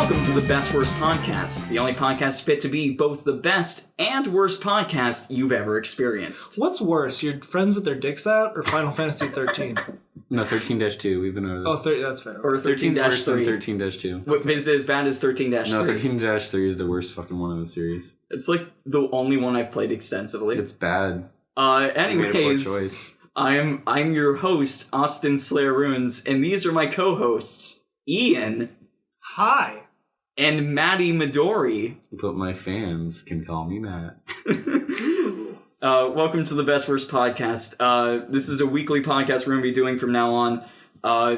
welcome to the Best Worst Podcast, the only podcast fit to be both the best and worst podcast you've ever experienced. What's worse, your friends with their dicks out or Final Fantasy 13? No, 13-2. We've been over this. Oh, 30, that's fair. Or 13-3. worse than 13-2. Is it as bad as 13-3? No, 13-3 is the worst fucking one of the series. It's like the only one I've played extensively. It's bad. Anyways, I'm your host, Austin Slayerrunes, and these are my co-hosts, Ian. Hi. And MattyMidori. But my fans can call me Matt. Welcome to the Best Worst Podcast. This is a weekly podcast we're going to be doing from now on,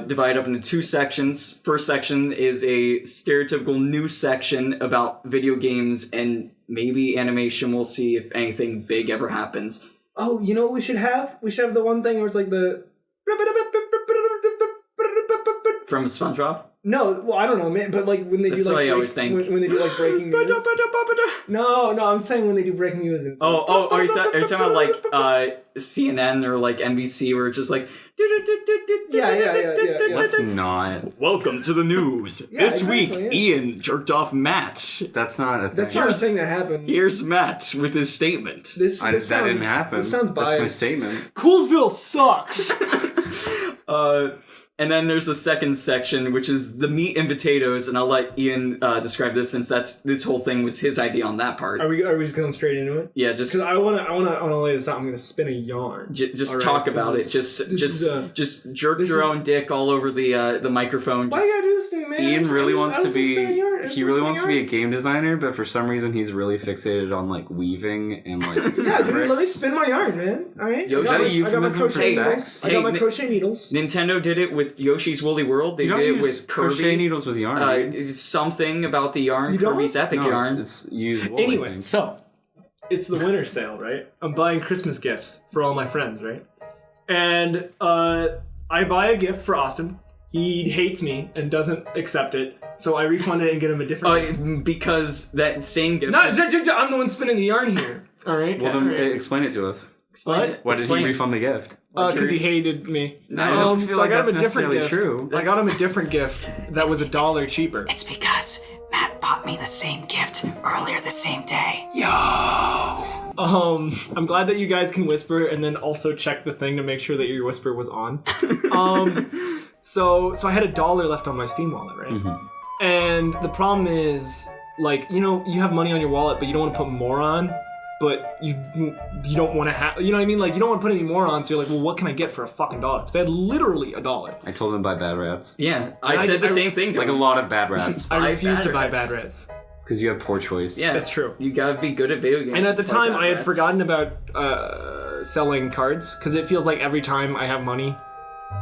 divided up into two sections. First section is a stereotypical news section about video games and maybe animation. We'll see if anything big ever happens. Oh, you know what we should have? We should have the one thing where it's like the... From SpongeBob? No, well, I don't know, man, but like when they That's do like... what I always think. When they do like breaking news. No, I'm saying when they do breaking news. And Are you talking about like CNN or like NBC where it's just like... Yeah. Let's not. Welcome to the news. Yeah, this exactly, week, yeah. Ian jerked off Matt. That's not a thing. That's not a thing that happened. Here's Matt with his statement. That didn't happen. This sounds biased. That's my statement. Coolville sucks! And then there's a second section, which is the meat and potatoes, and I'll let Ian describe this since this whole thing was his idea on that part. Are we just going straight into it? Yeah, just because I wanna lay this out. I'm gonna spin a yarn. Just right, talk about it. Just jerk your own dick all over the microphone. Why you gotta do this thing, man? Ian really wants to be. He really wants to be a game designer, but for some reason he's really fixated on like weaving and like. Yeah, dude, let me spin my yarn, man. All right. Is that a euphemism for sex? I got my crochet needles. Nintendo did it with Yoshi's Woolly World. They did it with Kirby. Crochet needles with yarn. Something about the yarn. Kirby's Epic Yarn. It's used wool. Anyway, so it's the winter sale, right? I'm buying Christmas gifts for all my friends, right? And I buy a gift for Austin. He hates me and doesn't accept it, so I refund it and get him a different. Because that same gift. No, I'm the one spinning the yarn here. All right. Well, then explain it to us. Explain it. Why did he refund the gift? Because he hated me. I don't feel like that's necessarily true. I got him a different gift that was $1 cheaper. It's because Matt bought me the same gift earlier the same day. I'm glad that you guys can whisper and then also check the thing to make sure that your whisper was on. So I had $1 left on my Steam wallet, right? Mm-hmm. And the problem is, like, you know, you have money on your wallet, but you don't want to put more on. But you don't want to have, you know what I mean? Like, you don't want to put any more on, so you're like, well, what can I get for a fucking $1? Because I had literally $1. I told him to buy Bad Rats. Yeah, I said the same thing to him. Like a lot of Bad Rats. I refused to buy Bad Rats. Because you have poor choice. Yeah, that's true. You gotta be good at video games. And at the time, I had forgotten about selling cards, because it feels like every time I have money,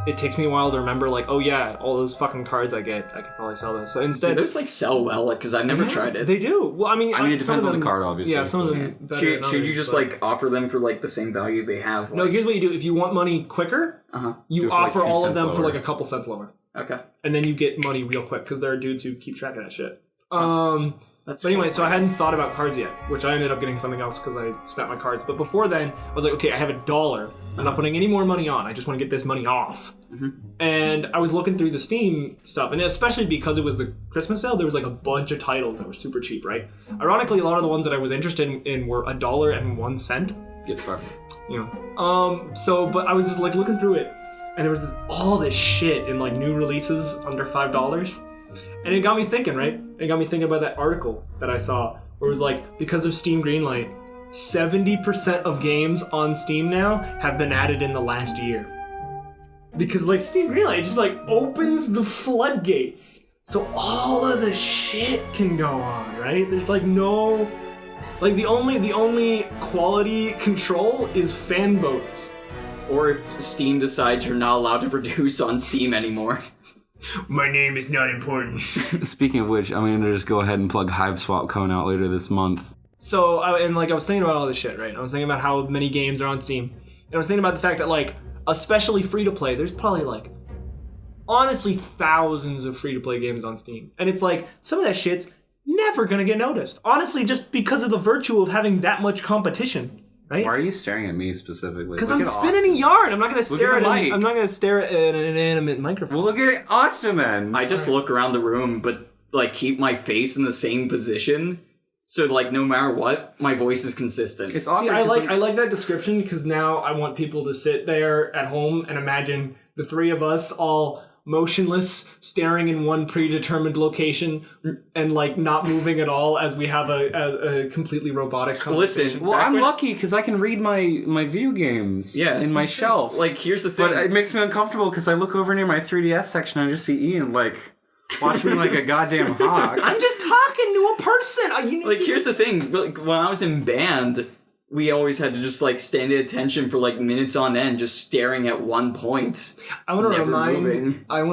it takes me a while to remember, like, oh yeah, all those fucking cards I could probably sell those. So instead, those like sell well, because I've never tried it. They do. Well, I mean, it depends on the card, obviously. Yeah, some of them. Should you just like offer them for like the same value they have? No, here's what you do. If you want money quicker, you offer all of them for like a couple cents lower. Okay. And then you get money real quick because there are dudes who keep track of that shit. But anyway, so I hadn't thought about cards yet, which I ended up getting something else because I spent my cards. But before then, I was like, okay, I have $1. I'm not putting any more money on. I just want to get this money off. Mm-hmm. And I was looking through the Steam stuff, and especially because it was the Christmas sale, there was like a bunch of titles that were super cheap, right? Ironically, a lot of the ones that I was interested in were $1.01. Get fucked. You know. But I was just like looking through it, and there was all this shit in like new releases under $5. And it got me thinking, right? It got me thinking about that article that I saw where it was like, because of Steam Greenlight, 70% of games on Steam now have been added in the last year. Because like Steam Greenlight just like opens the floodgates. So all of the shit can go on, right? There's like no... Like the only quality control is fan votes. Or if Steam decides you're not allowed to produce on Steam anymore. My name is not important. Speaking of which, I'm going to just go ahead and plug HiveSwap coming out later this month. So, I was thinking about all this shit, right? I was thinking about how many games are on Steam. And I was thinking about the fact that, like, especially free-to-play, there's probably, like, honestly thousands of free-to-play games on Steam. And it's like, some of that shit's never going to get noticed. Honestly, just because of the virtue of having that much competition. Right? Why are you staring at me specifically? Because I'm spinning a yarn. I'm not going to stare at I'm not going to stare at an inanimate microphone. Well, look at Austin then. I just look around the room, but like keep my face in the same position. So like no matter what, my voice is consistent. It's awkward. See, I like that description because now I want people to sit there at home and imagine the three of us all motionless, staring in one predetermined location and like not moving at all as we have a completely robotic conversation. Listen, well, I'm lucky because I can read my video games in my shelf. Like, here's the thing. But it makes me uncomfortable because I look over near my 3DS section and I just see Ian, like, watching me like a goddamn hawk. I'm just talking to a person. Like, here's the thing. Like, when I was in band, we always had to just, like, stand at attention for, like, minutes on end, just staring at one point. I want to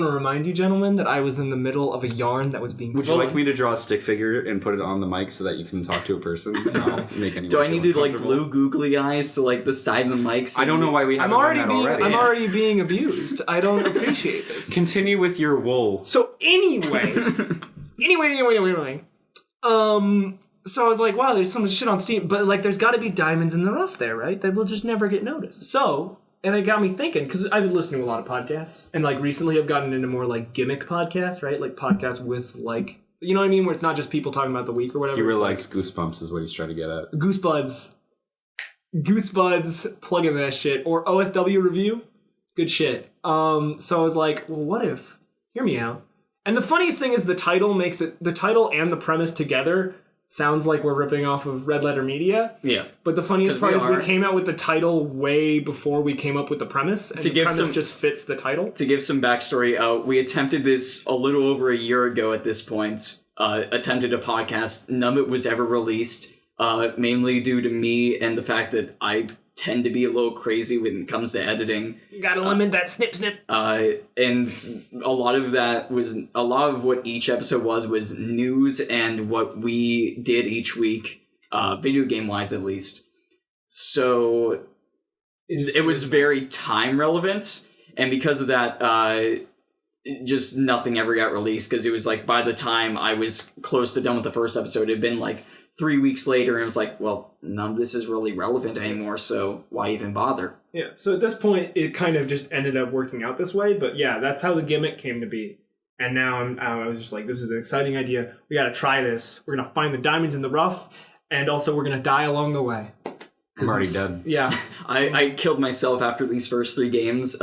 remind you, gentlemen, that I was in the middle of a yarn that was being Would you like me to draw a stick figure and put it on the mic so that you can talk to a person? Do I need to, like, glue googly eyes to, like, the side of the mic? So I don't know why we haven't done that already. I'm already being abused. I don't appreciate this. Continue with your wool. So anyway. So I was like, wow, there's so much shit on Steam, but like there's got to be diamonds in the rough there, right? That will just never get noticed. So, and it got me thinking, because I've been listening to a lot of podcasts, and like recently I've gotten into more like gimmick podcasts, right? Like podcasts with like, you know what I mean? Where it's not just people talking about the week or whatever. He really likes Goosebumps is what he's trying to get at. Goosebuds, plug in that shit. Or OSW Review, good shit. So I was like, well, what if, hear me out. And the funniest thing is the title and the premise together sounds like we're ripping off of Red Letter Media. Yeah. But the funniest part is we came out with the title way before we came up with the premise. And the premise just fits the title. To give some backstory, we attempted this a little over a year ago at this point. Attempted a podcast. None of it was ever released. Mainly due to me and the fact that I tend to be a little crazy when it comes to editing. You gotta limit that snip. And a lot of what each episode was news and what we did each week, video game wise at least. So it was very time relevant, and because of that, just nothing ever got released, because it was like by the time I was close to done with the first episode, it had been like 3 weeks later, and it was like, well, none of this is really relevant anymore, so why even bother? Yeah, so at this point, it kind of just ended up working out this way, but yeah, that's how the gimmick came to be. And now I was just like, this is an exciting idea. We gotta try this. We're gonna find the diamonds in the rough, and also we're gonna die along the way. I'm already dead. Yeah. I killed myself after these first 3 games.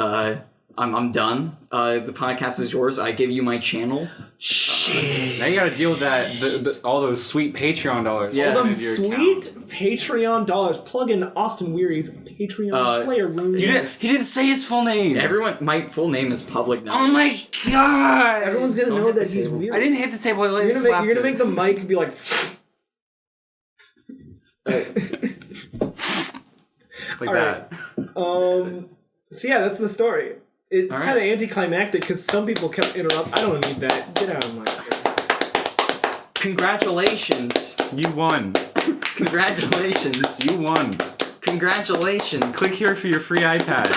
I'm done. The podcast is yours. I give you my channel. Shit. Now you gotta deal with that. All those sweet Patreon dollars. Yeah. All them sweet Patreon dollars. Plug in Austin Weary's Patreon Slayerrunes. He didn't say his full name. My full name is public now. Oh my god! Everyone's gonna know that he's weird. I didn't hit the table. You're gonna make the mic be like. Like that. So yeah, that's the story. It's kind of anticlimactic because some people kept interrupting. I don't need that. Get out of my face. Congratulations. You won. Congratulations. You won. Congratulations. Click here for your free iPad.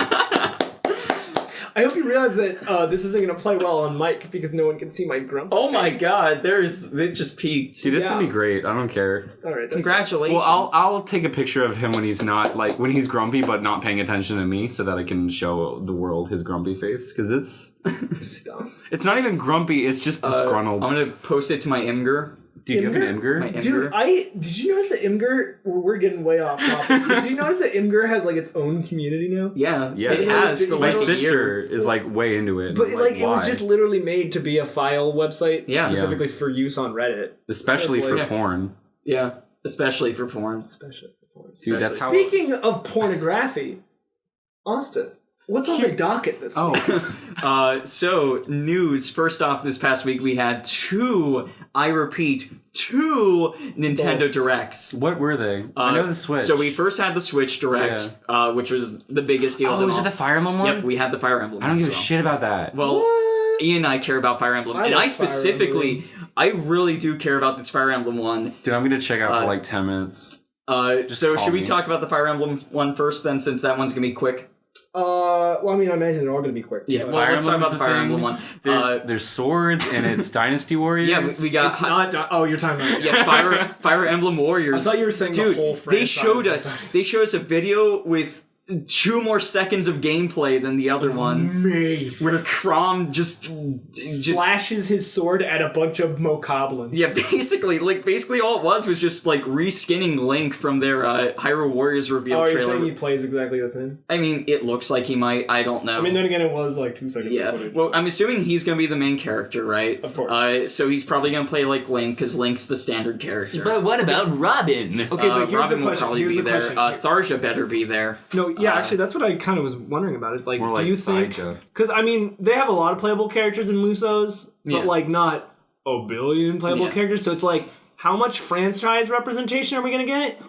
I hope you realize that this isn't going to play well on mic because no one can see my grumpy Oh my face. god, it just peaked. Dude, it's gonna be great. I don't care. All right, congratulations. Well, I'll take a picture of him when he's not, like, when he's grumpy but not paying attention to me so that I can show the world his grumpy face. Because it's not even grumpy, it's just disgruntled. I'm gonna post it to my Imgur. Do you have an Imgur? My Imgur? Dude, did you notice that Imgur, we're getting way off topic. Did you notice that Imgur has like its own community now? Yeah, it has. For my like sister is like way into it. But like it was just literally made to be a file website specifically for use on Reddit. Especially for porn. Yeah, especially for porn. Dude, that's how... Speaking of pornography, Austin, what's on the docket this week? So, news. First off, this past week we had two Nintendo Directs. What were they? I know the Switch. So we first had the Switch Direct, which was the biggest deal. Oh, was it the Fire Emblem one? Yep, we had the Fire Emblem. I don't give a shit about that. Well, Ian and I care about Fire Emblem. And I specifically, I really do care about this Fire Emblem one. Dude, I'm going to check out for like 10 minutes. So should we talk about the Fire Emblem one first then, since that one's going to be quick? Well, I mean, I imagine they're all going to be quick. Yeah, well, let's talk about the Fire Emblem one. There's swords, and it's Dynasty Warriors. Yeah, we got... It's not... Oh, you're talking about... Yeah, Fire Emblem Warriors. I thought you were saying the whole franchise. They showed us a video with 2 more seconds of gameplay than the other one. Amazing. Where Crom just slashes his sword at a bunch of mokoblins. Yeah, basically all it was just like reskinning Link from their Hyrule Warriors reveal trailer. trailer. You're saying he plays exactly the same? I mean, it looks like he might. I don't know. I mean, then again, it was like 2 seconds. Yeah. Of footage. Well, I'm assuming he's gonna be the main character, right? Of course. So he's probably gonna play like Link because Link's the standard character. But what about Robin? Okay, but here's Robin the will question. probably Here's be the there. question. Tharja better be there. No, yeah, actually, that's what I kind of was wondering about. Is like, More do you think? Because I mean, they have a lot of playable characters in Musous, but like not a billion playable characters. So it's like, how much franchise representation are we gonna get?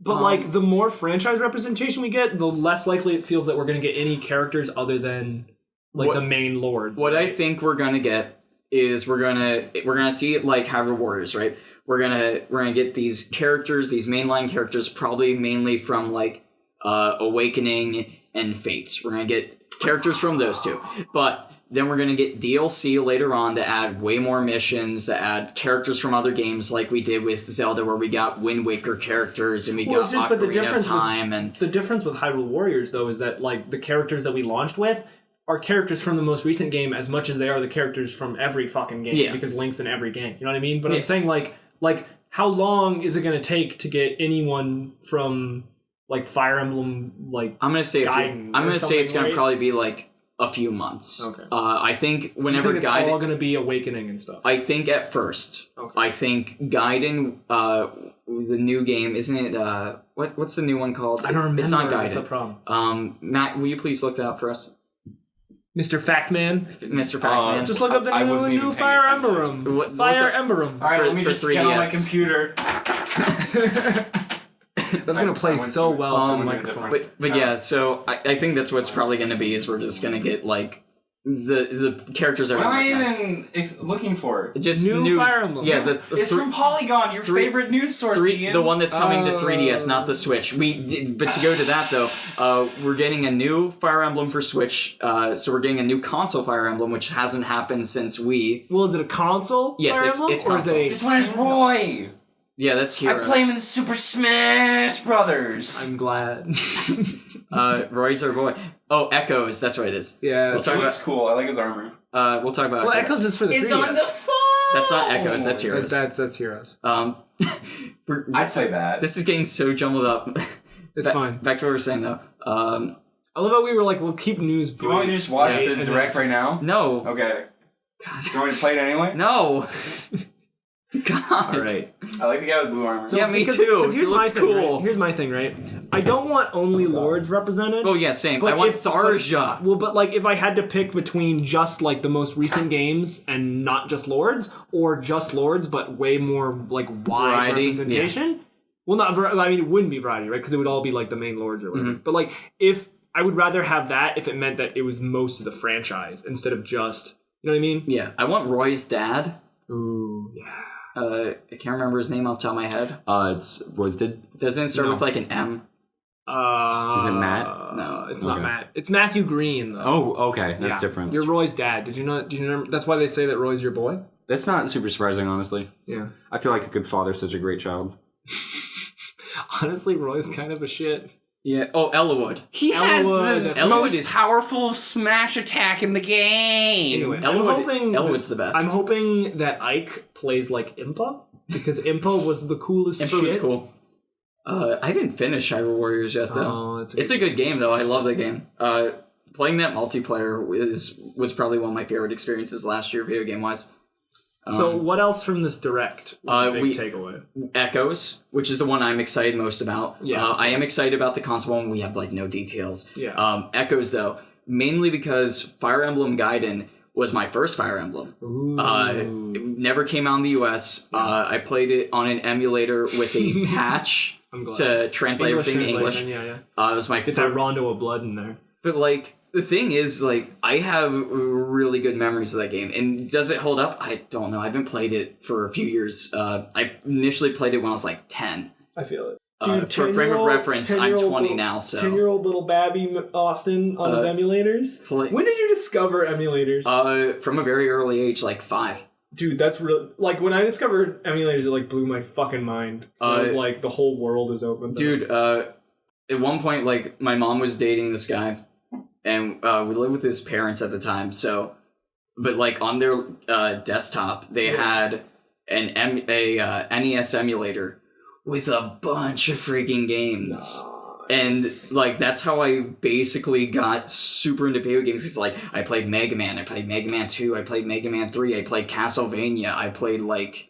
But like, the more franchise representation we get, the less likely it feels that we're gonna get any characters other than like the main lords. What I think we're gonna get is we're gonna see it like Hyrule Warriors, right? We're gonna get these characters, these mainline characters, probably mainly from like Awakening and Fates. We're gonna get characters from those two, but then we're gonna get DLC later on to add way more missions, to add characters from other games, like we did with Zelda, where we got Wind Waker characters and we got Ocarina of Time. And the difference with Hyrule Warriors, though, is that like the characters that we launched with are characters from the most recent game as much as they are the characters from every fucking game, because Link's in every game. You know what I mean? But I'm saying like how long is it gonna take to get anyone from like Fire Emblem, like I'm gonna say it's gonna probably be like a few months. Okay. I think whenever it's all gonna be Awakening and stuff. I think at first. Okay. I think Gaiden, the new game, isn't it? What's the new one called? I don't remember. It's not Gaiden. That's the problem. Matt, will you please look that up for us? Mr. Factman. Mr. Factman. Just look up the new Fire Emblem. Fire Emblem. All right, let me just 3DS. get on my computer. That's gonna play so well through the microphone. But yeah, so I think that's what's probably gonna be, is we're just gonna get like the characters are. What am I even looking for? Just new Fire Emblem. Yeah, it's from Polygon, your favorite news source. The one that's coming to 3DS, not the Switch. But to go to that though, we're getting a new Fire Emblem for Switch. So we're getting a new console Fire Emblem, which hasn't happened since Wii. Well, is it a console? Yes, Fire it's Emblem, console. This one is Roy. Yeah, that's Heroes. I play him in the Super Smash Brothers. I'm glad. Roy's our boy. Oh, Echoes. That's what it is. Yeah, It looks cool. I like his armor. We'll talk about. Well, Echoes is for the 3DS. It's on the phone. That's not Echoes. That's Heroes. That's Heroes. I play that. This is getting so jumbled up. It's fine. Back to what we were saying though. I love how we were like, we'll keep news brief. Do you want me to just watch the direct right now? No. Okay. God. Do you want me to play it anyway? No. God. Alright. I like the guy with blue armor. Yeah, me too. He looks cool. Right? Here's my thing, right? I don't want only lords represented. Oh yeah, same. I want Tharja. But like, if I had to pick between just like the most recent games and not just lords, or just lords but way more like wide representation. Yeah. Well, I mean, it wouldn't be variety, right? Because it would all be like the main lords or whatever. Mm-hmm. But like, if I would rather have that if it meant that it was most of the franchise instead of just, you know what I mean? Yeah, I want Roy's dad. Ooh, yeah. I can't remember his name off the top of my head. It's Roysted. Doesn't it start with like an M? Is it Matt? No, it's not Matt. It's Matthew Green, though. Oh, okay. That's different. You're Roy's dad. Did you remember? That's why they say that Roy's your boy? That's not super surprising, honestly. Yeah. I feel like a good father's such a great child. Honestly, Roy's kind of a shit. Yeah. Oh, Ellawood. He has the most powerful smash attack in the game. Anyway, Ellawood's the best. I'm hoping that Ike plays like Impa, because Impa was the coolest shit. Was cool. I didn't finish Hyrule Warriors yet, though. It's a good game, though. I love that game. Playing that multiplayer was probably one of my favorite experiences last year, video game-wise. So what else from this direct was a big takeaway? Echoes, which is the one I'm excited most about. Yeah, I am excited about the console one. We have like no details. Yeah. Echoes though, mainly because Fire Emblem Gaiden was my first Fire Emblem. Ooh. It never came out in the US. I played it on an emulator with a patch to translate everything to English. Yeah. It was my Get that Rondo of Blood in there. But like, the thing is, like, I have really good memories of that game. And does it hold up? I don't know. I haven't played it for a few years. I initially played it when I was like 10. I feel it. Dude, for a frame of reference, I'm 20 now, so... 10-year-old little Babby Austin on his emulators? When did you discover emulators? From a very early age, like 5. Dude, that's real. Like, when I discovered emulators, it like blew my fucking mind. So it was like, the whole world is open. Dude, at one point, like, my mom was dating this guy, and we lived with his parents at the time, so, but, like, on their desktop, they had an NES emulator with a bunch of freaking games. And, like, that's how I basically got super into video games. Because, like, I played Mega Man, I played Mega Man 2, I played Mega Man 3, I played Castlevania, I played, like,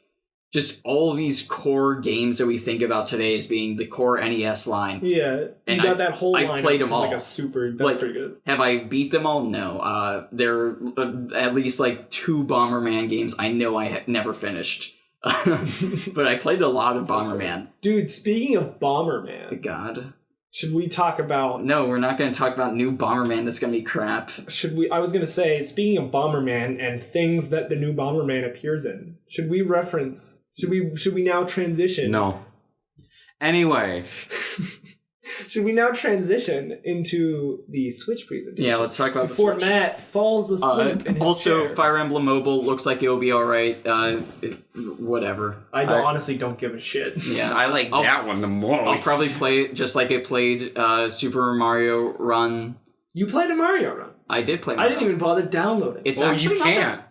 just all of these core games that we think about today as being the core NES line. Yeah, and you got that whole line. I've played them all. Like a super, that's like, pretty good. Have I beat them all? No. There are at least, like, 2 Bomberman games I know I had never finished. But I played a lot of Bomberman. Dude, speaking of Bomberman... God... Should we talk about... No, we're not going to talk about new Bomberman. That's going to be crap. Should we... I was going to say, speaking of Bomberman and things that the new Bomberman appears in, should we reference... Should we now transition... No. Anyway. Should we now transition into the Switch presentation? Yeah, let's talk about before the Switch. Matt falls asleep in his also, chair. Fire Emblem Mobile looks like it'll be alright. Whatever. I honestly don't give a shit. Yeah, I like that one the most. I'll probably play it just like I played Super Mario Run. You played a Mario Run? I did play Mario I didn't even bother downloading it. It's well, actually you not can't.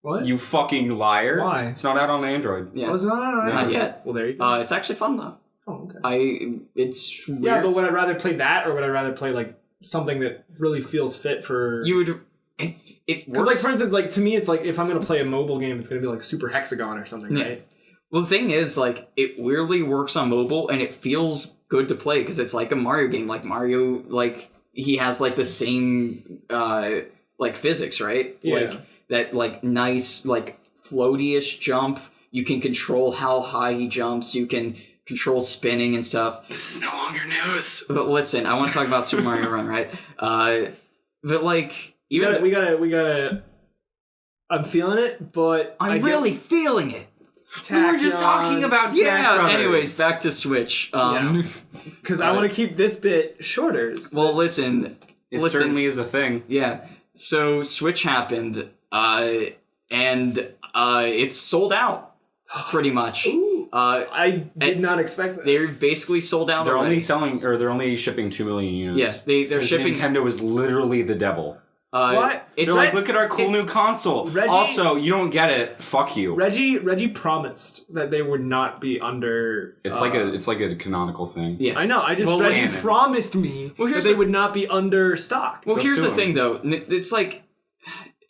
What? You fucking liar. Why? It's not out on Android. Yeah. Oh, it's not alright? Not yet. Well, there you go. It's actually fun, though. Oh, okay. It's weird. Yeah, but would I rather play that, or would I rather play, like, something that really feels fit for... You would... It Because, works... like, for instance, like, to me, it's like, if I'm going to play a mobile game, it's going to be, like, Super Hexagon or something, Yeah. right? Well, the thing is, like, it weirdly works on mobile, and it feels good to play, because it's like a Mario game. Like, Mario, like, he has, like, the same, like, physics, right? Yeah. Like, that, like, nice, like, floaty-ish jump. You can control how high he jumps. You can control spinning and stuff. This is no longer news. But listen, I want to talk about Super Mario Run, right? But, like... We gotta... I'm feeling it, but... I'm really feeling it! We were just talking about Smash Brothers. Anyways, back to Switch. Because I want to keep this bit shorter. Well, listen. It certainly is a thing. Yeah. So Switch happened, and it's sold out, pretty much. Ooh, I did not expect that. They're basically sold out. They're already. they're only shipping 2 million units. Yeah, they're shipping. Nintendo is literally the devil. What? It's They're like, look at our cool new console. Reggie- Also, you don't get it. Fuck you. Reggie promised that they would not be under. It's like a canonical thing. Yeah. I know. Reggie canon. promised me that they would not be under stock. Well, Go here's the sue thing, though. It's like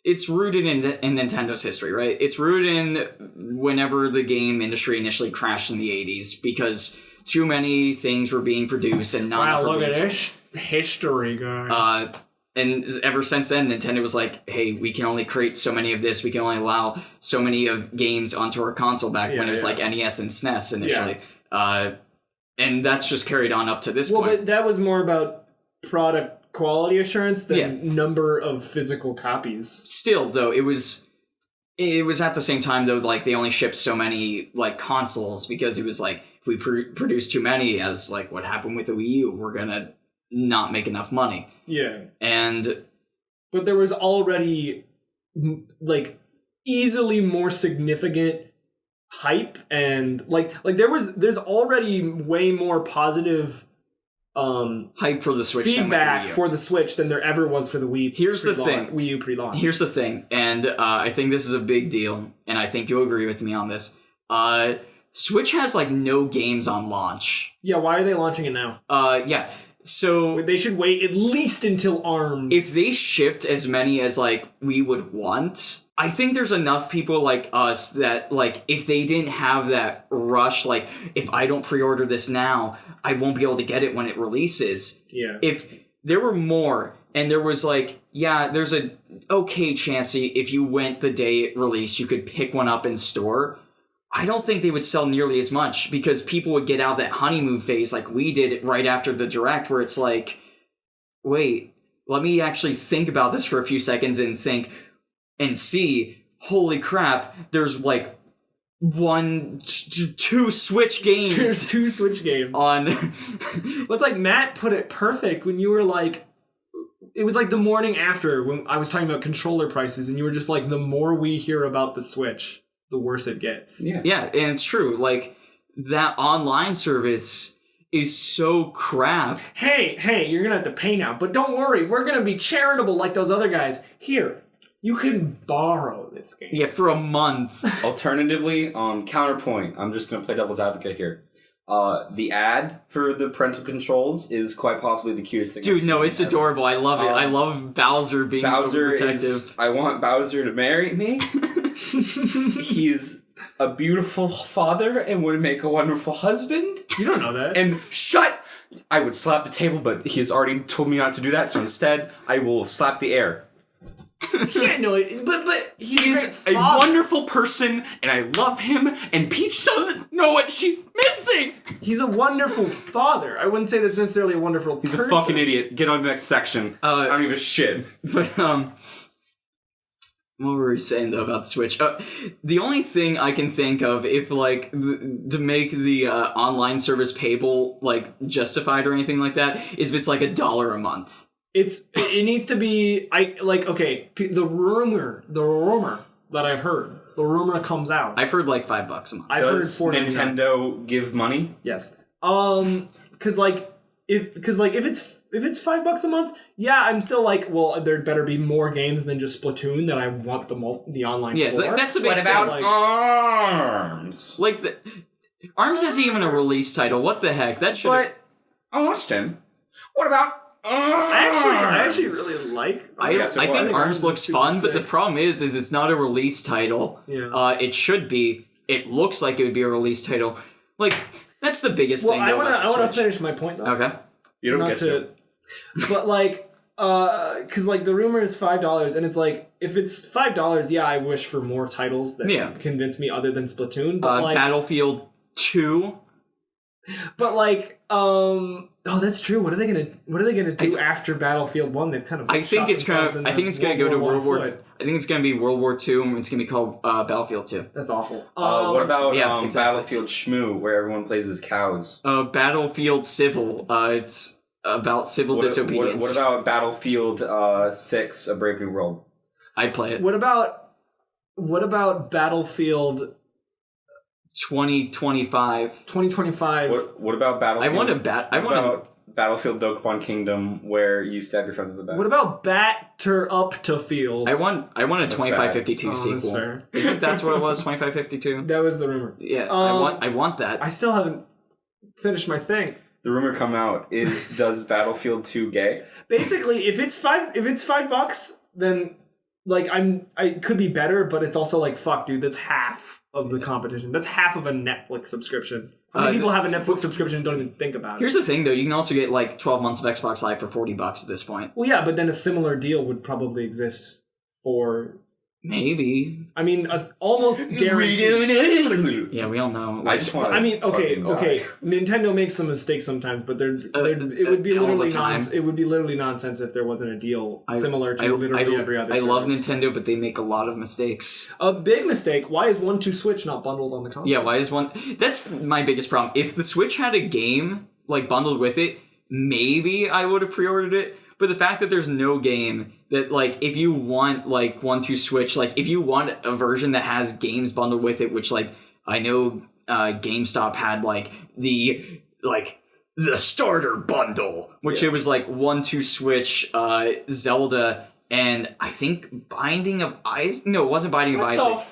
it's rooted in Nintendo's history, right? It's rooted in whenever the game industry initially crashed in the 80s because too many things were being produced and not enough were Look being at sold. this history, guy. And ever since then, Nintendo was like, hey, we can only create so many of this. We can only allow so many of games onto our console back when it was like NES and SNES initially. And that's just carried on up to this point. But that was more about product quality assurance than number of physical copies. Still, though, it was at the same time, though, like, they only shipped so many, like, consoles because it was like, if we produce too many, as, like, what happened with the Wii U, we're gonna not make enough money. Yeah. But there was already, like, easily more significant hype and, like there's already way more positive hype for the Switch feedback than with the Wii U. for the Switch than there ever was for the Wii. Here's the thing. Wii U pre-launch. Here's the thing, and I think this is a big deal, and I think you'll agree with me on this. Switch has, like, no games on launch. Yeah, why are they launching it now? Yeah. So they should wait at least until ARMS. If they shipped as many as, like, we would want, I think there's enough people like us that, like, if they didn't have that rush, like, if I don't pre-order this now, I won't be able to get it when it releases. Yeah. If there were more, and there was, like, yeah, there's a okay chance if you went the day it released, you could pick one up in store, I don't think they would sell nearly as much because people would get out of that honeymoon phase like we did right after the Direct, where it's like, wait, let me actually think about this for a few seconds and think and see, holy crap, there's like 2 Switch games. There's 2 Switch games. On. It's like Matt put it perfect when you were like, it was like the morning after when I was talking about controller prices and you were just like, the more we hear about the Switch, the worse it gets. Yeah, and it's true. Like, that online service is so crap. Hey, you're gonna have to pay now, but don't worry, we're gonna be charitable like those other guys. Here, you can borrow this game. Yeah, for a month. Alternatively, counterpoint, I'm just going to play devil's advocate here. The ad for the parental controls is quite possibly the cutest thing. Dude, no, it's adorable. I love it. I love Bowser being overprotective. I want Bowser to marry me. He's a beautiful father and would make a wonderful husband. You don't know that. And shut! I would slap the table, but he's already told me not to do that, so instead, I will slap the air. Yeah, no, but he's a wonderful person, and I love him, and Peach doesn't know what she's missing! He's a wonderful father. I wouldn't say that's necessarily a wonderful person. He's a fucking idiot. Get on the next section. I don't give a shit. But, what were we saying, though, about the Switch? The only thing I can think of, if, like, to make the online service payable, like, justified or anything like that, is if it's, like, $1 a month. It needs to be, the rumor that I've heard, the rumor comes out. I've heard, like, $5 a month. I've heard Does Nintendo give money? Yes. Because if it's $5 a month, yeah, I'm still like, well, there better be more games than just Splatoon that I want the online for. Yeah, that's a big What about thing. ARMS? Like, ARMS isn't even a release title. What the heck? That should. But Austin, what about ARMS? I actually really like. I think ARMS looks fun, but the problem is it's not a release title. Yeah. It should be. It looks like it would be a release title. Like, that's the biggest thing. I want to finish my point though. Okay. You don't get to. But like, because like the rumor is $5, and it's like if it's $5, yeah, I wish for more titles that convince me other than Splatoon. But like, Battlefield 2. But like, that's true. What are they gonna do after Battlefield 1? They've kind of. I think it's gonna go to World War. I think it's gonna be World War II, and it's gonna be called Battlefield 2. That's awful. What about Battlefield Shmoo, where everyone plays as cows? Battlefield Civil. It's about civil disobedience. What about Battlefield 6, A Brave New World? I'd play it. What about Battlefield 2025? 2025. What about Battlefield? I want Battlefield Dokapon Kingdom, where you stab your friends in the back. What about Batter Up to Field? I want a 2552 sequel. That's fair. Isn't that what it was? 2552. That was the rumor. Yeah, I want that. I still haven't finished my thing. The rumor come out is does Battlefield 2 gay? Basically, if it's $5, then like I could be better, but it's also like fuck, dude. That's half of the competition. That's half of a Netflix subscription. How many people have a Netflix subscription and don't even think about it? Here's the thing, though. You can also get like 12 months of Xbox Live for $40 at this point. Well, yeah, but then a similar deal would probably exist for. Maybe. I mean, almost guaranteed. Yeah, we all know. I just want. I mean, okay. Nintendo makes some mistakes sometimes, but it would be literally nonsense. It would be literally nonsense if there wasn't a deal similar to literally every other. I love Nintendo, but they make a lot of mistakes. A big mistake. Why is 1-2 Switch not bundled on the console? Yeah, why is one? That's my biggest problem. If the Switch had a game like bundled with it, maybe I would have pre-ordered it. But the fact that there's no game that, like, if you want, like, 1-2 Switch, like, if you want a version that has games bundled with it, which, like, I know GameStop had, like, the starter bundle, which it was, like, 1-2 Switch, Zelda, and I think Binding of Isaac? No, it wasn't Binding of Isaac. What the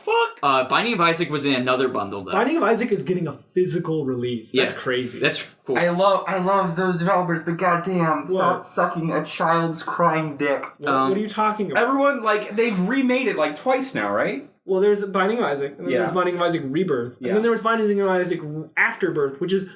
fuck? Binding of Isaac was in another bundle, though. Binding of Isaac is getting a physical release. That's crazy. That's cool. I love those developers, but goddamn, stop sucking a child's crying dick. What are you talking about? Everyone, like, they've remade it, like, twice now, right? Well, there's Binding of Isaac, and then there's Binding of Isaac Rebirth, and then there was Binding of Isaac Afterbirth, which is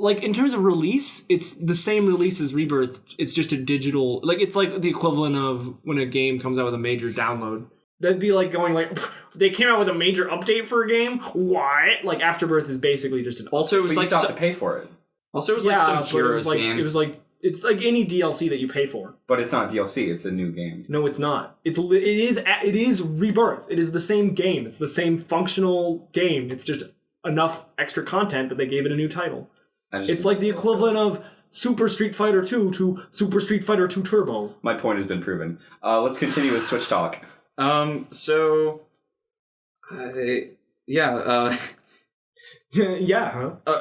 like, in terms of release, it's the same release as Rebirth. It's just a digital, like, it's like the equivalent of when a game comes out with a major download. That'd be like going like, they came out with a major update for a game? What? Like, Afterbirth is basically just an. Also, it was but like you still have to pay for it. Also, it was like some Heroes game. It was like it's like any DLC that you pay for. But it's not DLC. It's a new game. No, it's not. It is Rebirth. It is the same game. It's the same functional game. It's just enough extra content that they gave it a new title. It's like the equivalent of Super Street Fighter 2 to Super Street Fighter 2 Turbo. My point has been proven. Let's continue with Switch talk. Yeah, huh?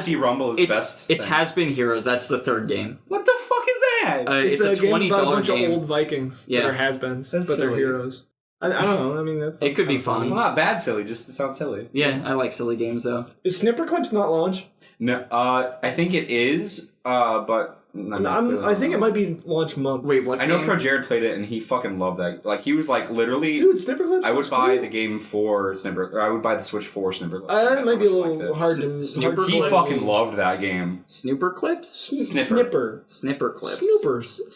HC Rumble is best. It has been Heroes. That's the third game. What the fuck is that? It's a game about a bunch game. of old Vikings that are has-beens, but silly. they're heroes. I don't know. I mean, it could be fun. Well, not bad silly, just it sounds silly. Yeah, I like silly games though. Is Snipper Clips not launched? No, I think it is, but I think it might be launch month. Wait, what? I know Pro Jared played it and he fucking loved that. Like he was like literally, dude, Snipper Clips. I would buy the game for Snipper. Or I would buy the Switch for Snipper Clips. That might be a little hard to. Snipper He Clips? fucking loved that game. Snooper Clips? Snipper. Snipper Clips.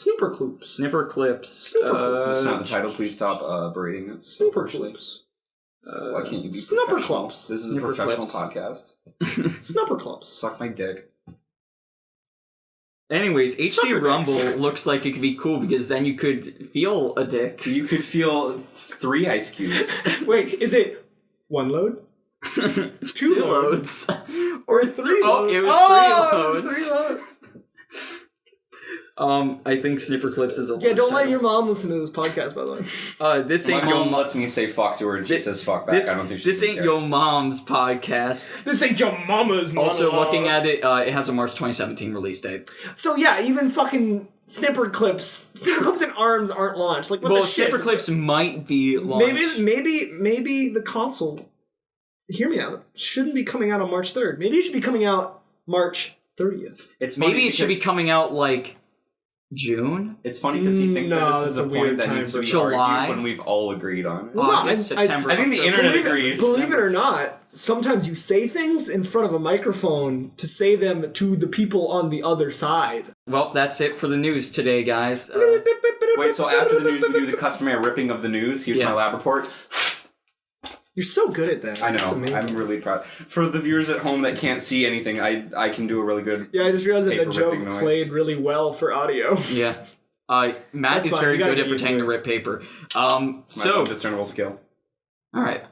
Snooper Clips. Snipper Clips. That's not the title. Please stop berating it. Snooper Clips. Why can't you be Snipper professional? Clips. This is Snipper a professional Clips. podcast. Snipper Clips. Suck my dick. Anyways, HD Sucker Rumble dicks. looks like it could be cool because then you could feel a dick. You could feel 3 ice cubes. Wait, is it one load? Two loads. Or three. Oh, it was Oh, 3 loads. it was 3 loads. I think Snipper Clips is a Yeah, don't let your mom listen to this podcast, by the way. This My ain't mom your lets me say fuck to her and she says fuck back. This, I don't think she this ain't care. your mom's podcast. This ain't your mama's mama. Also, looking at it, it has a March 2017 release date. So yeah, even fucking Snipper Clips and ARMS aren't launched. Like, what Well, the shit? Snipper Clips might be launched. Maybe the console. Hear me out. Shouldn't be coming out on March 3rd. Maybe it should be coming out March 30th. It's funny Maybe it should be because- coming out like June. It's funny because he thinks No, that this is that's a a weird point that time needs to for be July. argued when we've all agreed on it. Well, no, August, September. I think the October. internet agrees. Believe it or not, sometimes you say things in front of a microphone to say them to the people on the other side. Well, that's it for the news today, guys. Wait, so after the news, we do the customary ripping of the news. Here's my lab report. You're so good at that. I It's know. amazing. I'm really proud. For the viewers at home that can't see anything, I can do a really good. Yeah, I just realized that the paper joke ripping noise. played really well for audio. Yeah. Matt That's is fine, very you gotta good at get used pretending to to it. rip paper. It's my So, discernible skill. all right.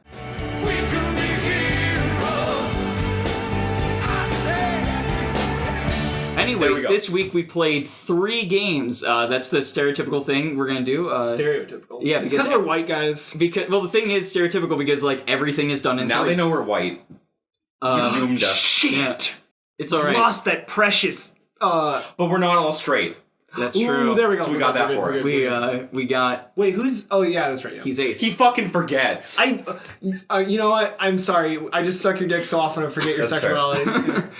Anyways, go. this week we played 3 games. That's the stereotypical thing we're gonna do. Stereotypical. Yeah, It's because because we're white guys. because the thing is stereotypical because like everything is done in Now threes. they know we're white. You've doomed us. Shit! Yeah. It's all right. Lost that precious. But we're not all straight. That's Ooh, true. there we go. So we got that for us. We got. Wait, who's? Oh yeah, that's right. Yeah. He's ace. He fucking forgets. You know what? I'm sorry. I just suck your dick so often I forget your That's fair. sexuality.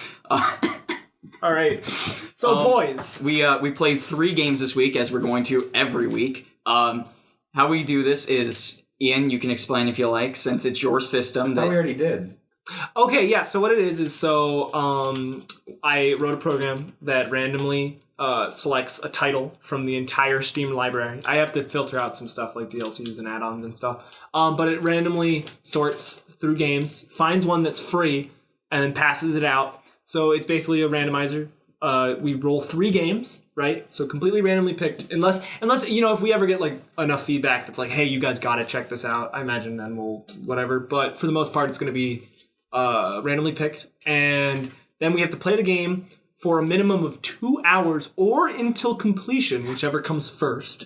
All right. So boys, We played 3 games this week, as we're going to every week. How we do this is, Ian, you can explain if you like, since it's your system. I thought we already did. okay, yeah. So what it is I wrote a program that randomly selects a title from the entire Steam library. I have to filter out some stuff like DLCs and add-ons and stuff. But it randomly sorts through games, finds one that's free, and then passes it out. So it's basically a randomizer. We roll 3 games, right? So completely randomly picked, unless if we ever get like enough feedback that's like, hey, you guys gotta check this out. I imagine then we'll whatever. But for the most part, it's gonna be randomly picked, and then we have to play the game for a minimum of 2 hours or until completion, whichever comes first.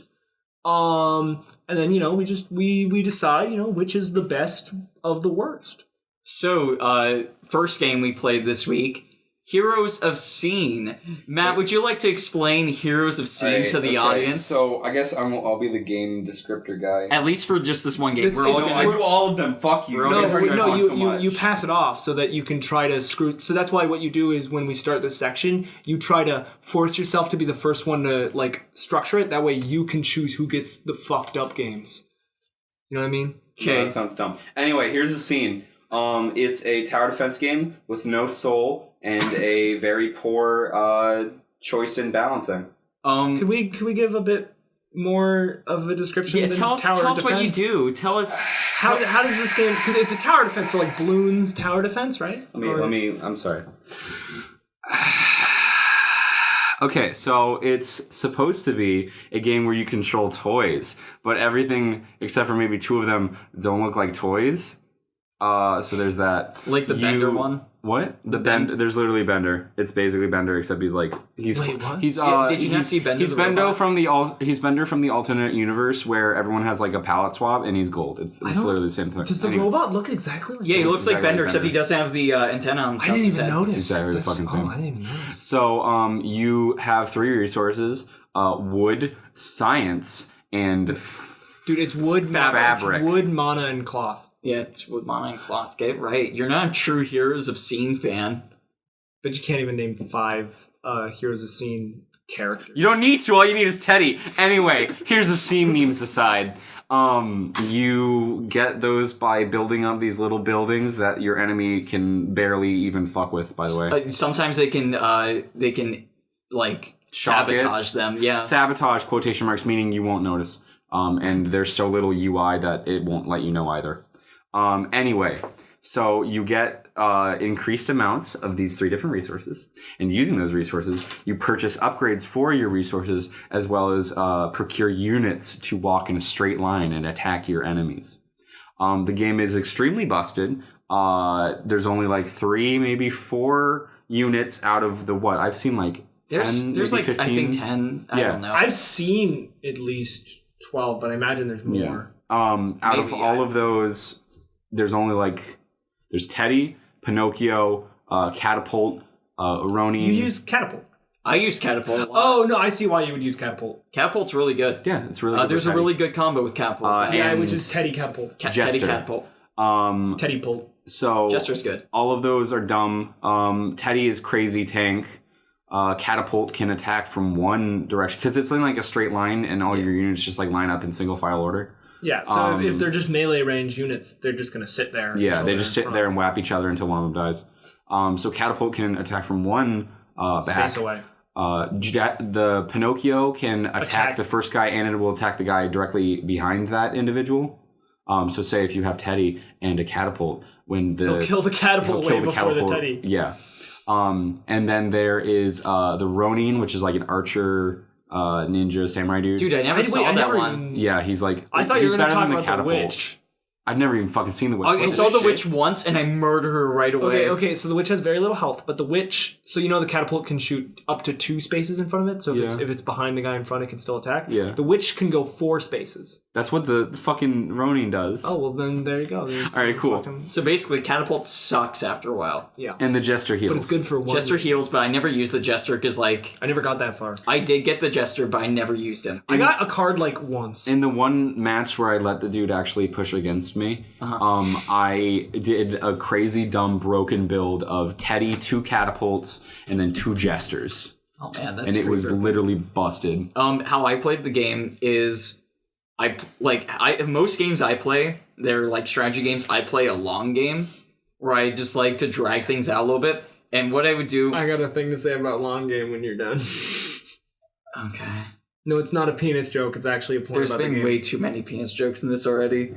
And then we decide which is the best of the worst. So, first game we played this week, Heroes of Scene. Matt, would you like to explain Heroes of Scene to the audience? So I guess I'll be the game descriptor guy. At least for just this one game. This We're all is- No, gonna... I do all of them. Fuck you. We're all No, gonna guys are start gonna off want so much. you pass it off so that you can try to screw. So that's why what you do is when we start this section, you try to force yourself to be the first one to like structure it. That way you can choose who gets the fucked up games. You know what I mean? No, that sounds dumb. Anyway, here's the scene. It's a tower defense game with no soul and a very poor choice in balancing. Can we give a bit more of a description? Yeah, than tell us tower what you defense? do. Tell us... How does this game? Because it's a tower defense, so like Bloons tower defense, right? I'm sorry. Okay, so it's supposed to be a game where you control toys, but everything except for maybe 2 of them don't look like toys. So there's that. Like the Bender one? What? There's literally Bender. It's basically Bender, except he's like he's Wait, what? he's Did you not see Bender? He's Bender from the alternate universe where everyone has like a palette swap and he's gold. It's literally the same thing. Does the robot look exactly like? Yeah, he looks like exactly Bender, like except he doesn't have the antenna on top. I didn't even notice. It's exactly the fucking same. I didn't even notice. So you have 3 resources: wood, science, and Dude, it's wood, fabric. It's wood, mana, and cloth. Yeah, it's wood, mana, and cloth. Get it right. You're not a true Heroes of Scene fan. But you can't even name 5 Heroes of Scene characters. You don't need to. All you need is Teddy. Anyway, here's the scene memes aside. You get those by building up these little buildings that your enemy can barely even fuck with. By the way, Sometimes they can like Shock sabotage them. Yeah. Sabotage quotation marks, meaning you won't notice. And there's so little UI that it won't let you know either. Anyway, so you get increased amounts of these 3 different resources, and using those resources, you purchase upgrades for your resources as well as procure units to walk in a straight line and attack your enemies. The game is extremely busted. There's only like 3, maybe 4 units out of the what I've seen like 10, There's like 15. I think 10. I don't know. I've seen at least 12, but I imagine there's more. Out of all of those, there's only like there's Teddy, Pinocchio, Catapult, Ronin. You use Catapult. I use Catapult a lot. Oh, no, I see why you would use Catapult. Catapult's really good. Yeah, it's really good. There's a really good combo with Catapult. Yeah, and which is Teddy Catapult. Teddy Jester. Catapult. Teddy Pult. So Jester's good. All of those are dumb. Teddy is crazy tank. Catapult can attack from one direction because it's in like a straight line, and all your units just like line up in single file order. Yeah, so if they're just melee range units, they're just going to sit there. Yeah, they just sit there and whap each other until one of them dies. So Catapult can attack from one back. Space away. The Pinocchio can attack the first guy, and it will attack the guy directly behind that individual. So say if you have Teddy and a Catapult, he'll kill the Catapult way before the Teddy. Yeah. And then there is the Ronin, which is like an archer ninja samurai dude. Dude, I never saw that one. Yeah, he's like I thought you were going to talk about Catapult. the witch. I've never even fucking seen the witch. I saw the witch once and I murdered her right away. Okay, so the witch has very little health, but the witch, so you know the catapult can shoot up to 2 spaces in front of it, so if it's behind the guy in front, it can still attack. Yeah. The witch can go 4 spaces. That's what the fucking Ronin does. Oh, well then there you go. Alright, cool. So basically, Catapult sucks after a while. Yeah. And the Jester heals. But it's good for one. Jester heals, but I never used the Jester because, like... I never got that far. I did get the Jester, but I never used him. I got a card like once. In the one match where I let the dude actually push against me, I did a crazy, dumb, broken build of Teddy, 2 Catapults, and then 2 Jesters. Oh man, that's And it was literally busted. How I played the game is... most games I play, they're like strategy games. I play a long game where I just like to drag things out a little bit. And what I would do... I got a thing to say about long game when you're done. Okay. No, it's not a penis joke. It's actually a point There's about the been game. way too many penis jokes in this already.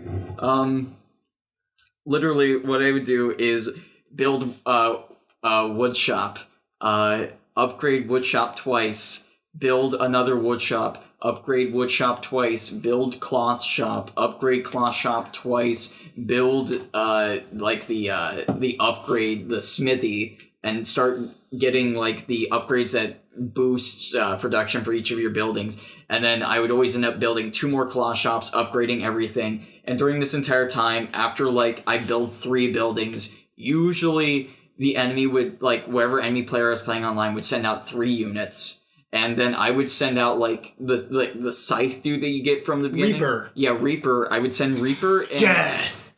Literally, what I would do is build a wood shop, upgrade wood shop twice, build another wood shop, upgrade wood shop twice, build cloth shop, upgrade cloth shop twice, build the upgrade, the smithy, and start getting like the upgrades that boost production for each of your buildings. And then I would always end up building 2 more cloth shops, upgrading everything. And during this entire time, after like I build 3 buildings, usually the enemy would, like wherever enemy player I was playing online would send out 3 units. And then I would send out like the scythe dude that you get from the beginning. Reaper. Yeah, Reaper. I would send Reaper and Death.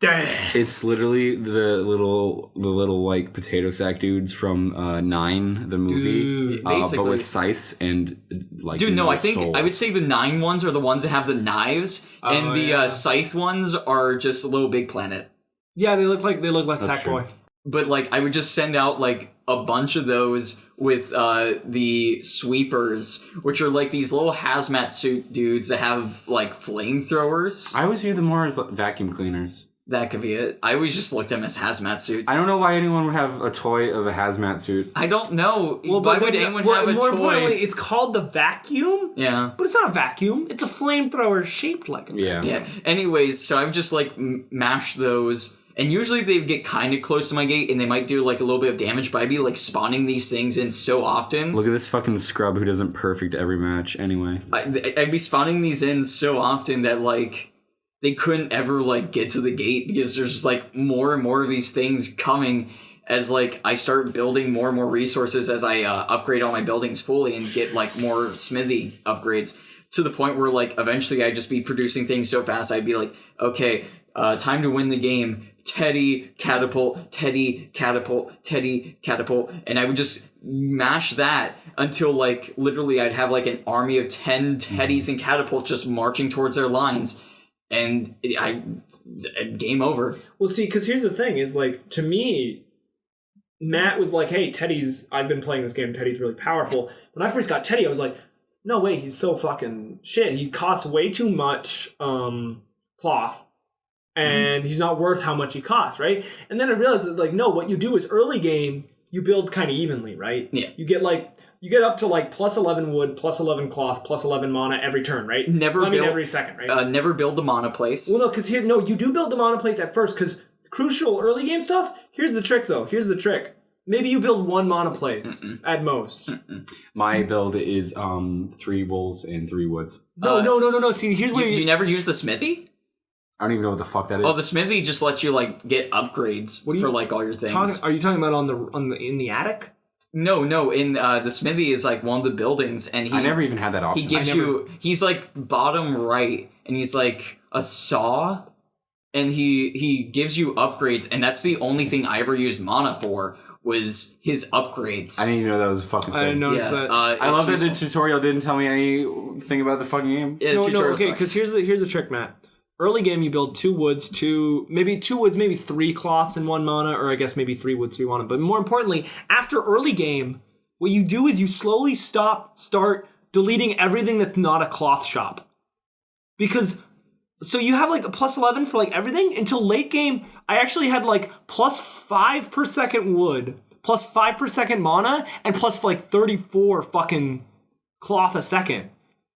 It's literally the little like potato sack dudes from 9, the movie, Dude, basically. but with scythes and like. Dude, no, I think souls. I would say the 9 ones are the ones that have the knives, and the scythe ones are just Little Big Planet. Yeah, they look like Sackboy. But like, I would just send out like a bunch of those with the sweepers, which are like these little hazmat suit dudes that have like flamethrowers. I always view them more as like, vacuum cleaners. That could be it. I always just looked at them as hazmat suits. I don't know why anyone would have a toy of a hazmat suit. I don't know. Well, why would anyone have a more toy? importantly, it's called the vacuum. Yeah. But it's not a vacuum. It's a flamethrower shaped like a vacuum. Yeah. Anyways, so I would just like mash those And usually they get kind of close to my gate, and they might do like a little bit of damage, but I'd be like spawning these things in so often. Look at this fucking scrub who doesn't perfect every match anyway. I'd be spawning these in so often that like they couldn't ever like get to the gate because there's just like more and more of these things coming as like I start building more and more resources as I upgrade all my buildings fully and get like more smithy upgrades to the point where like eventually I'd just be producing things so fast I'd be like, okay, time to win the game. Teddy, catapult, Teddy, catapult, Teddy, catapult. And I would just mash that until like literally I'd have like an army of 10 Teddys and catapults just marching towards their lines. And game over. Well, see, because here's the thing is like, to me, Matt was like, hey, I've been playing this game, Teddy's really powerful. When I first got Teddy, I was like, no way, he's so fucking shit. He costs way too much cloth. And he's not worth how much he costs, right? And then I realized that, like, no, what you do is early game, you build kind of evenly, right? Yeah. You get up to like plus 11 wood, plus 11 cloth, plus 11 mana every turn, right? Every second, right? Never build the mana place. Well, no, because you do build the mana place at first, because crucial early game stuff, here's the trick, though. Here's the trick. Maybe you build one mana place at most. My build is 3 wolves and 3 woods. No. See, here's where you never use the smithy? I don't even know what the fuck that is. Oh, the smithy just lets you like get upgrades for like all your things. Are you talking about in the attic? No. In the smithy is like one of the buildings, and I never even had that option. He gives he's like bottom right, and he's like a saw, and he gives you upgrades, and that's the only thing I ever used mana for was his upgrades. I didn't even know that was a fucking thing. I didn't notice that. I love that the tutorial didn't tell me anything about the fucking game. Yeah, okay, because here's the trick, Matt. Early game, you build 2 woods, maybe 3 cloths and 1 mana, or I guess maybe 3 woods, 3 mana. But more importantly, after early game, what you do is you slowly start deleting everything that's not a cloth shop. So you have like a plus 11 for like everything until late game. I actually had like plus 5 per second wood, plus 5 per second mana, and plus like 34 fucking cloth a second.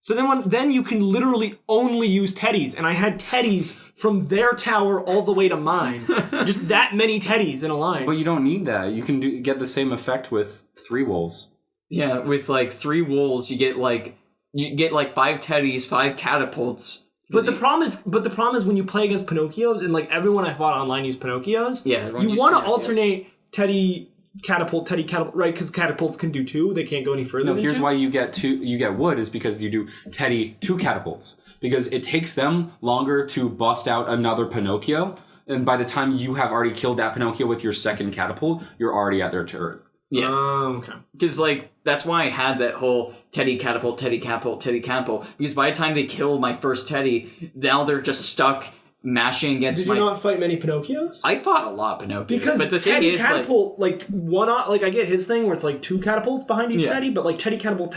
So then you can literally only use Teddies, and I had Teddies from their tower all the way to mine. Just that many Teddies in a line. But you don't need that. You can get the same effect with 3 wolves. Yeah, with like 3 wolves, you get like 5 Teddies, 5 catapults. But the problem is when you play against Pinocchios, and like everyone I fought online used Pinocchios. Yeah, you want to alternate Teddy catapult, right? Because catapults can do 2; they can't go any further. No, here's why you get wood is because you do Teddy 2 catapults, because it takes them longer to bust out another Pinocchio, and by the time you have already killed that Pinocchio with your second catapult, you're already at their turret. Yeah. Okay. Because, like, that's why I had that whole Teddy catapult, Teddy catapult, Teddy catapult. Because by the time they killed my first Teddy, now they're just stuck mashing against Did you not fight many Pinocchios? I fought a lot of Pinocchios. Because but the Teddy thing is, catapult, I get his thing where it's like 2 catapults behind each Teddy, but like Teddy catapult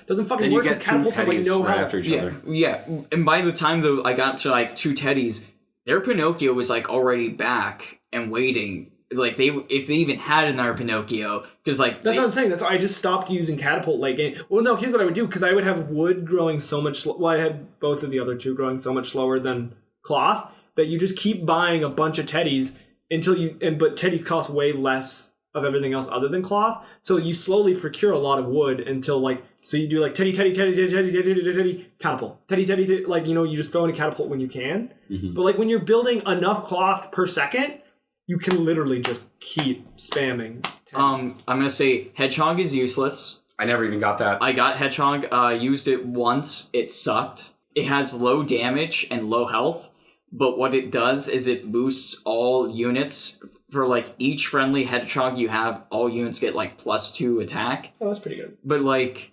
doesn't fucking work because catapults have like no health. After each other. Yeah. And by the time though I got to like 2 Teddys, their Pinocchio was like already back and waiting. Like if they even had another Pinocchio, because like that's what I'm saying. That's why I just stopped using catapult late game. Well, no, here's what I would do, because I would have wood growing so much. I had both of the other 2 growing so much slower than cloth that you just keep buying a bunch of Teddys but Teddys cost way less of everything else other than cloth. So you slowly procure a lot of wood until so you do like Teddy, catapult, Teddy, like you just throw in a catapult when you can. Mm-hmm. But like when you're building enough cloth per second, you can literally just keep spamming Teddys. I'm gonna say Hedgehog is useless. I never even got that. I got Hedgehog, used it once, it sucked. It has low damage and low health, but what it does is it boosts all units. For like each friendly Hedgehog you have, all units get like +2 attack. Oh, that's pretty good. But like,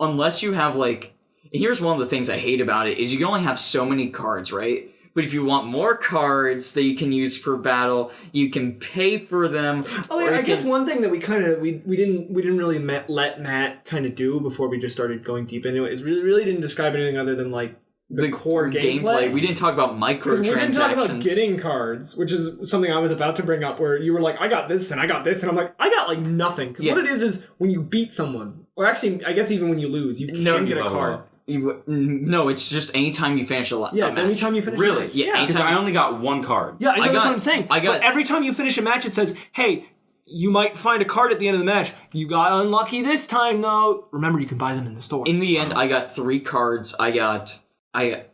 unless you have like, here's one of the things I hate about it, is you can only have so many cards, right? But if you want more cards that you can use for battle, you can pay for them. Oh yeah, I guess one thing that we didn't really let Matt kind of do before we just started going deep into it is really didn't describe anything other than like the core gameplay. We didn't talk about microtransactions. We didn't talk about getting cards, which is something I was about to bring up, where you were like, I got this and I got this, and I'm like, I got like nothing. Because what it is when you beat someone, or actually, I guess even when you lose, you can get a card. No, it's just anytime you finish a Yeah, it's anytime you finish a Really? match. Yeah, Because I only got one card. Yeah, I know, that's got- what I'm saying. I got- but every time you finish a match, it says, hey, you might find a card at the end of the match. You got unlucky this time, though. Remember, you can buy them in the store. In the end, I got 3 cards.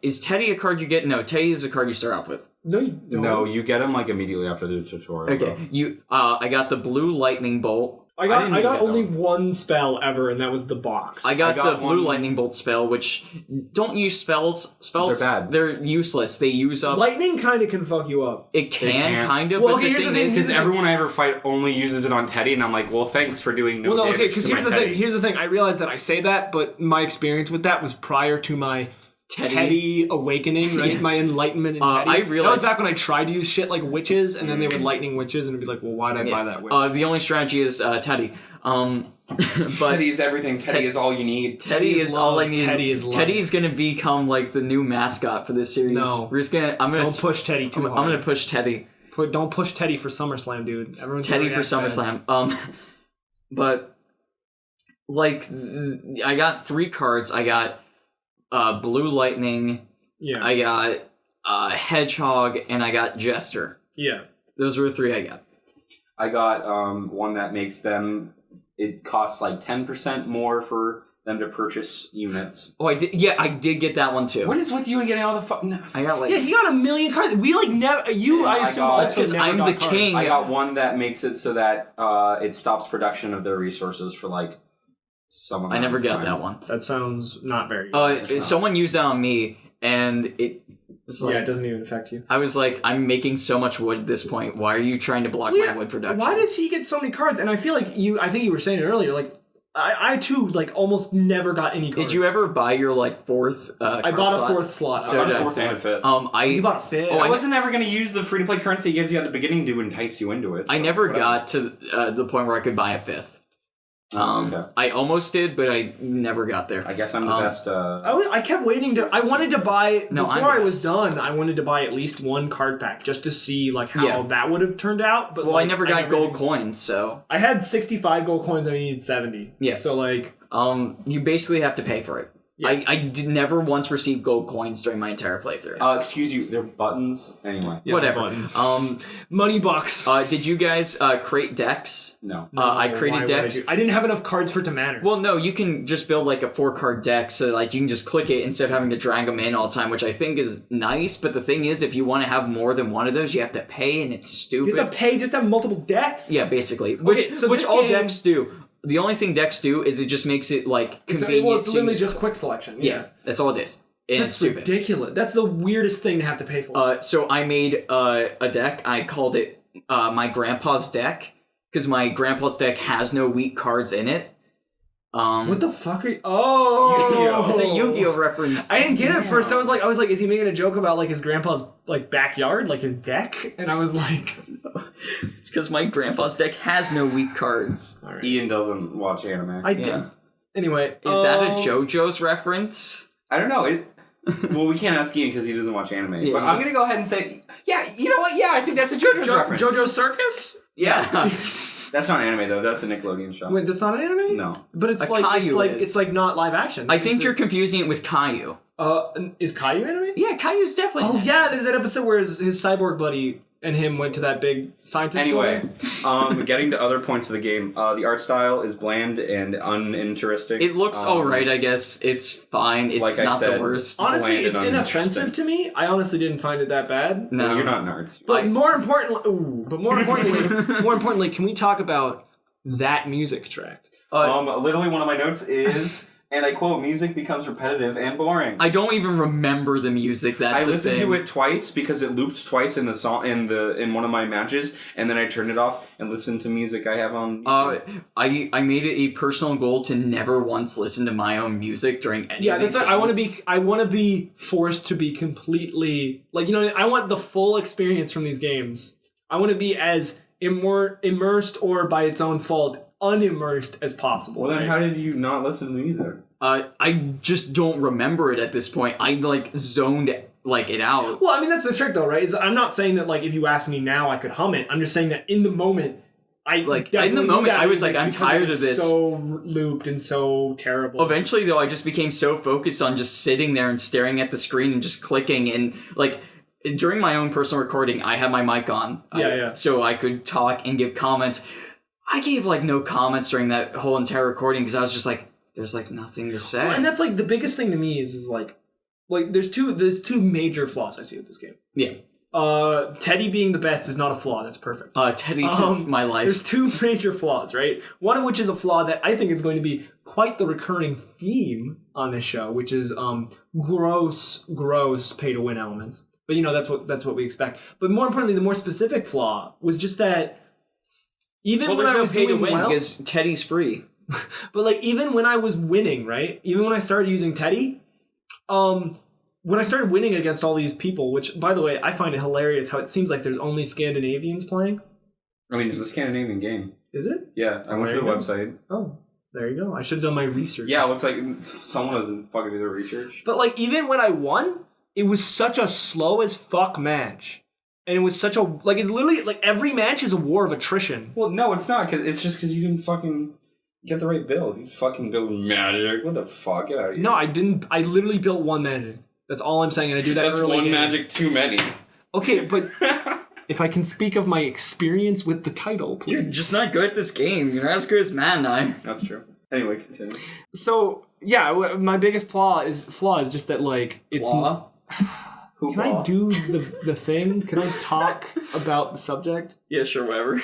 Is Teddy a card you get? No, Teddy is a card you start off with. No, you don't. No, you get them like immediately after the tutorial. Okay, I got the blue lightning bolt. I got didn't get only that one spell ever, and that was the box. I got the blue one- lightning bolt spell, which don't use spells. Spells, They're bad. They're useless. They use up. Lightning kind of can fuck you up. It can can. kind of, Well, but okay, the here's the thing thing, is, Because everyone I ever fight only uses it on Teddy, and I'm like, well, thanks for doing no Well, no, damage okay, because to my here's the Teddy. thing. Here's the thing. I realize that I say that, but my experience with that was prior to my Teddy awakening, right? Yeah. My enlightenment in Teddy. I that realized- was back when I tried to use shit like witches, and then they would lightning witches, and it'd be like, well, why'd I buy that witch? the only strategy is Teddy. But Teddy is everything. Teddy is all you need. Teddy is all I need. Teddy is love. Teddy's gonna become like the new mascot for this series. No. We're just gonna. Don't push Teddy too I'm hard. gonna push Teddy. Don't push Teddy for SummerSlam, dude. Everyone's Teddy gonna for react bad. SummerSlam. But like, I got 3 cards. I got blue lightning. Yeah. I got hedgehog, and I got jester. Yeah. Those were the 3 I got. I got one that makes them. It costs like 10% more for them to purchase units. Oh, I did. Yeah, I did get that one too. What is with you and getting all the fucking? I got like. Yeah, he got a million cards. We like never. You, Yeah, I I assume, got- also Because never I'm got the cards. king. I got one that makes it so that it stops production of their resources for like some amount I never of got time. that one. That sounds not very good. Someone used that on me, and it was like. Yeah, it doesn't even affect you. I was like, I'm making so much wood at this point. Why are you trying to block my wood production? Why does he get so many cards? And I feel like I think you were saying it earlier, like, I too, like, almost never got any cards. Did you ever buy your like 4th? I bought a 4th slot. I got a So 4th and a 5th. You bought a 5th? Oh, I wasn't ever going to use the free-to-play currency it gives you at the beginning to entice you into it. I so never whatever. got to the point where I could buy a 5th. Okay. I almost did, but I never got there. I guess I'm the best. I kept waiting to. I wanted to buy No, I'm before I the was best. done. I wanted to buy at least one card pack just to see like how Yeah. that would have turned out. But Well, like, I never got never gold did. coins, so I had 65 gold coins. I needed 70. Yeah. So like, you basically have to pay for it. Yeah. I did never once receive gold coins during my entire playthrough. Excuse you, they're buttons. Anyway. yeah, Whatever. buttons. Um, Money bucks. did you guys create decks? No. I Why created would decks. I didn't have enough cards for it to matter. Well, no, you can just build like a 4-card deck, so like you can just click it instead of having to drag them in all the time, which I think is nice. But the thing is, if you want to have more than one of those, you have to pay, and it's you stupid. have to pay just to have multiple decks. Yeah, basically. Which so which this all game- decks do. The only thing decks do is it just makes it like So, convenient. well, it's to literally use- just quick selection. yeah, that's all it is, and That's it's stupid. ridiculous. That's the weirdest thing to have to pay for. So I made a deck. I called it my grandpa's deck because my grandpa's deck has no weak cards in it. What the fuck are you? Oh, It's a Yu-Gi-Oh reference. I didn't get it at first. I was like, is he making a joke about like his grandpa's like backyard, like his deck? And I was like, It's because my grandpa's deck has no weak cards. Ian doesn't watch anime. I did. Anyway, Is that a JoJo's reference? I don't know. Well, we can't ask Ian because he doesn't watch anime. Yeah, but he I'm just- going to go ahead and say, yeah, you know what? Yeah, I think that's a JoJo's reference. JoJo Circus? Yeah. That's not anime, though. That's a Nickelodeon show. Wait, that's not an anime? No. But it's A like Caillou is. it's like not live action. I think you're confusing it with Caillou. Is Caillou anime? Yeah, Caillou's definitely. Oh yeah, there's that episode where his cyborg buddy and him went to that big scientist Anyway, building. getting to other points of the game, the art style is bland and uninteresting. It looks alright, I guess. It's fine. It's like I not the said, worst. Honestly, bland it's and inoffensive uninteresting. to me. I honestly didn't find it that bad. No. Well, you're not nerds. But more importantly, can we talk about that music track? Literally one of my notes is, and I quote, music becomes repetitive and boring. I don't even remember the music. That's I the listened thing. to it twice because it looped twice in the song in one of my matches, and then I turned it off and listened to music I have on YouTube. I made it a personal goal to never once listen to my own music during any Yeah, of that's these what, I want to be forced to be completely like, you know, I want the full experience from these games. I want to be as immersed or by its own fault unimmersed as possible. Well, then right? how did you not listen to music? I just don't remember it at this point. I like zoned it out. Well, I mean that's the trick though, right? Is I'm not saying that like if you asked me now I could hum it. I'm just saying that in the moment in the moment, I was like, I'm tired of this. So looped and so terrible. Eventually, though, I just became so focused on just sitting there and staring at the screen and just clicking. And, like, during my own personal recording, I had my mic on. So I could talk and give comments. I gave, like, no comments during that whole entire recording because I was just like, there's, like, nothing to say. Well, and that's, like, the biggest thing to me is like, there's two major flaws I see with this game. Yeah. Teddy being the best is not a flaw. That's perfect. Teddy is my life. There's two major flaws, right? One of which is a flaw that I think is going to be quite the recurring theme on this show, which is gross pay-to-win elements. But, that's what we expect. But more importantly, the more specific flaw was just that even when I was pay to doing win well, because Teddy's free. But, like, even when I was winning, right? Even when I started using Teddy, when I started winning against all these people, which, by the way, I find it hilarious how it seems like there's only Scandinavians playing. I mean, it's a Scandinavian game. Is it? Yeah, I went to the website. Oh, there you go. I should have done my research. Yeah, it looks like someone doesn't fucking do their research. But, like, even when I won, it was such a slow as fuck match. And it was such a... Like, it's literally... Like, every match is a war of attrition. Well, no, it's not. Cause it's just because you didn't fucking get the right build. You fucking build magic. What the fuck? Get out of here. No, I didn't. I literally built one magic. That's all I'm saying, and I do that That's early one game. magic too many. Okay, but if I can speak of my experience with the title, please. You're just not good at this game. You're not as good as Matt and I. That's true. Anyway, continue. So, yeah, my biggest flaw is just that, like, it's... Flaw? Can I do the thing? Can I talk about the subject? Yeah, sure, whatever.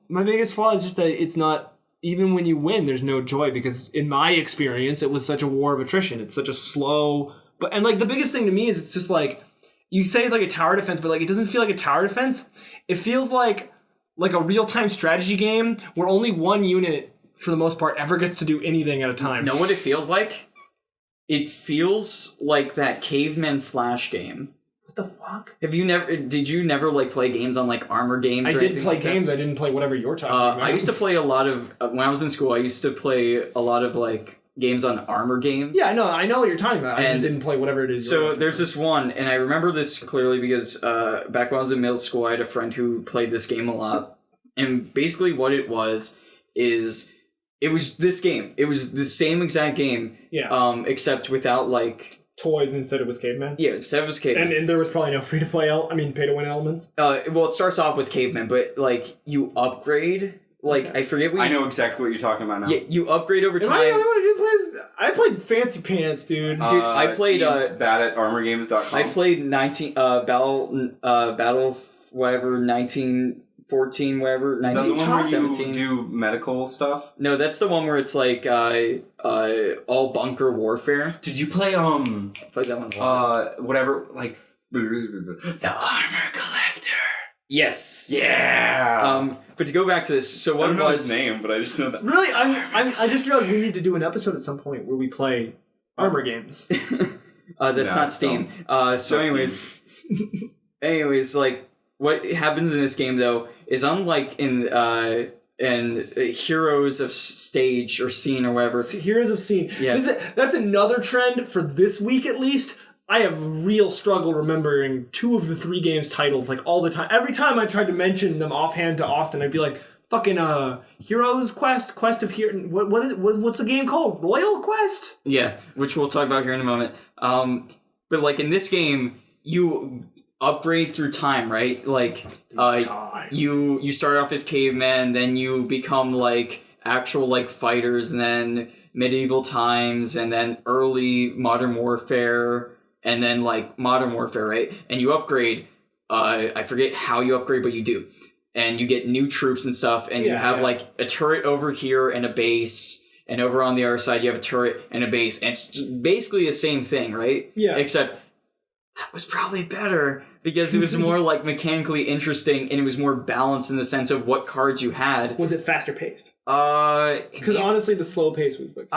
My biggest flaw is just that it's not... Even when you win, there's no joy, because in my experience, it was such a war of attrition. It's such a slow... And, like, the biggest thing to me is it's just, like... You say it's like a tower defense, but, like, it doesn't feel like a tower defense. It feels like a real-time strategy game where only one unit, for the most part, ever gets to do anything at a time. Know what it feels like? It feels like that Caveman Flash game. What the fuck? Did you never, like, play games on, like, armor games? I did play games. I didn't play whatever you're talking about. I used to play a lot of... when I was in school, I used to play a lot of, like, games on armor games. Yeah, I know what you're talking about. I just didn't play whatever it is. So there's this one, and I remember this clearly because back when I was in middle school, I had a friend who played this game a lot. And basically what it was is... It was this game. It was the same exact game. Yeah. Except without, like... Toys instead it was Caveman? Yeah, instead it was Caveman. And there was probably no free-to-play, pay-to-win elements? Well, it starts off with Caveman, but, like, you upgrade... Like, I forget what I know exactly what you're talking about now. Yeah, you upgrade over time. Am I the only one who plays... I played Fancy Pants, dude. I played... He's bad at armorgames.com. I played Battle... whatever, 1914, whatever, 1917. You do medical stuff? No, that's the one where it's like all bunker warfare. Did you play I played that one. Whatever, like the Armor Collector? Yes. Yeah. But to go back to this, so what I don't know was his name, but I just know that. Really, I just realized we need to do an episode at some point where we play armor games. That's not Steam. So anyways, like what happens in this game though is unlike in Heroes of Stage or Scene or whatever. Heroes of Scene. Yeah. That's another trend for this week at least. I have real struggle remembering 2 of the 3 games titles like all the time. Every time I tried to mention them offhand to Austin, I'd be like, fucking Heroes Quest of Hero. What's the game called? Royal Quest? Yeah, which we'll talk about here in a moment. But like in this game, you upgrade through time, right? Like you start off as cavemen, then you become like actual like fighters, and then medieval times, and then early modern warfare, and then like modern warfare, right? And you upgrade. I forget how you upgrade, but you do. And you get new troops and stuff, and you have like a turret over here and a base, and over on the other side you have a turret and a base, and it's just basically the same thing, right? Yeah. Except that was probably better because it was more like mechanically interesting, and it was more balanced in the sense of what cards you had. Was it faster paced? Because honestly, the slow pace was like.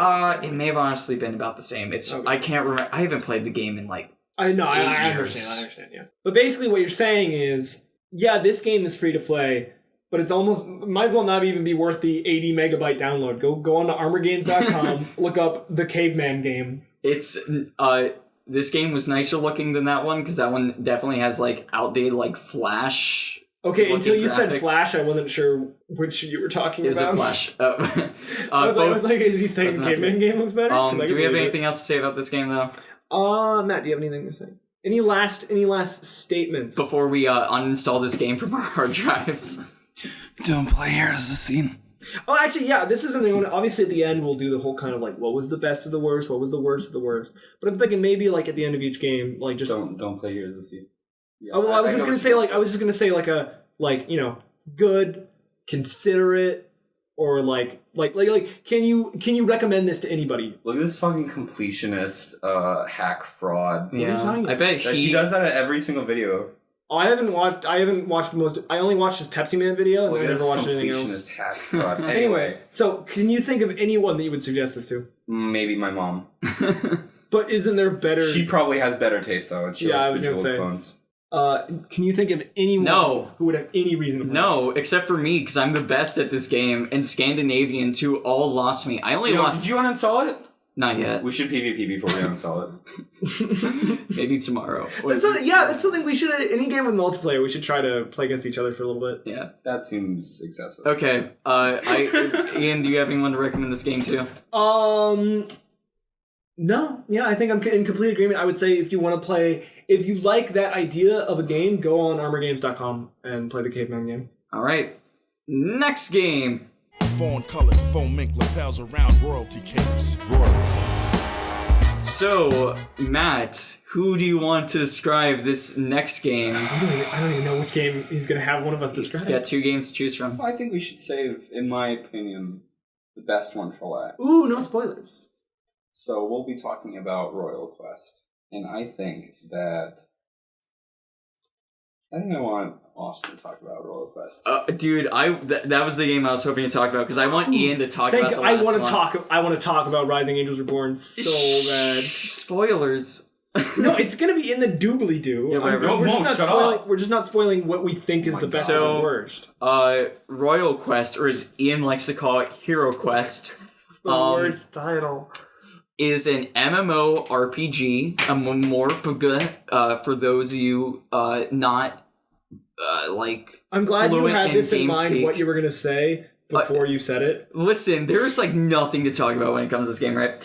It may have honestly been about the same. It's I can't remember. I haven't played the game in like. I know. I understand. Yeah. But basically, what you're saying is, yeah, this game is free to play, but it's almost might as well not even be worth the 80 megabyte download. Go on to armorgames.com, look up the Caveman game. It's this game was nicer looking than that one because that one definitely has like outdated like flash Okay, until you said graphics. Flash, I wasn't sure which you were talking Is about. it Flash? I was like, is he saying the Caveman game looks better? 'Cause I do can we have believe anything else to say about this game though? Matt, do you have anything to say? Any last statements? Before we uninstall this game from our hard drives. Don't play Heroes of the Scene. Oh, actually, yeah, this is something. Obviously, at the end, we'll do the whole kind of like, what was the best of the worst? What was the worst of the worst? But I'm thinking maybe like at the end of each game, like just Don't play Heroes of the Scene. Yeah, oh, well, I was just gonna say like a good, considerate, or like can you recommend this to anybody? Look at this fucking completionist hack fraud. are you talking I bet He does that at every single video. Oh, I haven't watched most. I only watched his Pepsi Man video, and Look then I at never this watched anything else. completionist hack fraud. Anyway, so can you think of anyone that you would suggest this to? Maybe my mom. But isn't there better? She probably has better taste though. And she Yeah, likes I was gonna Bejeweled say. clones. Can you think of anyone No. who would have any reason to play No, except for me, because I'm the best at this game, and Scandinavians who all lost me. I only lost... Did you uninstall it? Not yet. We should PvP before we uninstall it. Maybe tomorrow. That's something we should. Any game with multiplayer, we should try to play against each other for a little bit. Yeah. That seems excessive. Okay. Ian, do you have anyone to recommend this game to? No. Yeah, I think I'm in complete agreement. I would say if you want to play, if you like that idea of a game, go on armorgames.com and play the Caveman game. All right. Next game. Fawn colored foam mink lapels around royalty capes. Royalty. So, Matt, who do you want to describe this next game? I don't even know which game he's going to have one of us describe. He's got 2 games to choose from. I think we should save, in my opinion, the best one for last. Ooh, no spoilers. So we'll be talking about Royal Quest. And I think I want Austin to talk about Royal Quest. Dude, that was the game I was hoping to talk about, because I want Ian to talk about the last one. I want to talk about Rising Angels Reborn so bad. Spoilers. No, it's gonna be in the doobly doo. Yeah, whatever. We're just not spoiling what we think is the best and the worst. Royal Quest, or as Ian likes to call it, Hero Quest. It's the worst title. Is an MMORPG, a MMORPG, for those of you not I'm glad you fluent had this in mind GameSpeak. what you were gonna say before you said it. Listen, there's like nothing to talk about when it comes to this game, right?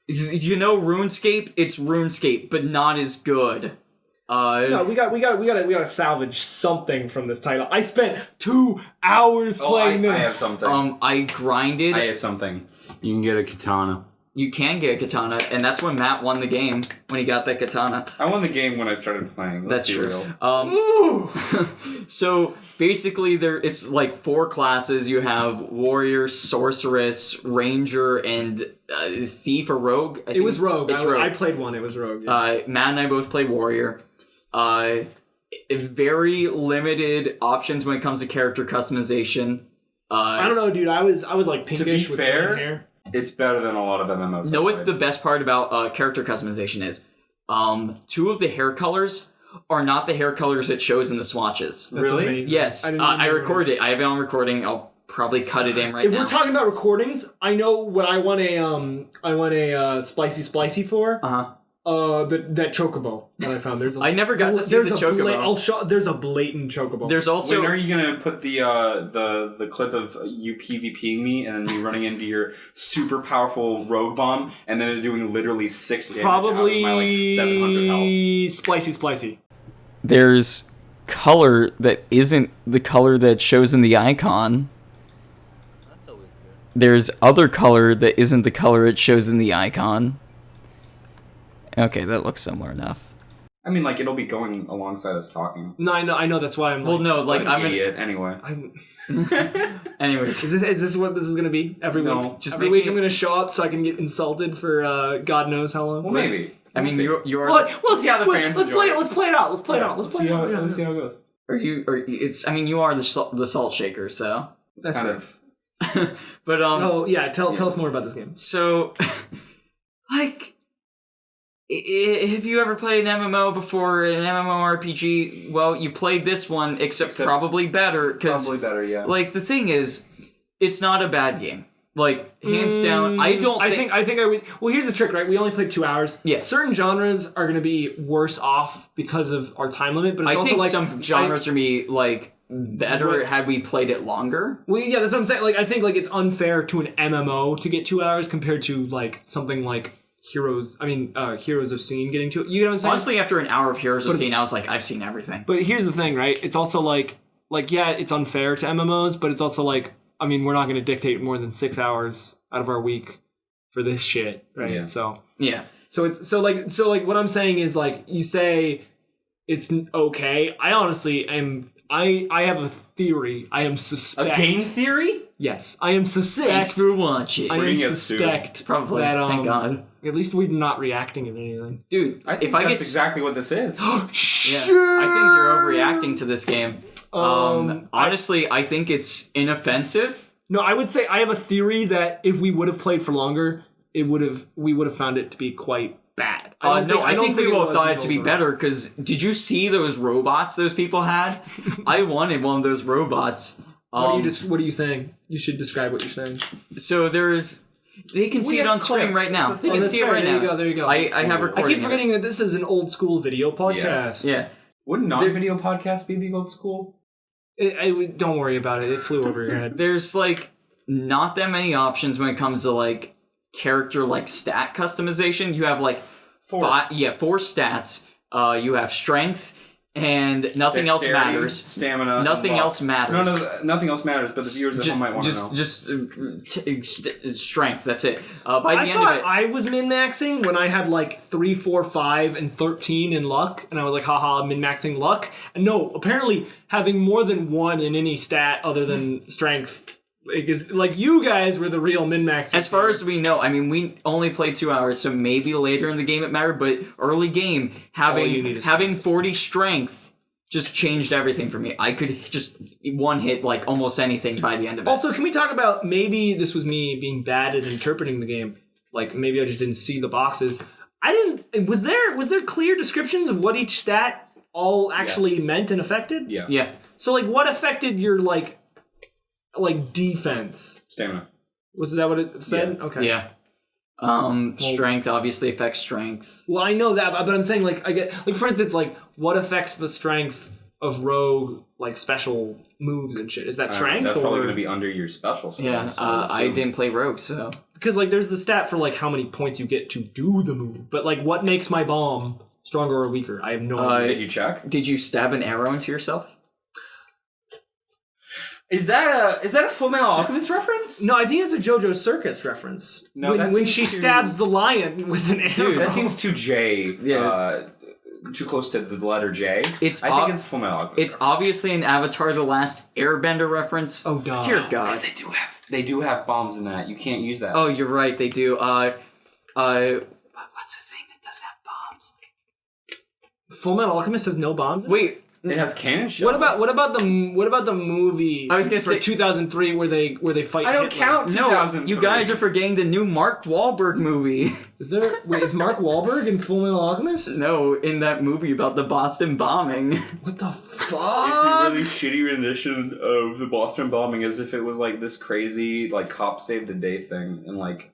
You know RuneScape? It's RuneScape, but not as good. No, we gotta salvage something from this title. I spent 2 hours playing this. I have something. I grinded. I have something. You can get a katana. You can get a katana, and that's when Matt won the game, when he got that katana. I won the game when I started playing. That's be true. real. So basically, it's like 4 classes. You have warrior, sorceress, ranger, and thief or rogue. It was rogue. It's I rogue. played one. It was rogue. Yeah. Matt and I both played warrior. Very limited options when it comes to character customization. I don't know, dude. I was like pinkish with fair, brown hair. It's better than a lot of MMOs. Know what the best part about character customization is? 2 of the hair colors are not the hair colors it shows in the swatches. That's Really? amazing. Yes, I didn't I even recorded notice. it. I have it on recording. I'll probably cut it in right If now. we're talking about recordings, I know what I want a spicy for. That chocobo that I found. I never got to see the chocobo. There's a blatant chocobo. There's also When are you gonna put the clip of you PvPing me and then you running into your super powerful rogue bomb and then doing literally 6 damage out of my like 700 health? Spicy. there's color that isn't the color that shows in the icon. There's other color that isn't the color it shows in the icon. Okay, that looks similar enough. I mean, like, it'll be going alongside us talking. No, I know. That's why I'm. Well, no, like I'm I'm an idiot anyway. Anyways, Is this what this is gonna be every No, week? just Every making week I'm gonna show up so I can get insulted for God knows how long. Well, maybe. I mean, you are. We'll see how the fans let's enjoy play it. it. Let's play it out. Let's play it out. Let's see how it goes. It's. I mean, you are the salt shaker, so. It's kind of. But So yeah, tell us more about this game. So, like, have you ever played an MMO before, an MMORPG? Well, you played this one, except probably better. Probably better, yeah. Like, the thing is, it's not a bad game. Like, hands down, I think I would. Well, here's the trick, right? We only played 2 hours. Yeah. Certain genres are going to be worse off because of our time limit, but it's I also think like some genres are be like better had we played it longer. Well, yeah, that's what I'm saying. Like, I think like it's unfair to an MMO to get 2 hours compared to like something like Heroes of Scene getting to it. You know what I'm saying? Honestly, after an hour of Heroes of Scene, I was like, I've seen everything. But here's the thing, right? It's also like yeah, it's unfair to MMOs, but it's also like, I mean, we're not going to dictate more than 6 hours out of our week for this shit, right? Yeah. So Yeah. So it's so like what I'm saying is like you say it's okay. I honestly am. I have a theory. I am suspect. A game theory? Yes, I am suspect. Thanks for watching. I We're am gonna get sued. suspect Probably. that Thank God. at least we're not reacting to anything. Dude, I think if I that's get exactly what this is. Yeah, I think you're overreacting to this game. Honestly, I think it's inoffensive. No, I would say I have a theory that if we would have played for longer, we would have found it to be quite bad. I think we would have thought it to be better, because did you see those robots those people had? I wanted one of those robots. What are you saying? You should describe what you're saying. So they can see it on screen right now. They can see it right now. There you go. I have recording. I keep forgetting that this is an old school video podcast. Yeah. Wouldn't non-video podcasts be the old school? Don't worry about it. It flew over your head. There's like not that many options when it comes to like character like stat customization. You have like 4 stats. You have strength and nothing else Dexterity, matters. Stamina. Nothing else matters. No, nothing else matters, but the viewers at home might want to know. Just strength. That's it. By the I end thought of it, I was min-maxing when I had like 3, 4, 5, and 13 in luck, and I was like, haha, min-maxing luck. And no, apparently having more than 1 in any stat other than strength, because like you guys were the real min-maxers. as far as we know, I mean, we only played 2 hours, so maybe later in the game it mattered. But early game, having 40 strength just changed everything for me. I could just one hit like almost anything by the end of it. Also, can we talk about maybe this was me being bad at interpreting the game? Like maybe I just didn't see the boxes. Was there clear descriptions of what each stat all actually meant and affected? Yeah. Yeah. So like what affected your like defense? Stamina. Was that what it said? Yeah. Okay. Yeah. Strength obviously affects strength. Well, I know that, but I'm saying like I get like for instance like what affects the strength of rogue like special moves and shit? Is that strength? That's or probably going to be under your special. Yeah. I didn't play rogue, so because like there's the stat for like how many points you get to do the move, but like what makes my bomb stronger or weaker? I have no idea. Did you check? Did you stab an arrow into yourself? Is that a Full Metal Alchemist reference? No, I think it's a JoJo Circus reference. No, when that when seems she too- stabs the lion with an arrow. That seems too J. Yeah. Too close to the letter J. I think it's Full Metal Alchemist. It's obviously an Avatar: The Last Airbender reference. Oh, duh. Dear God. Because they do have bombs in that. You can't use that. Oh, you're right. They do. What's the thing that does have bombs? Full Metal Alchemist has no bombs. Wait. It has cannon shells. What about the movie? I was gonna say 2003 where they fight. I don't Hitler? count. No, 2003. you guys are forgetting the new Mark Wahlberg movie. Is Mark Wahlberg in Full Metal Alchemist? No, in that movie about the Boston bombing. What the It's fuck? a really shitty rendition of the Boston bombing, as if it was like this crazy like cop save the day thing. And like,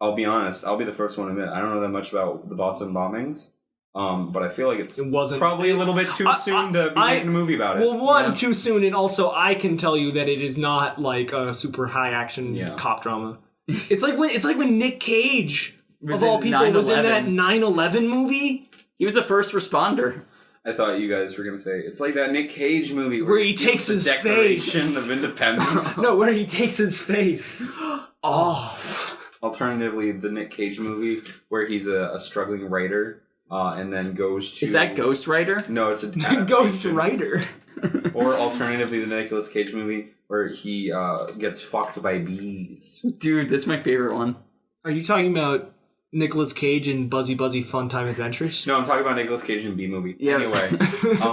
I'll be honest, I'll be the first one to admit I don't know that much about the Boston bombings. But I feel like it wasn't probably a little bit too soon to be making a movie about it. Well, too soon, and also I can tell you that it is not like a super high action cop drama. It's like when Nick Cage Was of all in people was in that 9/11. 9/11 movie. He was a first responder. I thought you guys were gonna say it's like that Nick Cage movie Where he steals takes the his Declaration face. of Independence. No, where he takes his face off. Alternatively, the Nick Cage movie where he's a struggling writer. And then goes to... Is that Ghost Rider? No, it's a Ghost Rider. Or alternatively, the Nicolas Cage movie where he gets fucked by bees. Dude, that's my favorite one. Are you talking about Nicolas Cage in Buzzy Buzzy Fun Time Adventures? No, I'm talking about Nicolas Cage in B movie. Yeah. Anyway,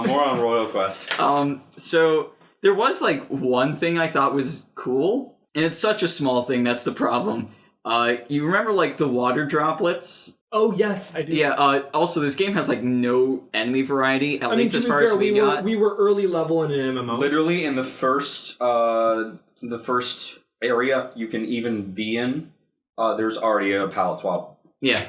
more on Royal Quest. So there was like one thing I thought was cool, and it's such a small thing. That's the problem. You remember like the water droplets? Oh yes, I do. Yeah. Also, this game has like no enemy variety, at least to as be far fair, as we got. we were early level in an MMO. Literally in the first area you can even be in, there's already a palette swap. Yeah.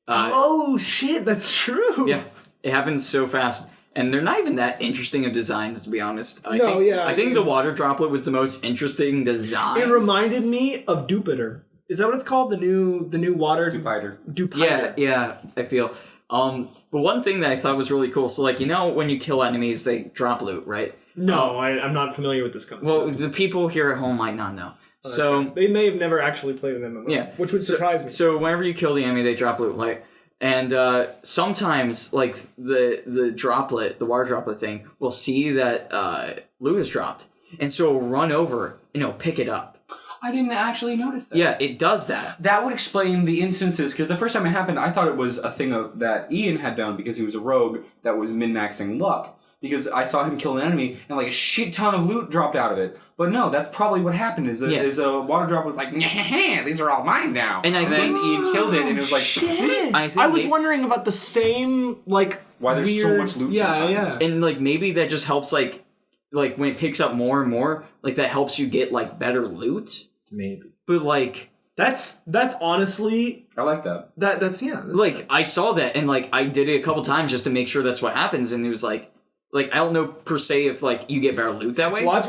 Oh shit, that's true. Yeah. It happens so fast. And they're not even that interesting of designs, to be honest. I think the water droplet was the most interesting design. It reminded me of Dupiter. Is that what it's called? The new water Dupiter. Yeah, I feel. But one thing that I thought was really cool, so like, you know, when you kill enemies, they drop loot, right? No, I'm not familiar with this concept. Well, the people here at home might not know. So they may have never actually played an MMO. Yeah, which would surprise me. So whenever you kill the enemy, they drop loot, like, and sometimes like the droplet, the water droplet thing, will see that loot is dropped, and so it'll run over and it'll pick it up. I didn't actually notice that. Yeah, it does that. That would explain the instances, because the first time it happened, I thought it was a thing that Ian had done because he was a rogue that was min-maxing luck. Because I saw him kill an enemy, and like a shit ton of loot dropped out of it. But no, that's probably what happened, is a water drop was like, these are all mine now. And then Ian killed it, and it was like, shit. I was wondering about the same, like, why there's so much loot sometimes. Yeah. And like, maybe that just helps, like when it picks up more and more, like that helps you get like better loot. Maybe. But like, that's honestly, I like that. That's like good. I saw that, and like I did it a couple times just to make sure that's what happens, and it was like I don't know per se if like you get better loot that way. Watch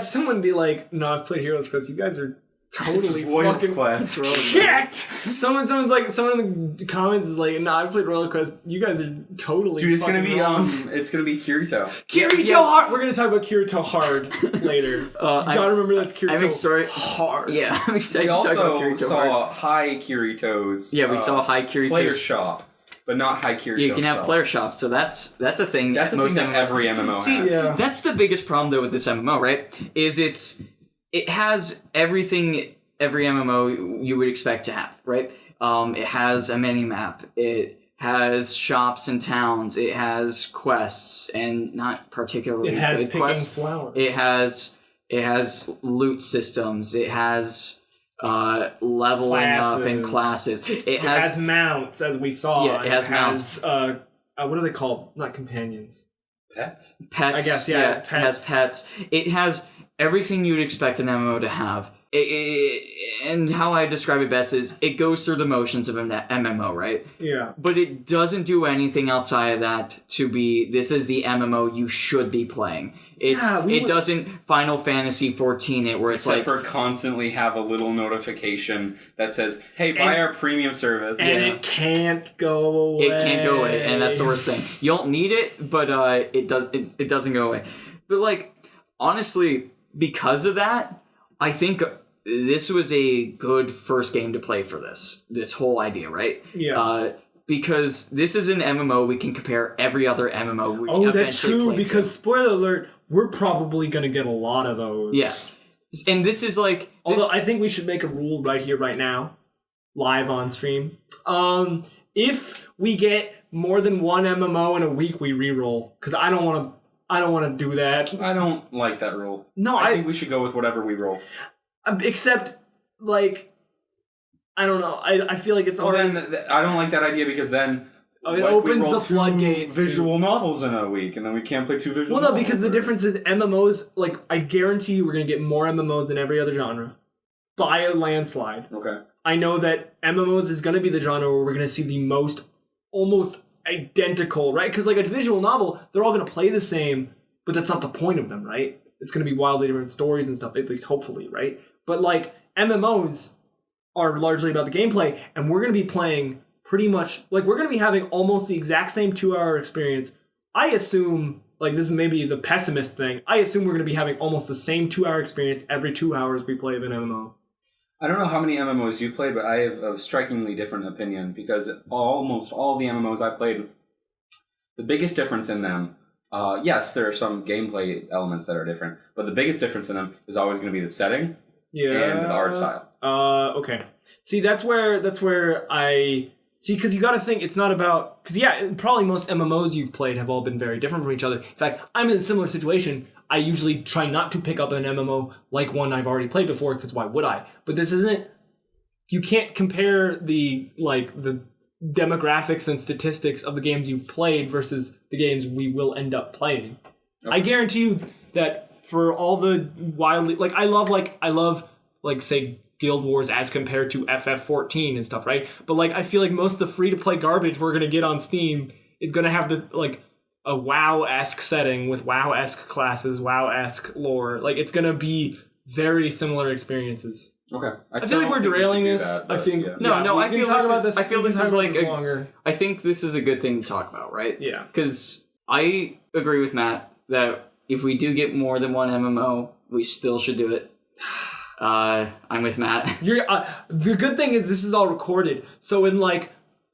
someone be like, "No, I've played Heroes Quest. You guys are totally fucking shit." Someone in the comments is like, "Nah, I've played Roller Quest. You guys are totally." Dude, it's gonna be wrong. It's gonna be Kirito. Hard. We're gonna talk about Kirito hard later. You gotta remember that's Kirito hard. Yeah, I'm excited. We to talk about also Kirito saw hard. High Kirito's. Yeah, we saw High Kirito's player shop. But not High Kirito. Yeah, you can have player shops, so that's a thing. That's most thing that every MMO has. That's the biggest problem though with this MMO, right? Is it has everything every MMO you would expect to have, right? It has a mini map. It has shops and towns. It has quests, and not particularly it has good picking quests. Flowers. It has loot systems. It has leveling up and classes. It has mounts, as we saw. Yeah, it has mounts. What are they called? Not companions. Pets? Pets. I guess, yeah. Pets. It has pets. It has everything you'd expect an MMO to have. And how I describe it best is it goes through the motions of an MMO, right? Yeah. But it doesn't do anything outside of that to be, this is the MMO you should be playing. It doesn't Final Fantasy 14 it, where it's Except like... for constantly have a little notification that says, hey, buy our premium service. And it can't go away. It can't go away, and that's the worst thing. You don't need it, but it doesn't go away. But like, honestly, because of that, I think... this was a good first game to play for this whole idea, right? Yeah. Because this is an MMO we can compare every other MMO we eventually that's true, because, spoiler alert, we're probably going to get a lot of those. Yeah. And this is like... Although I think we should make a rule right here, right now, live on stream. If we get more than one MMO in a week, we reroll. Because I don't want to do that. I don't like that rule. No, I think we should go with whatever we roll. Except, like, I don't know. I feel like it's already... Then I don't like that idea, because then... it opens the floodgates. Visual novels in a week, and then we can't play 2 visual novels. Well, no, because the difference is MMOs, like, I guarantee you we're going to get more MMOs than every other genre. By a landslide. Okay. I know that MMOs is going to be the genre where we're going to see the most, almost identical, right? Because, like, a visual novel, they're all going to play the same, but that's not the point of them, right? It's going to be wildly different stories and stuff, at least hopefully, right? But, like, MMOs are largely about the gameplay, and we're going to be playing pretty much... Like, we're going to be having almost the exact same 2-hour experience. I assume, like, this is maybe the pessimist thing, I assume we're going to be having almost the same 2-hour experience every 2 hours we play of an MMO. I don't know how many MMOs you've played, but I have a strikingly different opinion, because almost all the MMOs I played, the biggest difference in them... yes, there are some gameplay elements that are different, but the biggest difference in them is always going to be the setting and the art style. Okay. See, that's where I... See, because you got to think, it's not about... Because, yeah, probably most MMOs you've played have all been very different from each other. In fact, I'm in a similar situation. I usually try not to pick up an MMO like one I've already played before, because why would I? But this isn't... You can't compare the demographics and statistics of the games you've played versus the games we will end up playing. Okay. I guarantee you that for all the wildly... I love like say Guild Wars as compared to FF14 and stuff, right? But like I feel like most of the free to play garbage we're gonna get on Steam is gonna have the like a WoW-esque setting with WoW-esque classes, WoW-esque lore. Like it's gonna be very similar experiences. Okay. I feel like we're derailing this. I think I feel this is like longer. I think this is a good thing to talk about, right? Yeah. Because I agree with Matt that if we do get more than one MMO, we still should do it. I'm with Matt. You're the good thing is this is all recorded. So in like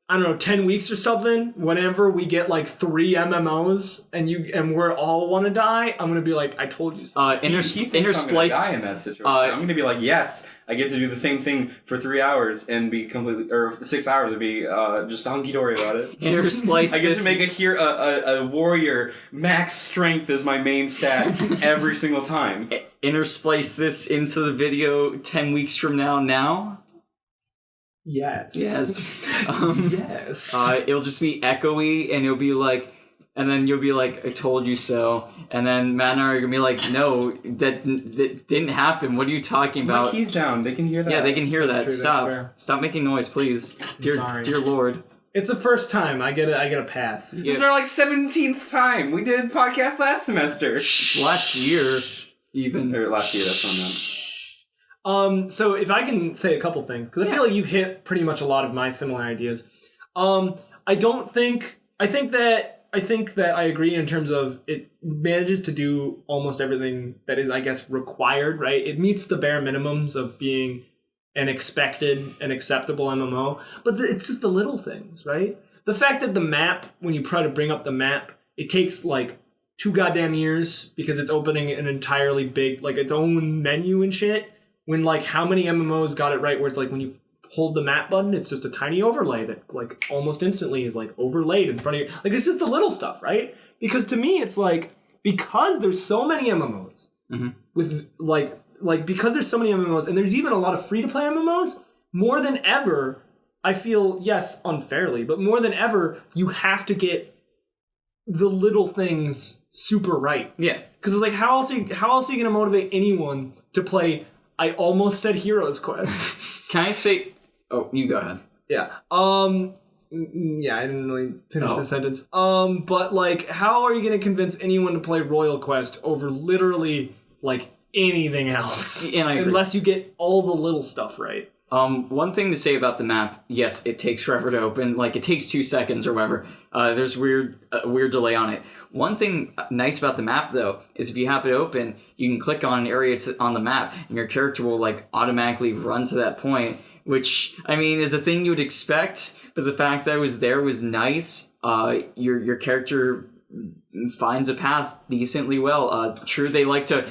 I don't know 10 weeks or something, whenever we get like 3 MMOs and we're all want to die, I'm gonna be like, I told you so. Intersplice. Die in that situation. I'm gonna be like, yes, I get to do the same thing for 3 hours and be completely, or 6 hours and be just hunky dory about it. Intersplice. I get to make a warrior max strength as my main stat every single time. Intersplice this into the video 10 weeks from now. Yes. Yes. It'll just be echoey, and it'll be like, and then you'll be like, I told you so. And then Matt and I are gonna be like, no, that didn't happen. What are you talking about? My keys down. They can hear that. Yeah, they can hear that. True, Stop making noise, please. Dear Lord. It's the first time. I get a pass. This is our like 17th time. We did podcast last semester. Last year, even. Or last year, that's what I meant. So if I can say a couple things, because I feel like you've hit pretty much a lot of my similar ideas. I think that I agree in terms of it manages to do almost everything that is, I guess, required, right? It meets the bare minimums of being an expected and acceptable MMO, but it's just the little things, right? The fact that the map, when you try to bring up the map, it takes like 2 goddamn years because it's opening an entirely big, like its own menu and shit. When like how many MMOs got it right where it's like when you hold the map button, it's just a tiny overlay that like almost instantly is like overlaid in front of you. Like it's just the little stuff, right? Because to me it's like because there's so many MMOs with like because there's so many MMOs and there's even a lot of free to play MMOs, more than ever, I feel, yes, unfairly, but more than ever, you have to get the little things super right. Yeah. Because it's like how else are you gonna motivate anyone to play? I almost said Heroes Quest. Can I say... Oh, you go ahead. Yeah. Yeah, I didn't really finish the sentence. But, like, how are you going to convince anyone to play Royal Quest over literally, like, anything else? And I agree. Unless you get all the little stuff right. One thing to say about the map, yes, it takes forever to open. Like, it takes 2 seconds or whatever. There's weird delay on it. One thing nice about the map, though, is if you have it open, you can click on an area on the map, and your character will, like, automatically run to that point, which, I mean, is a thing you would expect, but the fact that it was there was nice. Your character finds a path decently well. True, they like to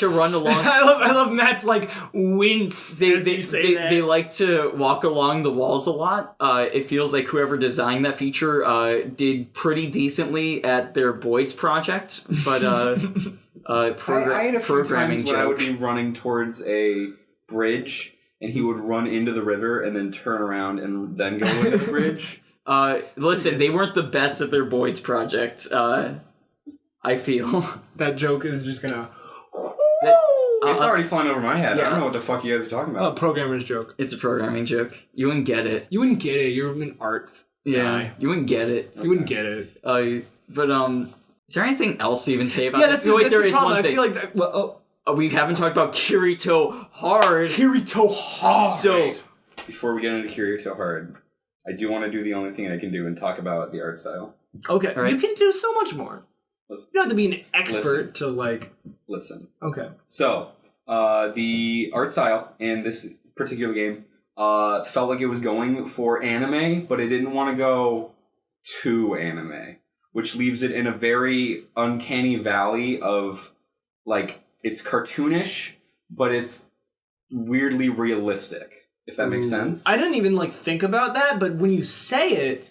run along. I love Matt's like wince. They like to walk along the walls a lot. It feels like whoever designed that feature did pretty decently at their Boyd's project, but I had a few times when I would be running towards a bridge and he would run into the river and then turn around and then go into the bridge. Listen, they weren't the best at their Boyd's project. I feel that joke is just gonna. It's already flying over my head. Yeah. I don't know what the fuck you guys are talking about. A programmer's joke. It's a programming joke. You wouldn't get it. You wouldn't get it. You're an art guy. You wouldn't get it. You wouldn't get it. But is there anything else to even say about this? That's There is problem. one thing. I feel like that, we haven't talked about Kirito Hard. Kirito Hard. So before we get into Kirito Hard, I do want to do the only thing I can do and talk about the art style. Okay, right. You can do so much more. You don't have to be an expert to like. Listen. Okay. So, the art style in this particular game felt like it was going for anime, but it didn't want to go too anime, which leaves it in a very uncanny valley of like it's cartoonish, but it's weirdly realistic. If that makes sense. I didn't even like think about that, but when you say it,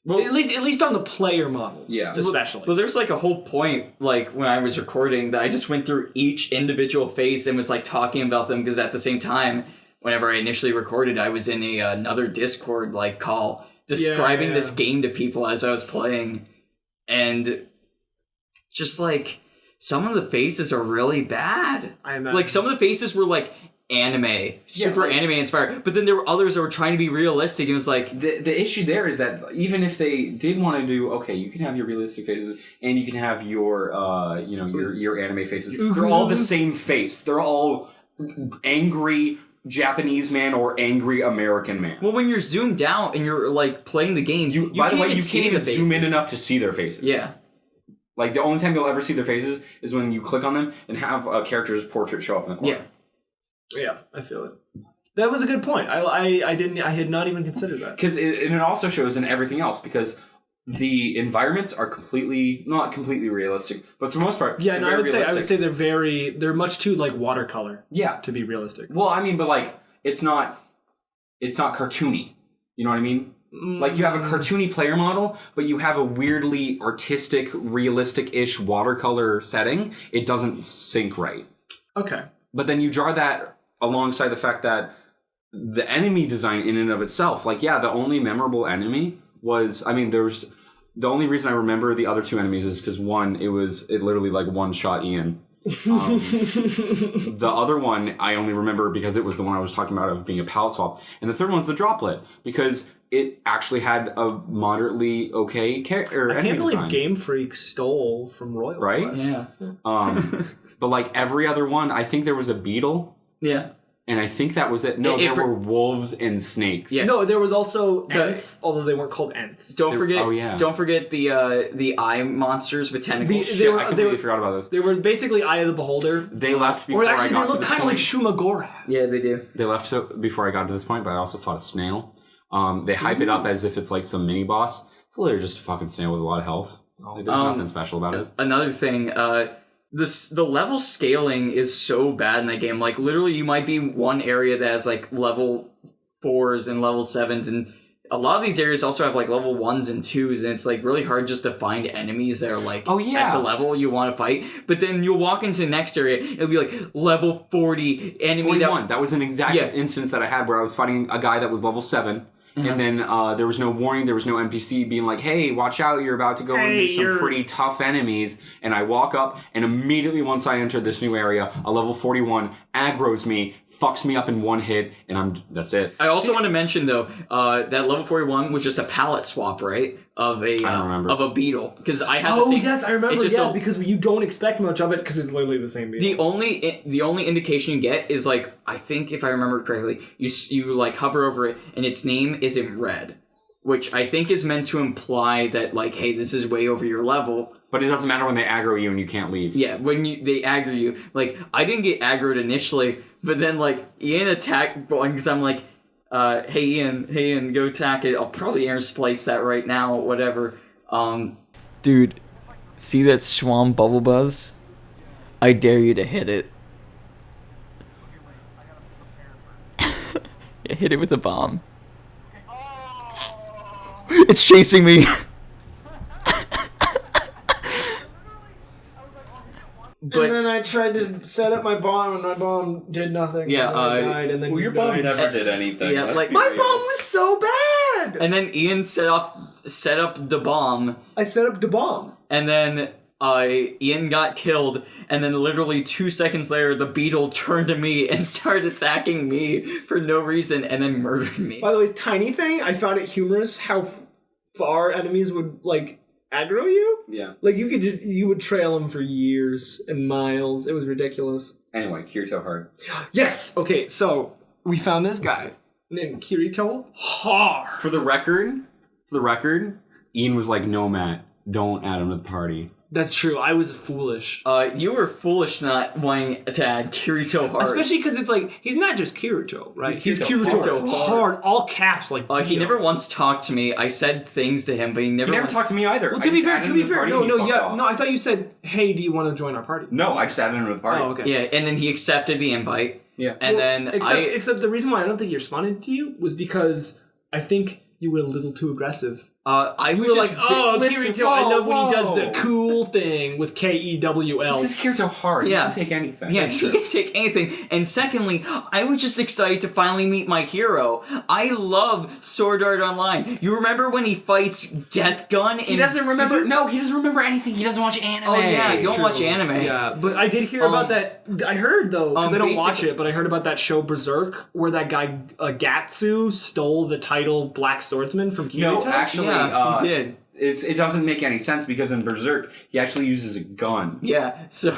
well, at least on the player models, yeah, especially. Well, there's like a whole point, like when I was recording, that I just went through each individual face and was like talking about them because at the same time, whenever I initially recorded, I was in another Discord like call describing this game to people as I was playing, and just like some of the faces are really bad. I imagine. Like some of the faces were like anime, super anime inspired. But then there were others that were trying to be realistic, and it was like the issue there is that even if they did want to do, okay, you can have your realistic faces and you can have your your anime faces. They're all the same face. They're all angry Japanese man or angry American man. well, when you're zoomed out and you're like playing the game, you By the way, you can't see even the zoom in faces. enough to see their faces. Yeah. Like, the only time you'll ever see their faces is when you click on them and have a character's portrait show up in the corner. Yeah, I feel it. That was a good point. I had not even considered that. Because it also shows in everything else, because the environments are not completely realistic, but for the most part, Yeah, no, I would realistic. say they're much too like watercolor. Yeah. To be realistic. Well, I mean, but like, it's not cartoony. You know what I mean? Like, you have a cartoony player model, but you have a weirdly artistic, realistic-ish watercolor setting. It doesn't sync right. Okay. But then you draw that alongside the fact that the enemy design in and of itself, like, yeah, the only memorable enemy was, I mean, there's, the only reason I remember the other two enemies is because one, it literally like one-shot Ian. The other one I only remember because it was the one I was talking about of being a palette swap. And the third one's the droplet, because it actually had a moderately okay I can't believe design. Game Freak stole from Royal Right? Quest. Yeah. But like every other one, I think there was a beetle, Yeah. and I think that was it. No, there were wolves and snakes. Yeah. No, there was also Ents, although they weren't called Ents. Don't forget. oh, yeah. Don't forget the eye monsters with tentacles. They were- I completely forgot about those. They were basically Eye of the Beholder. They left before Or actually, I they got to look this kind of like point. Shumagorath. Yeah, they do. They left before I got to this point, but I also fought a snail. They hype it up as if it's like some mini boss. It's literally just a fucking snail with a lot of health. Like, there's nothing special about it. Another thing, the level scaling is so bad in that game. Like, literally, you might be one area that has like level 4s and level 7s, and a lot of these areas also have like level 1s and 2s, and it's like really hard just to find enemies that are like at the level you want to fight. But then you'll walk into the next area, it'll be like level 40 enemy 41. That was an exact instance that I had where I was fighting a guy that was level 7. And then there was no warning, there was no NPC being like, hey, watch out, you're about to go into some pretty tough enemies. And I walk up, and immediately once I enter this new area, a level 41 aggroes me, fucks me up in one hit, and that's it. I also want to mention, though, that level 41 was just a palette swap, right? Of a beetle. Because I had the same... yes, I remember, because you don't expect much of it because it's literally the same beetle. The only indication you get is, like, I think if I remember correctly, you like, hover over it, and its name is in red. Which I think is meant to imply that, like, hey, this is way over your level. But it doesn't matter when they aggro you and you can't leave. Yeah, when they aggro you. Like, I didn't get aggroed initially, but then, like, Ian attacked one because I'm like, hey Ian, go attack it. I'll probably air splice that right now, whatever. Dude, see that Schwam bubble buzz? I dare you to hit it. Yeah, hit it with a bomb. It's chasing me. And then I tried to set up my bomb, and my bomb did nothing. Yeah, and then I died, and then Well, your bomb never did anything. Yeah, like my bomb was so bad. And then Ian set up the bomb. I set up the bomb. And then Ian got killed, and then literally 2 seconds later, the beetle turned to me and started attacking me for no reason, and then murdered me. By the way, tiny thing, I found it humorous how far enemies would, like, aggro you. Yeah. Like, you would trail them for years and miles. It was ridiculous. Anyway, Kirito hard. Yes! Okay, so, we found this guy named Kirito Hard. For the record, Ian was like, no, Matt, don't add him to the party. That's true. I was foolish. You were foolish not wanting to add Kirito hard. Especially because it's like, he's not just Kirito, right? He's Kirito hard. All caps, like... he never once talked to me. I said things to him, but he never talked to me either. Well, to be fair, no, I thought you said, hey, do you want to join our party? No, I just added him to the party. Oh, okay. Yeah, and then he accepted the invite. Yeah. And then Except the reason why I don't think he responded to you was because I think you were a little too aggressive. I We was were just like, oh, listen, Kirito, I love when he does whoa. the cool thing with Kewl. This is Kirito hard. Yeah. He can take anything. Yeah, he can take anything. And secondly, I was just excited to finally meet my hero. I love Sword Art Online. You remember when he fights Death Gun? He doesn't remember. No, he doesn't remember anything. He doesn't watch anime. Oh yeah, you It's don't true. watch anime. Yeah, but I did hear about that. I heard, though, because I don't watch basically- it, but I heard about that show Berserk, where that guy Gatsu stole the title Black Swordsman from Kirito. No, actually, Yeah, he did. It doesn't make any sense because in Berserk, he actually uses a gun. Yeah, so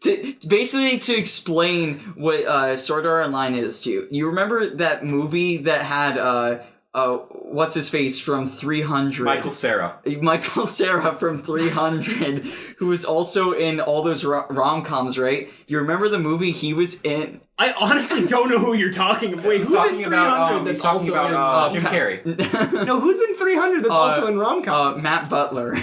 to explain what Sword Art Online is to you, you remember that movie that had what's his face from 300? Michael Cera. Michael Cera from 300, who was also in all those rom-coms, right? You remember the movie he was in? I honestly don't know who you're talking about. Wait, who's in 300 that's also in... Jim Carrey. No, who's in 300 that's also in rom-coms? Matt Butler.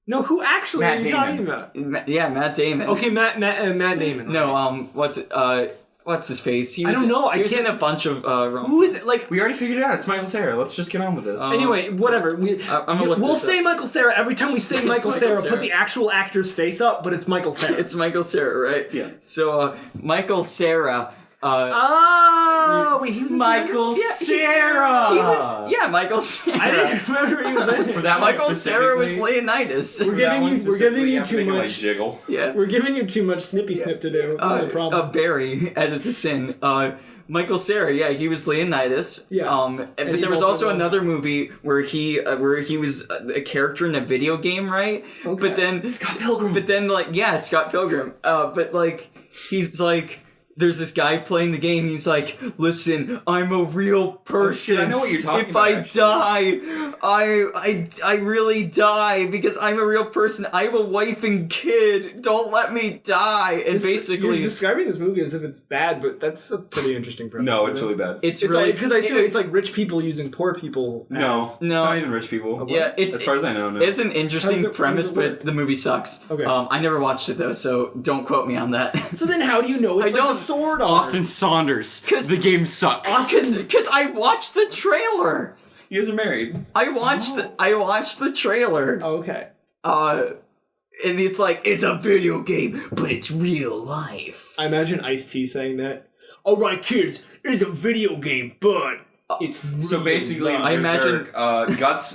No, who actually Matt are you Damon. talking about? Yeah, Matt Damon. Okay, Matt Damon. No, what's his face? He was, I don't know, I He was in can't- a bunch of rom-coms. Who is it? Like, We already figured it out. It's Michael Cera. Let's just get on with this. anyway, whatever. I'm gonna look We'll this say up. Michael Cera every time we say Michael Michael Cera. Cera. Put the actual actor's face up, but it's Michael Cera. It's Michael Cera, right? Yeah. So Michael Cera. Oh, wait, he was in Michael 300? Cera! He was Michael Cera. I didn't remember he was in For it. that one Michael Cera was specifically- Leonidas. We're giving you too Like much. jiggle. Yeah. We're giving you too much snippy snip to do. That's the problem. Barry, edit this in. Michael Cera, yeah, he was Leonidas. Yeah. But he's there was also also the- another movie where he was a character in a video game, right? Okay. But then Scott Pilgrim. But then, like, yeah, Scott Pilgrim. But like, he's like. There's this guy playing the game. He's like, "Listen, I'm a real person. I know what you're talking if about, I actually. die, I really die because I'm a real person. I have a wife and kid. Don't let me die." And basically, you're describing this movie as if it's bad, but that's a pretty interesting premise. No, it's isn't really it? bad. it's It's really because I assume it's like rich people using poor people. No, as- it's No. not even rich people. yeah, it's As far as I know, no. It's an interesting How does premise, it work? but the movie sucks. Okay. I never watched it though, so don't quote me on that. So then, how do you know it's I like don't- the sword art? Austin Saunders. 'Cause- the game sucks. Because I watched the trailer. You guys are married. I watched the trailer. Oh, okay. And it's like, it's a video game, but it's real life. I imagine Ice-T saying that. All right, kids, it's a video game, but it's real So basically, in life. I imagine- Berserk, Guts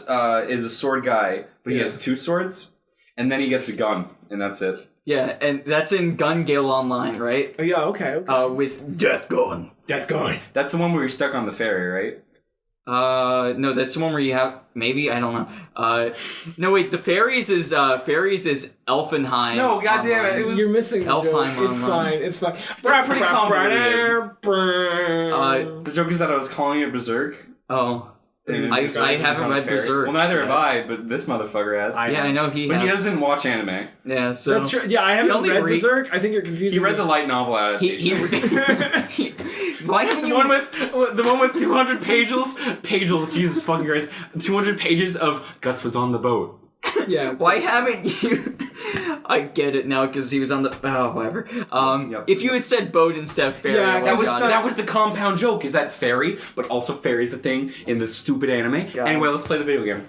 is a sword guy, but he has two swords, and then he gets a gun, and that's it. Yeah, and that's in Gun Gale Online, right? Oh, yeah, okay. With Death Gun. Death Guard. That's the one where you're stuck on the ferry, right? No, that's the one where you have, maybe, I don't know. No, wait, the Fairies is Elfenheim. No, goddamn it, Online. it was- You're missing the joke. Elfheim It's Online. fine. It's fine. That's pretty convoluted. convoluted. The joke is that I was calling it Berserk. Oh. and he was I just going haven't on a read ferry. Berserk. Well, neither have I, but this motherfucker has. Yeah, I know he But has. he doesn't watch anime. Yeah, so. That's true. Yeah, I haven't only read read- Berserk. I think you're confusing. He read the me. light novel He, adaptation. why don't The you one with 200 pages, Jesus fucking Christ, 200 pages of Guts was on the boat. Yeah. Why haven't you? I get it now because he was on the. Oh, whatever. Yep. If you had said boat instead of ferry, Yeah, I That would've was gotten it. that was the compound joke. Is that ferry, but also ferry's a thing in the stupid anime. Anyway, let's play the video game.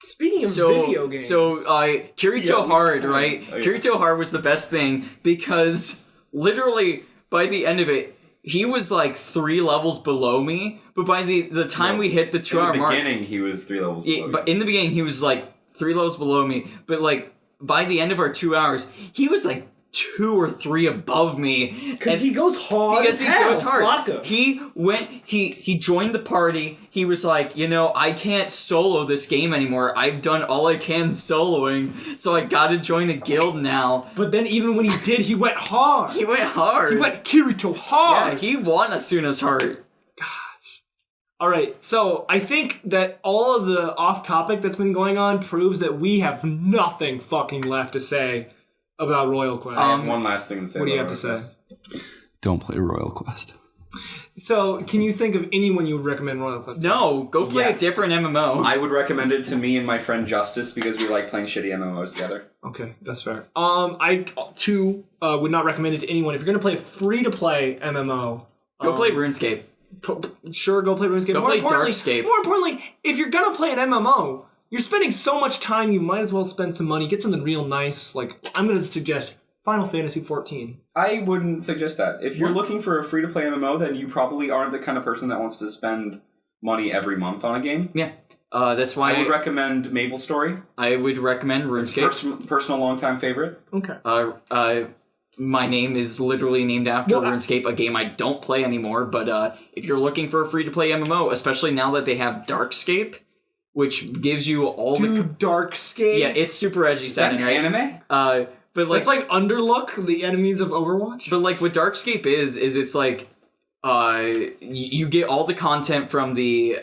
Speaking of So, video games. Kirito Hard, right? Oh, yeah. Kirito Hard was the best thing because literally by the end of it, he was like 3 levels below me. But by the time we hit the 2-hour In the mark, beginning, he was 3 levels below. but in the beginning he was like 3 levels below me. But like by the end of our 2 hours, he was like 2 or 3 above me. because he goes hard. Because as he hell, goes hard. Flocka. He joined the party. He was like, I can't solo this game anymore. I've done all I can soloing, so I gotta join a guild now. But then even when he did, he went hard. He went hard. He went Kirito hard. Yeah, he won Asuna's heart. All right, so I think that all of the off-topic that's been going on proves that we have nothing fucking left to say about Royal Quest. I have one last thing to say. what do you about have to Royal say? Quest. Don't play Royal Quest. So, can you think of anyone you would recommend Royal Quest? No, go play Yes. a different MMO. I would recommend it to me and my friend Justice because we like playing shitty MMOs together. Okay, that's fair. I too would not recommend it to anyone. If you're gonna play a free-to-play MMO, Go play RuneScape. sure, go play RuneScape. Go play Darkscape. More importantly, if you're gonna play an MMO, you're spending so much time, you might as well spend some money, get something real nice. Like, I'm gonna suggest Final Fantasy XIV. I wouldn't suggest that. If you're looking for a free-to-play MMO, then you probably aren't the kind of person that wants to spend money every month on a game. Yeah. That's why I would recommend MapleStory. I would recommend RuneScape. Personal long-time favorite. Okay. My name is literally named after RuneScape, a game I don't play anymore. But if you're looking for a free-to-play MMO, especially now that they have Darkscape, which gives you all Darkscape? Yeah, it's super edgy setting, right? Anime? But like, it's like Underlook, the enemies of Overwatch. But like what Darkscape is it's like you get all the content from the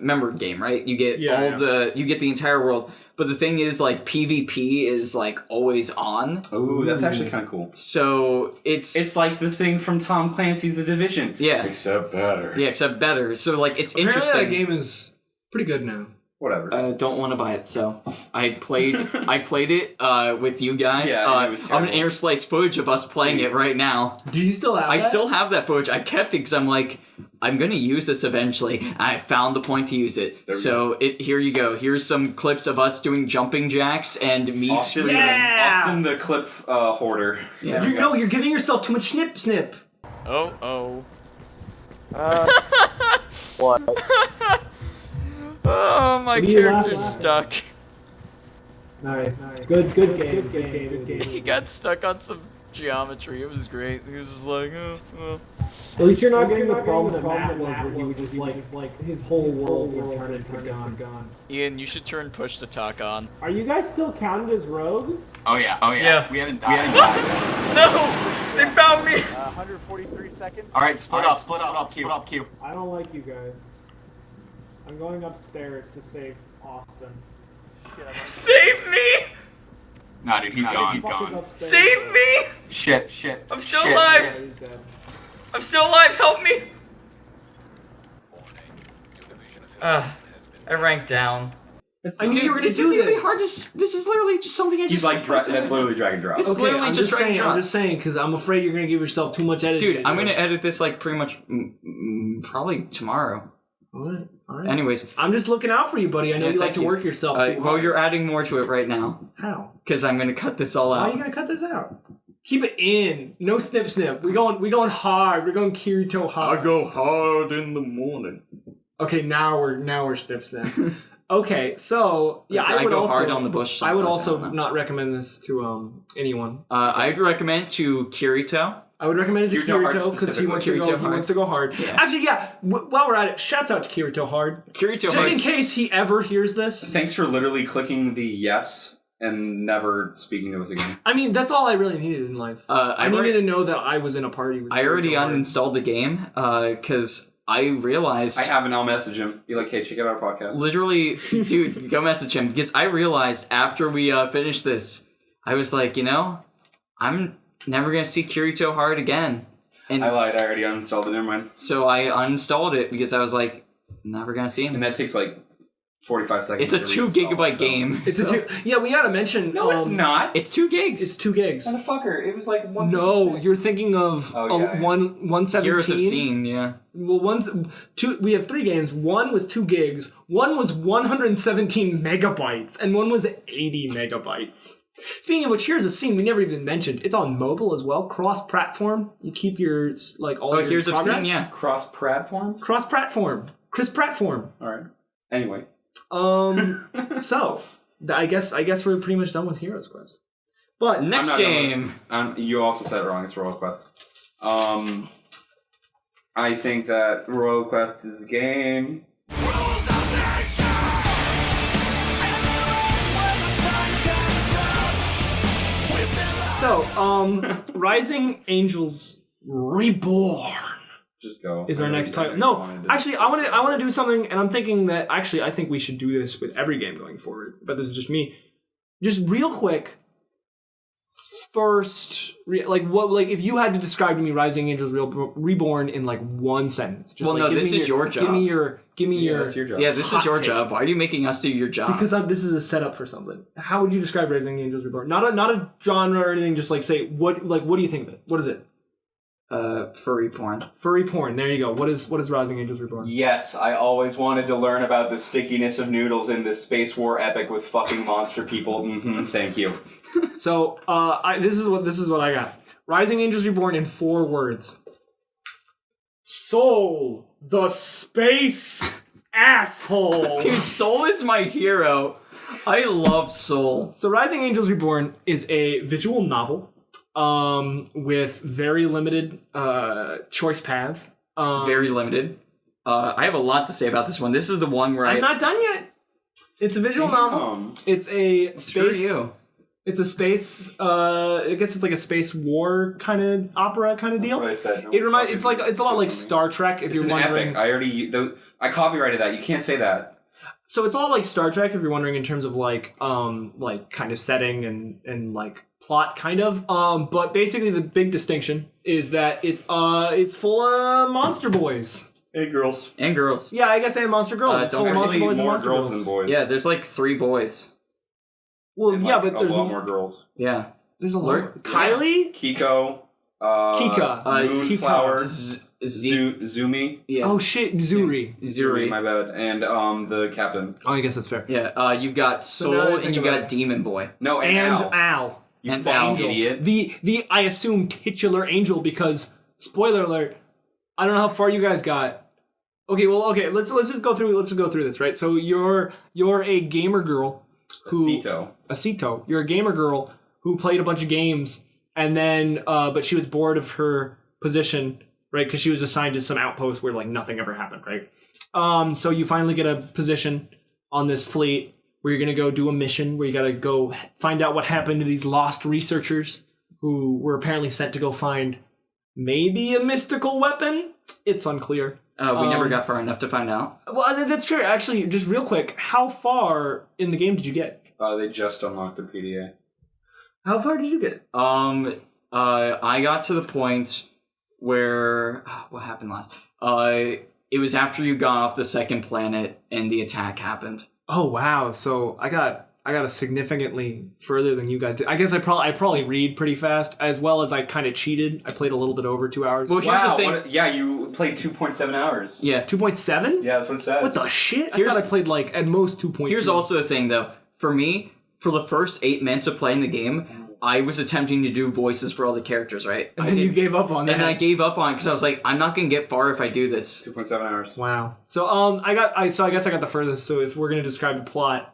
member game, right? You get you get the entire world. But the thing is, like, PvP is like always on. Ooh, that's actually kind of cool. So it's like the thing from Tom Clancy's The Division. Yeah. Except better. Yeah, except better. So like it's Apparently interesting. that game is pretty good now. Whatever. Don't want to buy it, so I played it with you guys. Yeah, it was I'm gonna intersplice footage of us playing it right now. Do you still have I that? still have that footage. I kept it because I'm like, I'm gonna use this eventually. And I found the point to use it. So here you go. Here's some clips of us doing jumping jacks and me screaming. Austin the clip hoarder. Yeah. You're giving yourself too much snip. Oh. What? Oh, my character's stuck. Nice. Good game. He got stuck on some geometry. It was great. He was just like, oh. At least you're not getting the problem that Matt was, where he would just like his whole world would turn into gun. Ian, you should turn push to talk on. Are you guys still counted as rogue? Oh yeah. We haven't died. No! They found me! 143 seconds. Alright, split up, Q. I don't like you guys. I'm going upstairs to save Austin. Save me! Nah, dude, he's gone. Save me! Shit. I'm still alive! I'm still alive, help me! I ranked down. I knew you were gonna do This isn't even hard to. This is literally just something I just. He's like, that's literally drag and drop. It's literally I'm just drag and drop. I'm just saying, because I'm afraid you're gonna give yourself too much editing. Dude, I'm gonna edit this like pretty much probably tomorrow. All right. Anyways, I'm just looking out for you, buddy. I know you like to work yourself too hard. well, you're adding more to it right now. How? Because I'm gonna cut this all How out. are you gonna cut this out? Keep it in. No snip. We going hard. We're going Kirito hard. I go hard in the morning. Okay, now we're snip. Okay, so yeah, I would go hard on the bush. I would also not recommend this to anyone. I'd recommend to Kirito. I would recommend it to Kirito because he wants to go hard. Yeah. Actually, yeah. While we're at it, shouts out to Kirito hard. Just in case he ever hears this. Thanks for literally clicking the yes and never speaking to us again. I mean, that's all I really needed in life. I needed to know that I was in a party with I already uninstalled the game because I realized... I have and I'll message him. Be like, hey, check out our podcast. Literally, dude, go message him. Because I realized after we finished this, I was like, I'm never going to see Kirito hard again. And I lied. I already uninstalled it. Never mind. So I uninstalled it because I was like, never going to see him. And that takes like 45 seconds. It's a 2 gigabyte game. It's yeah, we gotta mention. No, it's not. It's 2 gigs. It's 2 gigs. Motherfucker, it was like 156. No, you're thinking of 117. Heroes of Scene, yeah. Well, we have 3 games. One was 2 gigs. One was 117 megabytes, and one was 80 megabytes. Speaking of which, here's a scene we never even mentioned. It's on mobile as well, cross-platform. You keep your all your Here's a progress. Scene, yeah. Cross-platform? Cross-platform. Chris-platform. All right. Anyway. So I guess we're pretty much done with Heroes Quest. But next game, you also said it wrong. It's Royal Quest. I think that Royal Quest is a game. So, Rising Angels Reborn. Just go. Is our next title. No, actually, I want to do something, and I'm thinking that, actually, I think we should do this with every game going forward, but this is just me. Just real quick, first, if you had to describe to me Rising Angels Reborn in, one sentence. Just this is your job. Give me your... That's your job. Yeah, this is your job. Why are you making us do your job? Because this is a setup for something. How would you describe Rising Angels Reborn? Not a genre or anything, just, say, what do you think of it? What is it? Furry porn. Furry porn. There you go. What is Rising Angels Reborn? Yes, I always wanted to learn about the stickiness of noodles in this space war epic with fucking monster people. Thank you. So, this is what I got. Rising Angels Reborn in 4 words. Soul, the space asshole. Dude, Soul is my hero. I love Soul. So Rising Angels Reborn is a visual novel with very limited choice paths. Very limited. I have a lot to say about this one. This is the one where I'm not done yet. It's a visual novel. It's a space. Screw you. It's a space. I guess it's like a space war kind of opera kind of deal. That's what I said. It reminds. It's a lot like Star Trek. If It's you're an wondering, epic. I copyrighted that. You can't say that. so it's a lot like Star Trek. If you're wondering in terms of like kind of setting and like plot kind of. But basically the big distinction is that it's full of monster boys. Hey, girls. And girls. Yeah, I guess I have monster girls. It's don't full of monster Actually, boys and more monster girls girls. than boys. Yeah, there's like 3 boys. Well, And, yeah, like, but there's a lot more girls. Yeah. There's a Lur- lot. Kylie, Kiko. Kika, Moonflower. Z- Zumi. yeah. Oh shit, Zuri. Zuri. My bad. And the captain. Oh, I guess that's fair. Yeah, you've got now Soul that I and think you've about got Demon Boy. No, and And Al. Al. You and fucking Al. idiot. The I assume titular angel because spoiler alert, I don't know how far you guys got. Okay, let's just go through this, right? So you're a gamer girl who Acito. You're a gamer girl who played a bunch of games and then but she was bored of her position, right? Because she was assigned to some outpost where like nothing ever happened, right? So you finally get a position on this fleet where you're gonna go do a mission where you gotta go find out what happened to these lost researchers who were apparently sent to go find maybe a mystical weapon. It's unclear. We never got far enough to find out. Well, that's true. Actually, just real quick, how far in the game did you get? They just unlocked the PDA. How far did you get? I got to the point where what happened last? It was after you got off the second planet and the attack happened. Oh wow! So I got a significantly further than you guys did. I guess I probably read pretty fast, as well as I kind of cheated. I played a little bit over 2 hours. Well, here's the thing. You played 2.7 hours. Yeah. 2.7? Yeah, that's what it says. What the shit? Here's- I thought I played like at most 2.2. Here's also the thing, though. For me, for the first 8 minutes of playing the game, I was attempting to do voices for all the characters, right? And then you gave up on that. And then I gave up on it because I was like, I'm not gonna get far if I do this. 2.7 hours. Wow. So I guess I got the furthest. So if we're gonna describe the plot,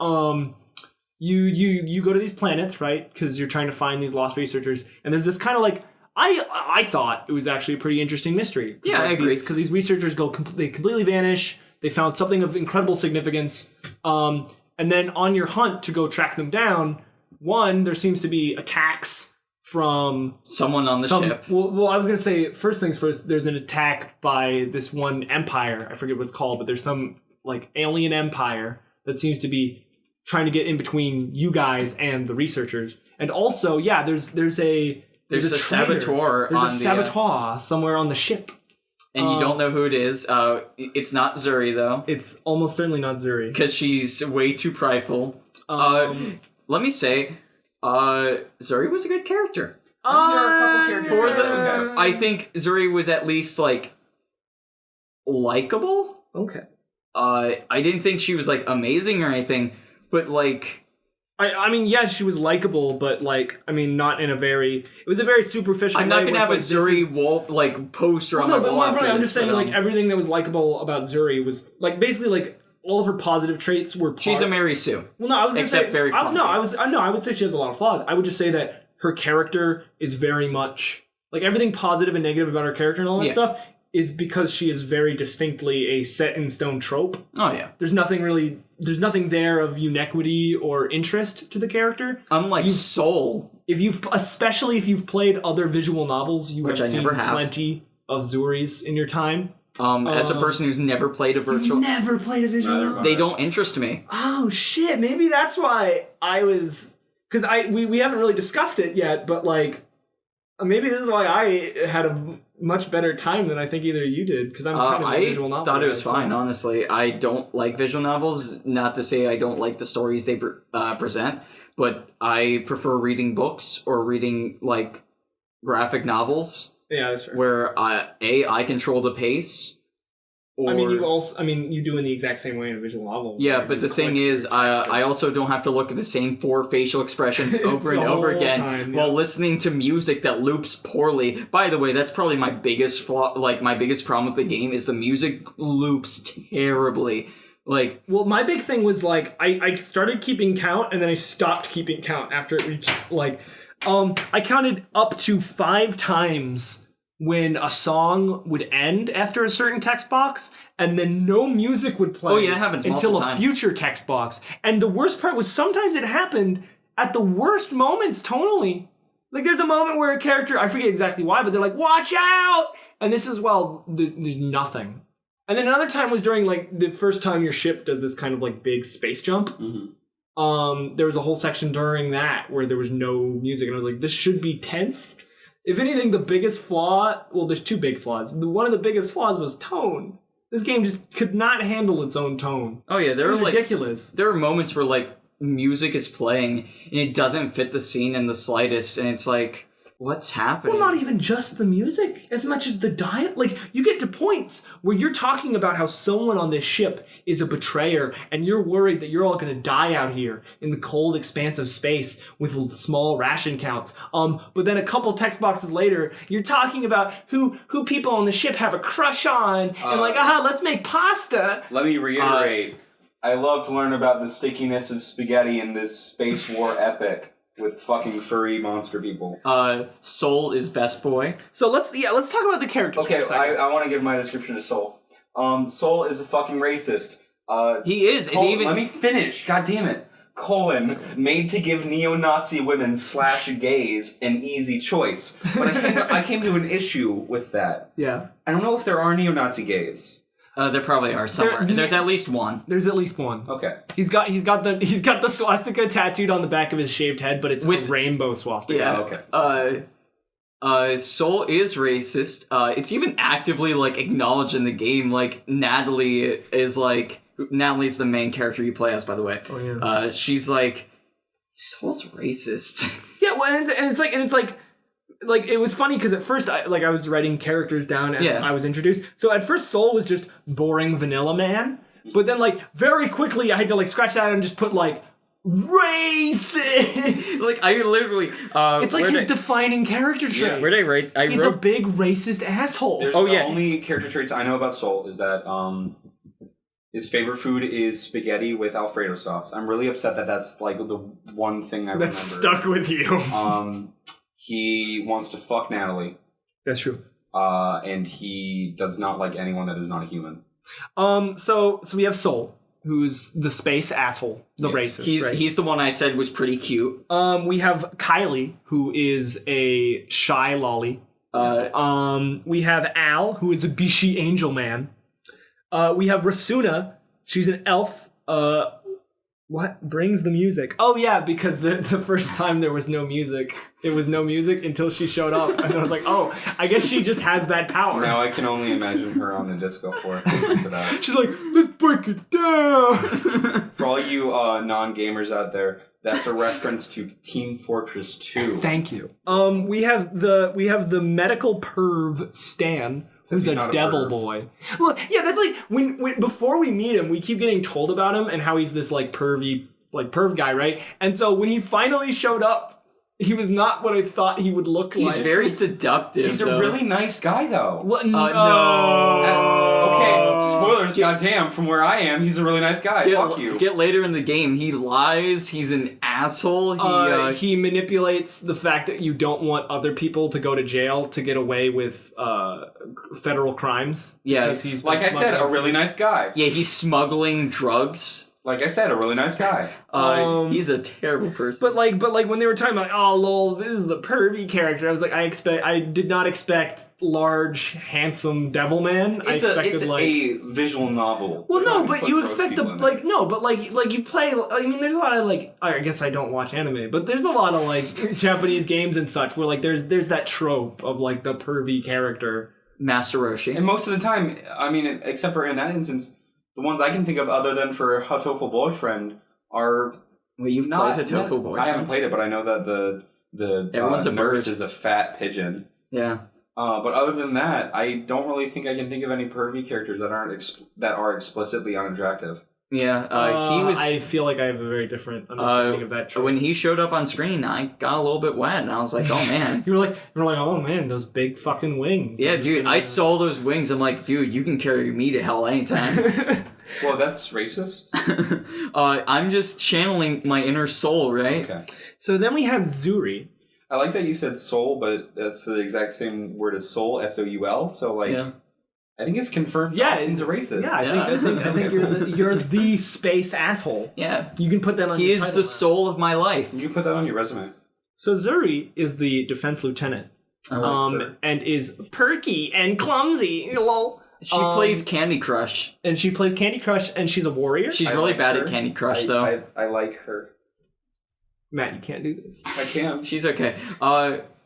you go to these planets, right? Because you're trying to find these lost researchers, and there's this kind of like I thought it was actually a pretty interesting mystery. Yeah, I agree. Because these researchers they completely vanish. They found something of incredible significance, and then on your hunt to go track them down, there seems to be attacks from Someone on the ship. Well, I was gonna say first things first. There's an attack by this one empire. I forget what it's called, but there's some like alien empire that seems to be trying to get in between you guys and the researchers. And also, yeah, there's a traitor. saboteur. There's on a saboteur somewhere on the ship. And you don't know who it is. It's not Zuri, though. It's almost certainly not Zuri. Because she's way too prideful. Let me say, Zuri was a good character. There are a couple characters. I think Zuri was at least, like, likable. Okay. I didn't think she was, like, amazing or anything, but, like... I mean, yeah, she was likable, but, like, I mean, not in a very... It was a very superficial I'm not way going to where have a it's like, Zuri wall, like, poster on my wall. after I'm this, just saying, but, like, everything that was likable about Zuri was, like, basically, like, all of her positive traits were... She's a Mary Sue. Well, no, I was going to say... Except very clumsy. I would say she has a lot of flaws. I would just say that her character is very much... Like, everything positive and negative about her character and all that stuff is because she is very distinctly a set-in-stone trope. Oh, yeah. There's nothing there of uniquity or interest to the character. Unlike Soul. Especially if you've played other visual novels, you Which have I seen never have. plenty of Zuris in your time. As a person who's never played a virtual... Never played a visual novel? They don't interest me. Oh, shit. Maybe that's why I was... Because we haven't really discussed it yet, but, like... Maybe this is why I had a much better time than I think either of you did, because I'm kind of a visual novel. I thought it was guy, fine, honestly. I don't like visual novels, not to say I don't like the stories they present, but I prefer reading books or reading, like, graphic novels Yeah, that's fair. where I control the pace. Or, you do in the exact same way in a visual novel. Yeah, but the thing is, I also don't have to look at the same 4 facial expressions over and over again while listening to music that loops poorly. By the way, that's probably my biggest flaw. Like, my biggest problem with the game is the music loops terribly. Like, well, my big thing was like I started keeping count and then I stopped keeping count after it reached like I counted up to 5 times when a song would end after a certain text box, and then no music would play. Oh yeah, it happens until times. A future text box. And the worst part was sometimes it happened at the worst moments tonally. Like there's a moment where a character, I forget exactly why, but they're like, "Watch out!" And this is there's nothing. And then another time was during like the first time your ship does this kind of like big space jump. Mm-hmm. There was a whole section during that where there was no music, and I was like, "This should be tense." If anything, the biggest flaw, well, there's 2 big flaws. One of the biggest flaws was tone. This game just could not handle its own tone. Oh yeah, it was ridiculous. There are moments where like music is playing and it doesn't fit the scene in the slightest, and it's like, what's happening? Well, not even just the music, as much as the diet. Like, you get to points where you're talking about how someone on this ship is a betrayer, and you're worried that you're all going to die out here in the cold expanse of space with small ration counts. But then a couple text boxes later, you're talking about who people on the ship have a crush on, and let's make pasta. Let me reiterate. I love to learn about the stickiness of spaghetti in this space war epic. With fucking furry monster people. Soul is best boy. So let's talk about the characters. Okay, for a second. I want to give my description of Soul. Soul is a fucking racist. He is. Let me finish. God damn it. Made to give neo-Nazi women / gays an easy choice. But I came to an issue with that. Yeah. I don't know if there are neo-Nazi gays. There probably are somewhere. There's at least one. There's at least one. Okay. He's got the swastika tattooed on the back of his shaved head, but it's with rainbow swastika. Yeah. Okay. Soul is racist. It's even actively like acknowledged in the game. Like Natalie's the main character you play as, by the way. Oh yeah. She's like, Soul's racist. Yeah. Well, and it's like. Like, it was funny because at first I was writing characters down as I was introduced. So at first Soul was just boring vanilla man. But then like very quickly I had to like scratch that out and just put like racist. Like I literally it's like his defining character trait. Yeah, where did I write? He's a big racist asshole. The only character traits I know about Soul is that his favorite food is spaghetti with Alfredo sauce. I'm really upset that that's like the one thing I remember. That's stuck with you. He wants to fuck Natalie. That's true. And he does not like anyone that is not a human. So we have Soul, who's the space asshole, the racist. He's the one I said was pretty cute. We have Kylie, who is a shy lolly. We have Al, who is a Bishi angel man. We have Rasuna. She's an elf. What brings the music? Oh yeah, because the first time there was no music. It was no music until she showed up, and I was like, oh, I guess she just has that power. Now I can only imagine her on the disco floor for that. She's like, let's break it down. For all you non-gamers out there, that's a reference to Team Fortress 2. Thank you. We have the medical perv Stan. Who's a devil boy. Well, yeah, that's like when before we meet him, we keep getting told about him and how he's this like perv guy, right? And so when he finally showed up, he was not what I thought he would look like. He's very seductive. He's a really nice guy, though. What? No. Okay, spoilers. Goddamn, from where I am, he's a really nice guy. Fuck you. Get later in the game. He lies. He's an asshole. He manipulates the fact that you don't want other people to go to jail to get away with federal crimes. Yeah, because he's like I said, a really nice guy. Yeah, he's smuggling drugs. Like I said, a really nice guy. He's a terrible person. But like when they were talking about, oh lol, this is the pervy character, I was like, I did not expect large, handsome devil man. It's a visual novel. Well, no, but you expect you play. I mean, there's a lot of like. I guess I don't watch anime, but there's a lot of like Japanese games and such where like there's that trope of like the pervy character, Master Roshi. And most of the time, I mean, except for in that instance. The ones I can think of, other than for Hatoful Boyfriend, are you've not played Hatoful Boyfriend. I haven't played it, but I know that the Everyone's a nurse bird. is a fat pigeon. Yeah. But other than that, I don't really think I can think of any pervy characters that are explicitly unattractive. Yeah, he was. I feel like I have a very different understanding of that trope. When he showed up on screen, I got a little bit wet, and I was like, "Oh man!" you were like, "Oh man, those big fucking wings." Yeah, dude, I saw those wings. I'm like, dude, you can carry me to hell anytime. Well, that's racist. I'm just channeling my inner soul, right? Okay. So then we had Zuri. I like that you said soul, but that's the exact same word as soul, S-O-U-L. So, like, I think it's confirmed. Yeah, Austin's a racist. Yeah, I think you're the space asshole. Yeah, you can put that on. He your is title the now. soul of my life. You can put that on your resume. So Zuri is the defense lieutenant, and is perky and clumsy. Lol. She plays Candy Crush. And she plays Candy Crush, and she's a warrior. She's really bad at Candy Crush, though. I like her. Matt, you can't do this. I can. She's okay.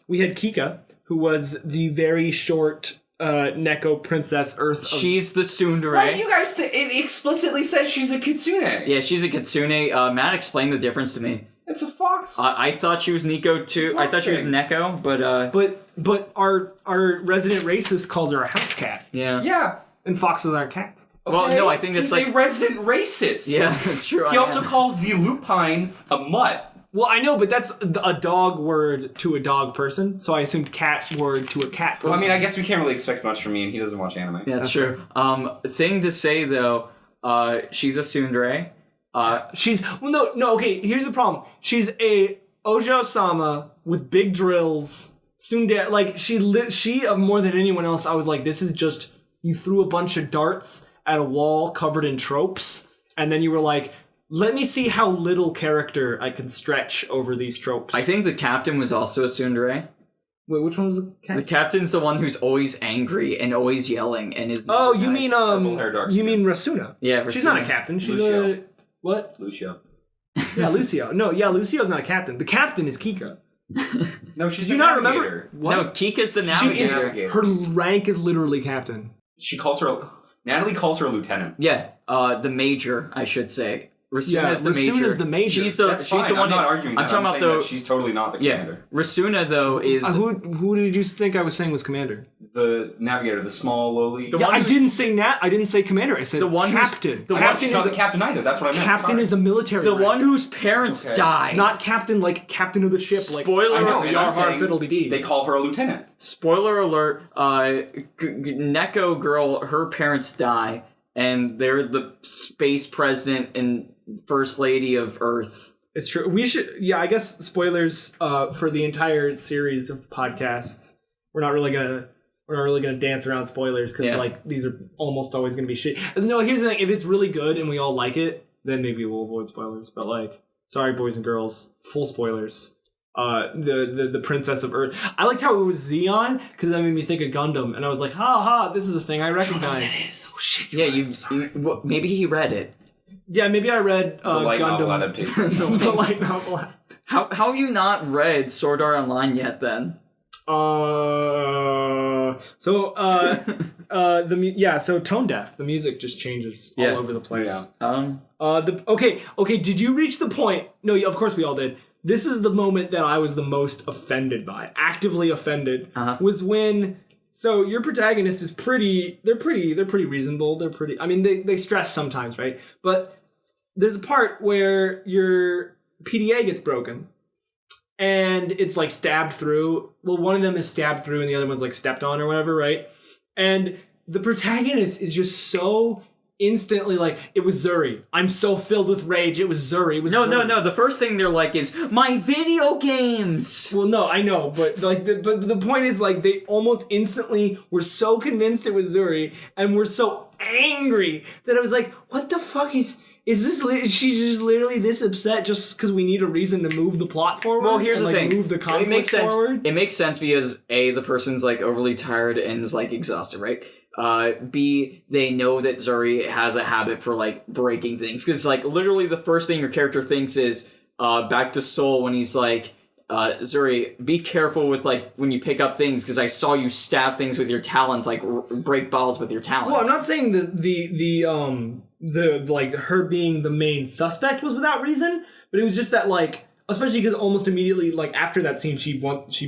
We had Kika, who was the very short Neko Princess Earth. She's the tsundere. Why do you guys it explicitly says she's a kitsune? Yeah, she's a kitsune. Matt explained the difference to me. It's a fox. I thought she was Nico too. I thought she was Neko, but our resident racist calls her a house cat. Yeah. Yeah. And foxes aren't cats. Okay. Well, no, I think that's He's a resident racist. Yeah, that's true. He also calls the lupine a mutt. Well, I know, but that's a dog word to a dog person, so I assumed cat word to a cat person. Well, I mean, I guess we can't really expect much from me, and he doesn't watch anime. Yeah, that's true. Thing to say though, she's a tsundere. Okay, here's the problem. She's a Ojo-sama with big drills. Tsundere, like, she more than anyone else, I was like, this is just, you threw a bunch of darts at a wall covered in tropes, and then you were like, let me see how little character I can stretch over these tropes. I think the captain was also a tsundere. Wait, which one was the captain? The captain's the one who's always angry and always yelling and is. Oh, you nice. mean you mean Rasuna? Yeah, Rasuna. She's not a captain. She's Lucio. What? Lucio. Yeah, Lucio. No, yeah, Lucio's not a captain. The captain is Kika. No, she's Did the you not navigator. remember? What? No, Kika's the She is, navigator. her rank is literally captain. Natalie calls her a lieutenant. Yeah, the major, I should say. Rasuna's the major. Rasuna's the major. She's the one. I'm not arguing that. I'm talking about that she's totally not the commander. Yeah, Rasuna though is. Who did you think I was saying was commander? The navigator, the small lowly. I didn't say I didn't say commander. I said the one captain. The captain is not the captain either. That's what I meant. Captain is a military. The rank. one whose parents die. Not captain like captain of the ship. Spoiler. Like, I know. we And are I'm saying fiddle-dee-dee. they call her a lieutenant. Spoiler alert. Neko girl, her parents die, and they're the space president and first lady of Earth. It's true. We should. Yeah, I guess spoilers for the entire series of podcasts. We're not really gonna dance around spoilers because like these are almost always gonna be shit. No, here's the thing: if it's really good and we all like it, then maybe we'll avoid spoilers. But like, sorry, boys and girls, full spoilers. The Princess of Earth. I liked how it was Xeon because that made me think of Gundam, and I was like, ha, this is a thing I recognize. Oh shit! Yeah, well, maybe he read it. Yeah, maybe I read The light Gundam. novel adaptation. The light novel. How have you not read Sword Art Online yet? Then. So tone deaf. The music just changes all over the place. Yeah. Okay. Did you reach the point? No, of course we all did. This is the moment that I was the most offended by, actively offended, was when. So your protagonist is pretty. They're pretty reasonable. They're pretty. I mean, they stress sometimes, right? But there's a part where your PDA gets broken. And it's like stabbed through. Well, one of them is stabbed through and the other one's like stepped on or whatever, right? And the protagonist is just so instantly like, it was Zuri. I'm so filled with rage. It was Zuri. It was Zuri. No. The first thing they're like is, my video games! Well, no, I know. But like, but the point is like, they almost instantly were so convinced it was Zuri and were so angry that I was like, what the fuck is she just literally this upset just because we need a reason to move the plot forward? Well, here's the thing. Move the conflict it makes sense. forward? It makes sense because A, the person's like overly tired and is like exhausted, right? B, they know that Zuri has a habit for like breaking things. Because like literally the first thing your character thinks is back to Soul when he's like, Zuri, be careful with like when you pick up things because I saw you stab things with your talons, like break balls with your talons. Well, I'm not saying the like her being the main suspect was without reason, but it was just that like especially because almost immediately, like after that scene, she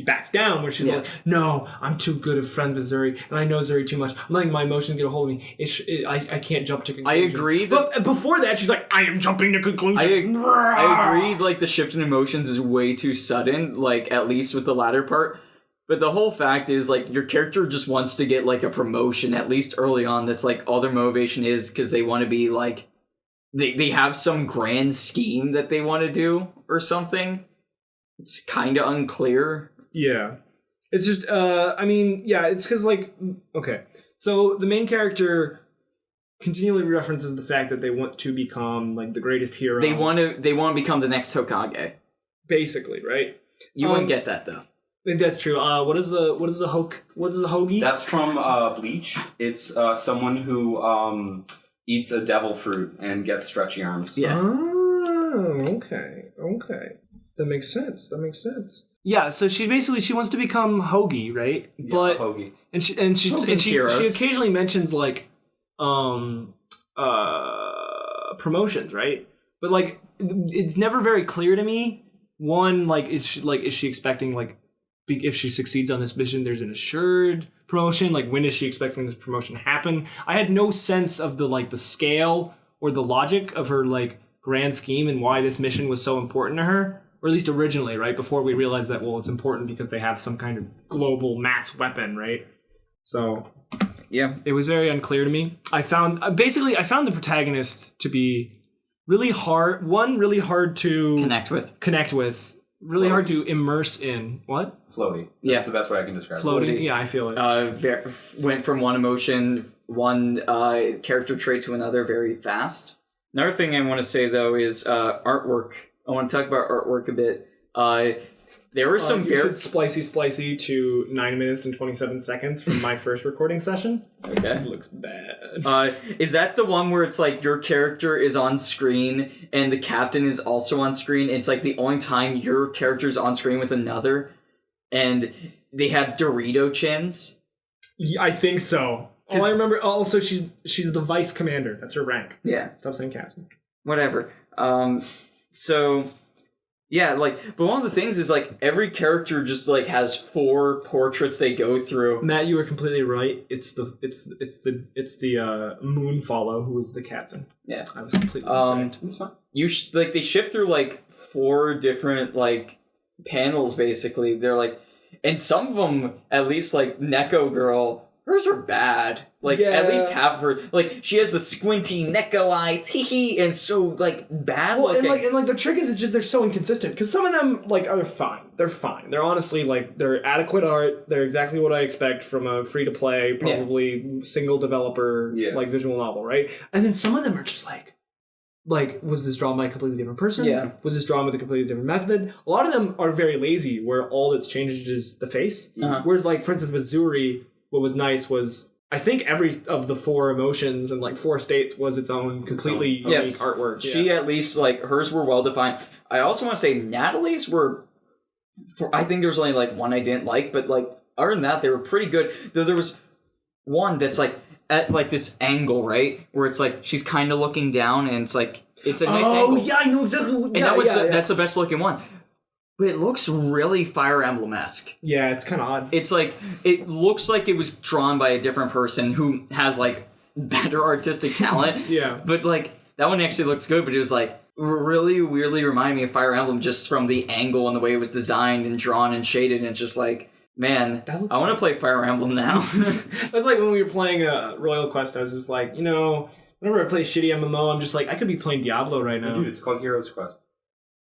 backs down where she's like, "No, I'm too good of friends with Zuri, and I know Zuri too much. I'm letting my emotions get a hold of me. I can't jump to conclusions." I agree. But before that, she's like, "I am jumping to conclusions." I agree. Like the shift in emotions is way too sudden. Like at least with the latter part. But the whole fact is, like, your character just wants to get, like, a promotion, at least early on. That's, like, all their motivation is because they want to be, like... They have some grand scheme that they want to do or something. It's kind of unclear. Yeah. It's just, it's because, like... Okay. So, the main character continually references the fact that they want to become, like, the greatest hero. They want to become the next Hokage. Basically, right? You wouldn't get that, though. That's true. What is a hoagie? That's from Bleach. It's someone who eats a devil fruit and gets stretchy arms. Yeah. Oh, okay. That makes sense. Yeah, so she wants to become hoagie, right? Yeah, but hoagie. She occasionally mentions like promotions, right? But like it's never very clear to me. One, like is she expecting like if she succeeds on this mission, there's an assured promotion? Like, when is she expecting this promotion to happen? I had no sense of the scale or the logic of her, like, grand scheme and why this mission was so important to her. Or at least originally, right? Before we realized that, well, it's important because they have some kind of global mass weapon, right? So, yeah. It was very unclear to me. I found the protagonist to be really hard to... Connect with. Really Floaty. Hard to immerse in. What? Floaty. That's the best way I can describe it. Floaty. Yeah, I feel it. Went from one emotion, one character trait to another very fast. Another thing I want to say, though, is artwork. I want to talk about artwork a bit. There were some very... splicey to 9 minutes and 27 seconds from my first recording session. Okay. It looks bad. Is that the one where it's like your character is on screen and the captain is also on screen? It's like the only time your character's on screen with another and they have Dorito chins? Yeah, I think so. All I remember... Also, she's the vice commander. That's her rank. Yeah. Stop saying captain. Whatever. So... Yeah, like, but one of the things is, like, every character just, like, has 4 portraits they go through. Matt, you were completely right. It's the Moonfollow who is the captain. Yeah. I was completely right. It's fine. They shift through, like, 4 different, like, panels, basically. They're, like, and some of them, at least, like, Neko Girl, hers are bad. Like, at least half of her... Like, she has the squinty Neko eyes, hee, and so, like, bad looking. And the trick is, it's just they're so inconsistent. Because some of them, like, are fine. They're fine. They're honestly, like, they're adequate art. They're exactly what I expect from a free-to-play, probably single developer, like, visual novel, right? And then some of them are just, like, was this drawn by a completely different person? Yeah. Was this drawn with a completely different method? A lot of them are very lazy, where all that's changed is the face. Uh-huh. Whereas, like, for instance, with Zuri... What was nice was, I think every of the 4 emotions and, like, 4 states was its own completely unique artwork. She at least, like, hers were well-defined. I also want to say Natalie's were, I think there's only, like, one I didn't like, but, like, other than that, they were pretty good. Though there was one that's, like, at, like, this angle, right? Where it's, like, she's kind of looking down, and it's, like, it's a nice angle. Oh, yeah, I know exactly what... That's the best-looking one. But it looks really Fire Emblem-esque. Yeah, it's kind of odd. It's like, it looks like it was drawn by a different person who has, like, better artistic talent. Yeah. But, like, that one actually looks good, but it was, like, really weirdly reminded me of Fire Emblem just from the angle and the way it was designed and drawn and shaded, and it's just like, man, I want to play Fire Emblem now. That's like when we were playing Royal Quest, I was just like, you know, whenever I play shitty MMO, I'm just like, I could be playing Diablo right now. Dude, it's called Heroes Quest.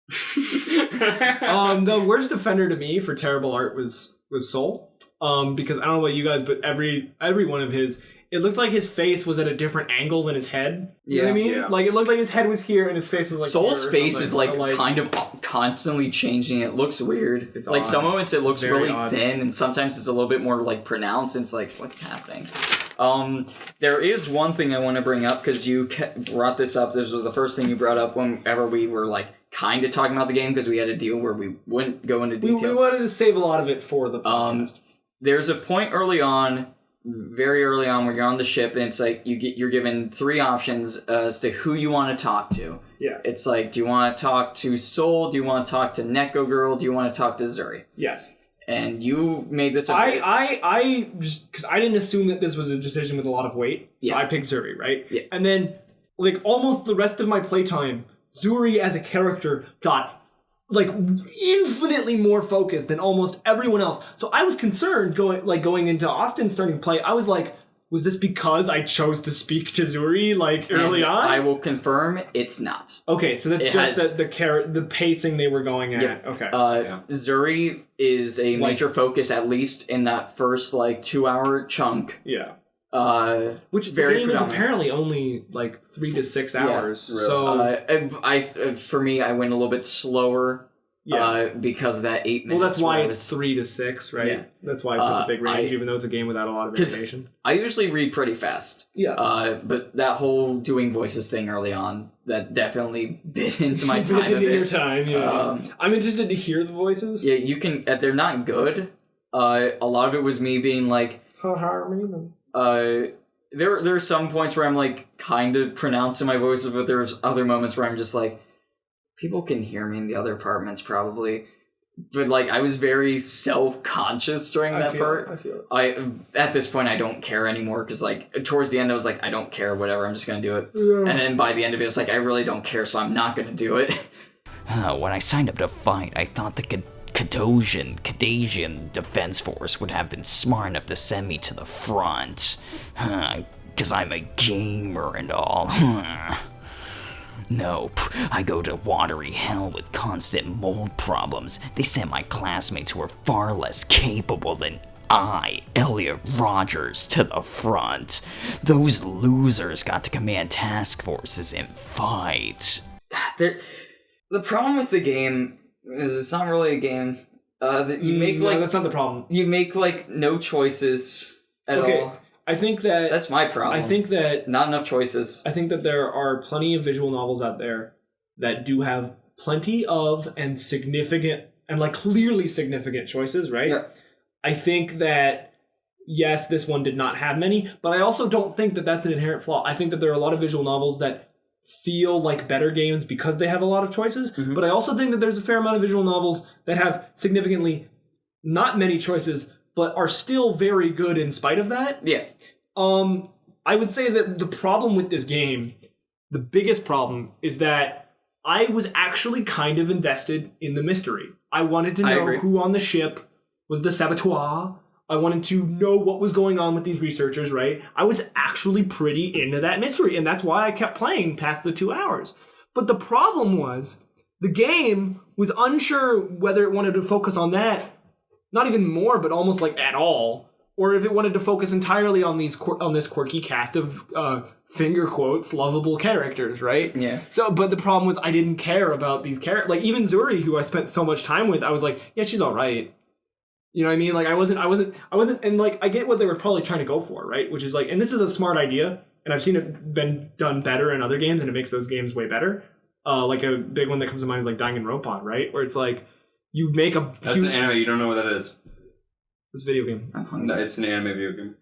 The worst offender to me for terrible art was Soul. Because I don't know about you guys, but every one of his, it looked like his face was at a different angle than his head. You know what I mean? Yeah. Like, it looked like his head was here and his face was like Soul's here or face is something. like kind of constantly changing. It looks weird. It's like odd. some moments it looks very really odd. thin, and sometimes it's a little bit more like pronounced. And it's like, what's happening? There is one thing I want to bring up because you brought this up. This was the first thing you brought up whenever we were like kind of talking about the game because we had a deal where we wouldn't go into details. We wanted to save a lot of it for the podcast. There's a point early on very early on when you're on the ship, and it's like you're given 3 options as to who you want to talk to. Yeah. It's like, do you want to talk to Soul? Do you want to talk to Neko Girl? Do you want to talk to Zuri? Yes. And you made this. I just because I didn't assume that this was a decision with a lot of weight, so Yes. I picked Zuri, right? Yeah. And then, like, almost the rest of my playtime, Zuri as a character got like infinitely more focused than almost everyone else. So I was concerned going into Austin starting play. I was like, was this because I chose to speak to Zuri like early on? I will confirm it's not. Okay, so that's just the pacing they were going at. Yeah. Okay. Zuri is a major focus, at least in that first 2-hour chunk. Yeah. Which the game is apparently only 3 to 6 hours. Yeah, so for me, I went a little bit slower. Yeah. Because that 8 minutes. Well, that's why it's 3 to 6, right? Yeah. That's why it's such a big range, even though it's a game without a lot of variation. I usually read pretty fast. Yeah. But that whole doing voices thing early on, that definitely bit into my time. Into your time, yeah. I'm interested to hear the voices. Yeah, you can. They're not good. A lot of it was me being like, there are some points where I'm kind of pronouncing my voices, but there's other moments where I'm just like, people can hear me in the other apartments probably. But I was very self-conscious during that part. I feel it. At this point I don't care anymore, because towards the end I was like, I don't care, whatever, I'm just gonna do it. Yeah. And then by the end of it it's like, I really don't care, so I'm not gonna do it. When I signed up to fight, I thought the Cadasian Defense Force would have been smart enough to send me to the front. Because I'm a gamer and all. Nope, I go to watery hell with constant mold problems. They sent my classmates who are far less capable than I, Elliot Rogers, to the front. Those losers got to command task forces and fight. The problem with the game is it's not really a game. That's not the problem. You make no choices at all. I think that that's my problem. I think that not enough choices. I think that there are plenty of visual novels out there that do have plenty of and significant and clearly significant choices, right? Yeah. I think that yes, this one did not have many, but I also don't think that that's an inherent flaw. I think that there are a lot of visual novels that feel like better games because they have a lot of choices, but I also think that there's a fair amount of visual novels that have significantly not many choices, but are still very good in spite of that. Yeah. I would say that the problem with this game, the biggest problem, is that I was actually kind of invested in the mystery. I wanted to know who on the ship was the saboteur. I wanted to know what was going on with these researchers, right? I was actually pretty into that mystery, and that's why I kept playing past the 2 hours. But the problem was, the game was unsure whether it wanted to focus on that, not even more, but almost at all, or if it wanted to focus entirely on this quirky cast of finger quotes lovable characters, right? Yeah. So, but the problem was I didn't care about these characters. Even Zuri, who I spent so much time with, I was like, yeah, she's all right. You know what I mean? I wasn't, and I get what they were probably trying to go for, right? Which is and this is a smart idea, and I've seen it been done better in other games, and it makes those games way better. A big one that comes to mind is Danganronpa, right? Where it's you make a... That's an anime, you don't know what that is. It's a video game. No, it's an anime video game.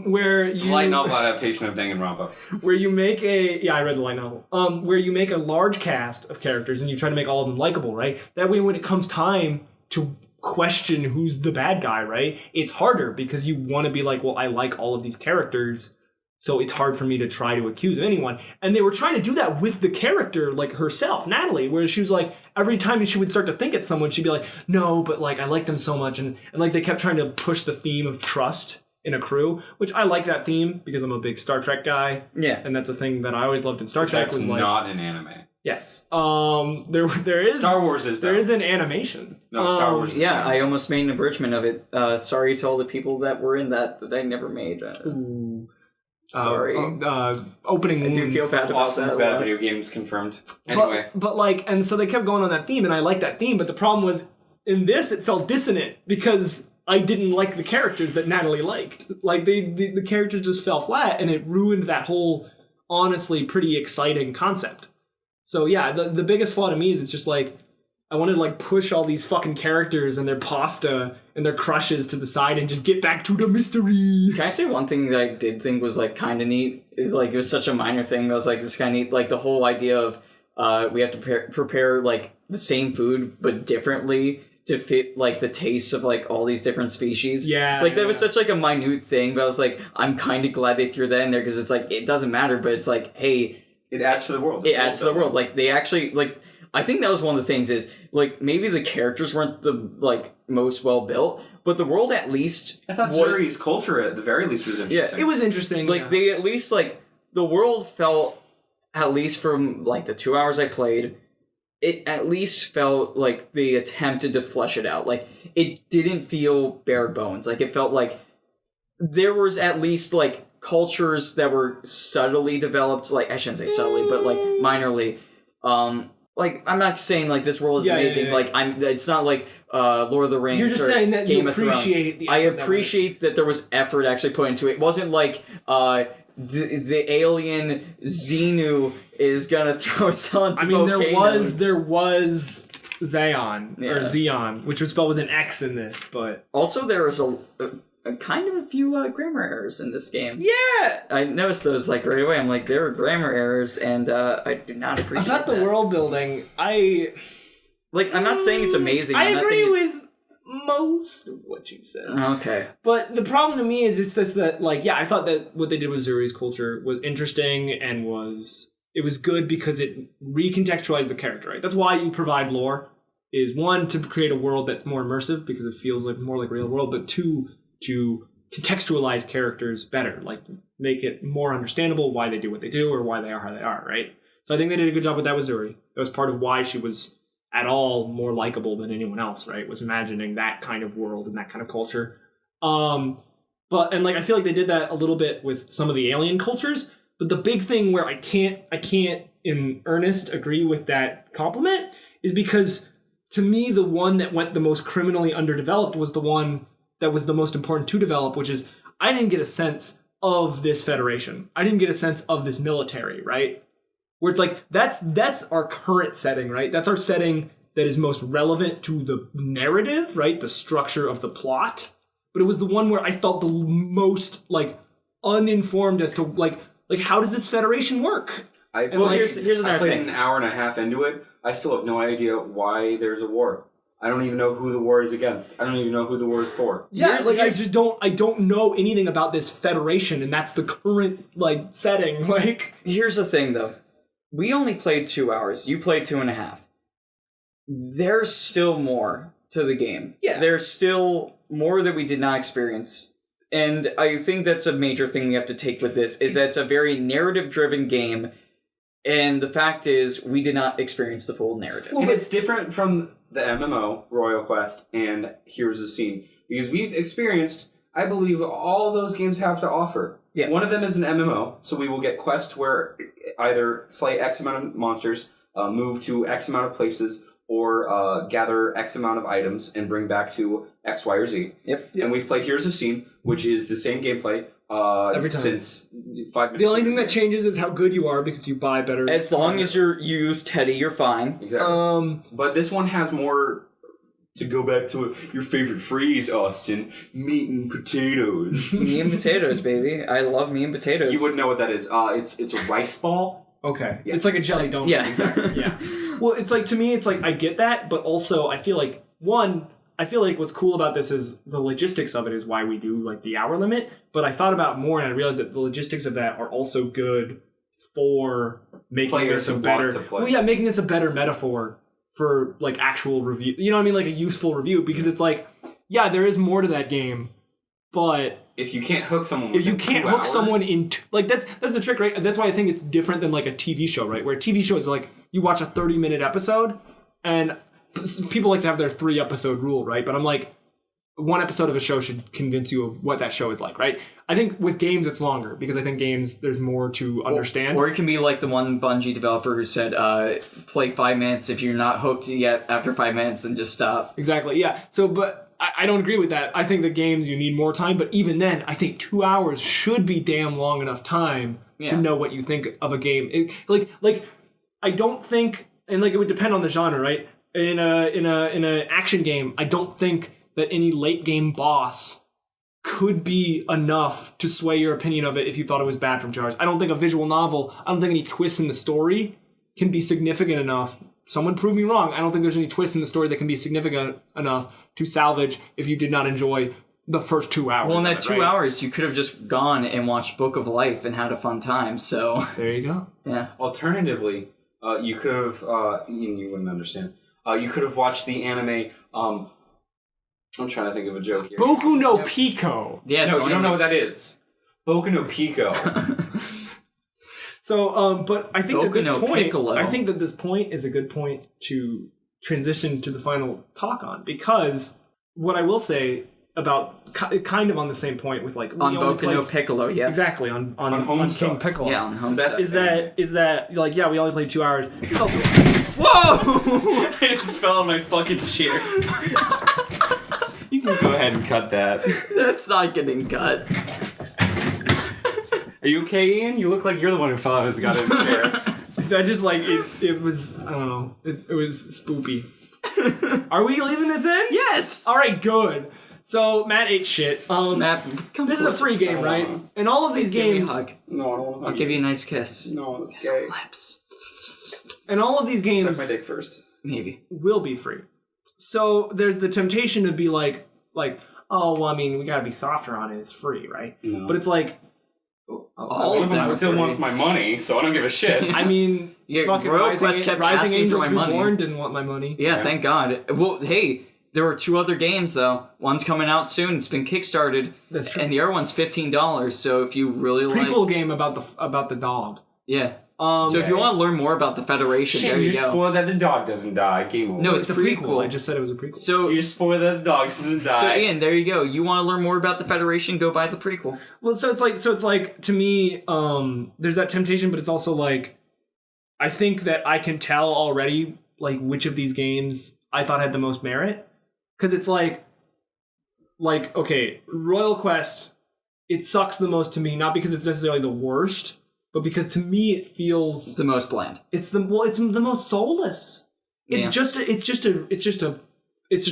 Where you... Light novel adaptation of Danganronpa. Where you make a... Yeah, I read the light novel. Where you make a large cast of characters, and you try to make all of them likable, right? That way when it comes time to question who's the bad guy, right? It's harder because you want to be well, I like all of these characters, so it's hard for me to try to accuse anyone. And they were trying to do that with the character, herself, Natalie, where she was every time she would start to think it's someone, she'd be no, but I like them so much. And they kept trying to push the theme of trust in a crew, which I like that theme because I'm a big Star Trek guy. Yeah. And that's a thing that I always loved in Star Trek. Was not an anime. Yes. There is Star Wars is though. There is an animation. No, Star Wars. Yeah, I almost made an abridgment of it. Sorry to all the people that were in that I never made. Sorry. Opening I do feel bad about Austin's that. bad video games confirmed. Anyway. But and so they kept going on that theme, and I liked that theme, but the problem was, in this, it felt dissonant, because I didn't like the characters that Natalie liked. The characters just fell flat, and it ruined that whole, honestly, pretty exciting concept. So yeah, the biggest flaw to me is it's just I I wanted to like push all these fucking characters and their pasta and their crushes to the side and just get back to the mystery. Can I say one thing that I did think was like kind of neat? Like it was such a minor thing. I was like, this kind of neat. Like the whole idea of we have to prepare like the same food but differently to fit like the tastes of like all these different species. Yeah, like that was such like a minute thing, but I was like, I'm kind of glad they threw that in there because it's like it doesn't matter, but it's like, hey, it adds to the world. It adds to the world. Like they actually like. I think that was one of the things is, like, maybe the characters weren't the, like, most well-built, but the world at least... I thought Zuri's culture, at the very least, was interesting. Yeah, it was interesting. Like, they at least, like, the world felt, at least from, like, the 2 hours I played, it at least felt like they attempted to flesh it out. Like, it didn't feel bare bones. Like, it felt like there was at least, like, cultures that were subtly developed, like, I shouldn't say subtly, but, like, minorly, like, I'm not saying, like, this world is amazing. Like, it's not like Lord of the Rings. You're just or saying that Game you of Thrones. appreciate the effort. I appreciate that there was effort actually put into it. It wasn't like the alien Xenu is gonna throw tons of volcanoes. there was Xeon, or Xeon, which was spelled with an X in this, but... Also, there was a kind of a few grammar errors in this game. Yeah! I noticed those, like, right away. I'm like, there are grammar errors, and I do not appreciate About the world building, Like, I'm not saying it's amazing. I agree with most of what you said. Okay. But the problem to me is it's just that, like, yeah, I thought that what they did with Zuri's culture was interesting and it was good because it recontextualized the character, right? That's why you provide lore, is one, to create a world that's more immersive because it feels like more like real world, but two, to contextualize characters better, like make it more understandable why they do what they do or why they are how they are, right? So I think they did a good job with that with Zuri. That was part of why she was at all more likable than anyone else, right? Was imagining that kind of world and that kind of culture. And I feel like they did that a little bit with some of the alien cultures, but the big thing where I can't in earnest agree with that compliment is because to me the one that went the most criminally underdeveloped was the one that was the most important to develop, which is I didn't get a sense of this federation. I didn't get a sense of this military, right? Where it's like, that's our current setting, right? That's our setting that is most relevant to the narrative, right? The structure of the plot. But it was the one where I felt the most, like, uninformed as to, like how does this federation work? Here's another I played thing. an hour and a half into it. I still have no idea why there's a war. I don't even know who the war is against. I don't even know who the war is for. Yeah, I don't know anything about this federation, and that's the current, like, setting. Like, here's the thing, though. We only played 2 hours. You played 2.5. There's still more to the game. Yeah. There's still more that we did not experience. And I think that's a major thing we have to take with this, is that it's a very narrative-driven game, and the fact is, we did not experience the full narrative. And it's different from the MMO, Royal Quest, and Heroes of Scene. Because we've experienced, I believe, all those games have to offer. Yeah. One of them is an MMO, so we will get quests where either slay X amount of monsters, move to X amount of places, or gather X amount of items and bring back to X, Y, or Z. Yep. And we've played Heroes of Scene, which is the same gameplay Every time. since 5 minutes. the only thing that changes is how good you are because you buy better. As long as you use Teddy, you're fine. Exactly. But this one has more, to go back to your favorite phrase, Austin, meat and potatoes. Meat and potatoes, baby. I love meat and potatoes. You wouldn't know what that is. It's a rice ball. Okay. Yeah. It's like a jelly donut. Yeah. Exactly. Yeah. Well, it's like, to me, it's like, I get that, but also I feel like, what's cool about this is the logistics of it is why we do, like, the hour limit, but I thought about more and I realized that the logistics of that are also good for making Players this a who better... want to play. Well, yeah, making this a better metaphor for, like, actual review. You know what I mean? Like, a useful review, because it's like, yeah, there is more to that game, but... If you can't hook someone If you within can't 2 hook hours, someone into... Like, that's the trick, right? That's why I think it's different than, like, a TV show, right? Where a TV show is, like, you watch a 30-minute episode, and people like to have their 3-episode rule, right? But I'm like, one episode of a show should convince you of what that show is like, right? I think with games, it's longer, because I think games, there's more to understand. Or it can be like the one Bungie developer who said, play 5 minutes. If you're not hooked yet after 5 minutes, then just stop. Exactly, yeah. So, but... I don't agree with that. I think the games, you need more time, but even then, I think 2 hours should be damn long enough time to know what you think of a game. I don't think, and, like, it would depend on the genre, right? in a action game, I don't think that any late game boss could be enough to sway your opinion of it if you thought it was bad from jars. I don't think a visual novel, I don't think any twists in the story can be significant enough. Someone prove me wrong. I don't think there's any twists in the story that can be significant enough to salvage if you did not enjoy the first 2 hours. Well, in that 2 hours, you could have just gone and watched Book of Life and had a fun time, so... There you go. Yeah. Alternatively, you could have, you wouldn't understand, you could have watched the anime, I'm trying to think of a joke here. Boku no Pico. Yeah, No, you don't know what that is. Boku no Pico. So, but I think Boku that this no point, Piccolo. I think that this point is a good point to transition to the final talk on, because what I will say about kind of on the same point with like On Boku no Piccolo, yes. exactly on King Homestuck. Piccolo. Yeah, on Homestuck. Is that like, yeah, we only played 2 hours. There's also Whoa! I just fell on my fucking chair. You can go ahead and cut that. That's not getting cut. Are you okay, Ian? You look like you're the one who fell out of his goddamn chair. that just like it was, I don't know, it was spoopy. Are we leaving this in? Yes! All right, good. So Matt ate shit. Matt, come This is a closer. free game, right? And all of these Give me a games, hug. No, I don't want I'll give you a nice kiss. No, that's Kiss on the lips. and all of these Suck my games dick first. Maybe. will be free. So there's the temptation to be like, oh, well, I mean, we gotta be softer on it. It's free, right? No. But it's like, All of them I are still free. wants my money, so I don't give a shit. I mean, Yeah, fucking Royal Quest kept Rising asking for Angels my money. Reborn didn't want my money. Yeah, thank God. Well, hey, there were 2 other games, though. One's coming out soon. It's been kickstarted. That's true. And the other one's $15, so if you really Prequel game about the dog. Yeah. So if you want to learn more about the Federation, Shit, there you you just go. spoiled that the dog doesn't die. Game over. No, It's a prequel. I just said it was a prequel. So, You just spoiled that the dog doesn't die. so Ian, there you go. You want to learn more about the Federation, go buy the prequel. Well, so it's like to me, there's that temptation, but it's also like, I think that I can tell already like which of these games I thought had the most merit, because it's like okay, Royal Quest, it sucks the most to me, not because it's necessarily the worst, but because to me it feels The most bland. it's the most soulless. It's Yeah. just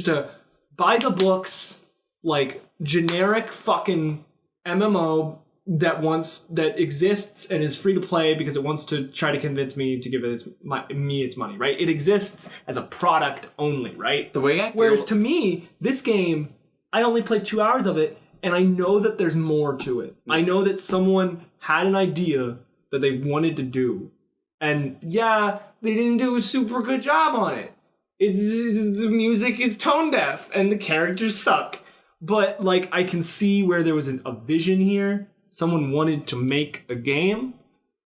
a by the books, like, generic fucking MMO that exists and is free to play because it wants to try to convince me to give it its money, right? It exists as a product only, right? The way I feel... Whereas to me, this game, I only played 2 hours of it, and I know that there's more to it. I know that someone had an idea that they wanted to do, and yeah, they didn't do a super good job on it. The music is tone deaf, and the characters suck. But, like, I can see where there was a vision here. Someone wanted to make a game.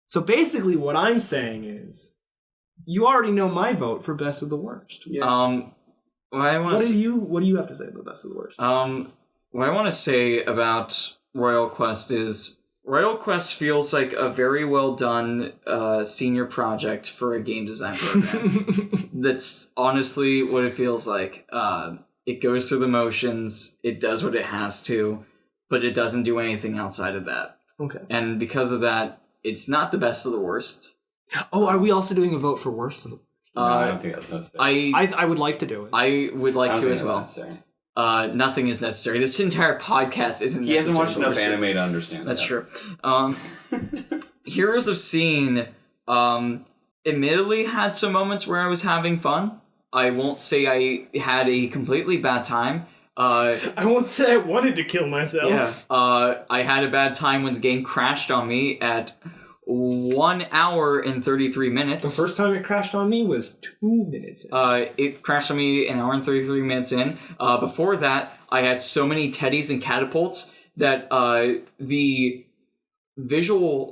So basically what I'm saying is, you already know my vote for best of the worst. What I want What to do you have to say about best of the worst? what I want to say about Royal Quest is Royal Quest feels like a very well done senior project for a game design program. That's honestly what it feels like. It goes through the motions, it does what it has to, but it doesn't do anything outside of that. Okay. And because of that, it's not the best of the worst. Oh, are we also doing a vote for worst of the worst? No, I don't think that's necessary. I would like to do it. I would like I don't to think as that's well. necessary. Nothing is necessary. This entire podcast isn't necessary. He hasn't watched but enough we're still- anime to understand That's that. true. Heroes of Scene, admittedly had some moments where I was having fun. I won't say I had a completely bad time. I won't say I wanted to kill myself. Yeah. I had a bad time when the game crashed on me at 1 hour and 33 minutes. The first time it crashed on me was 2 minutes in. It crashed on me an hour and 33 minutes in. Before that, I had so many teddies and catapults that the visual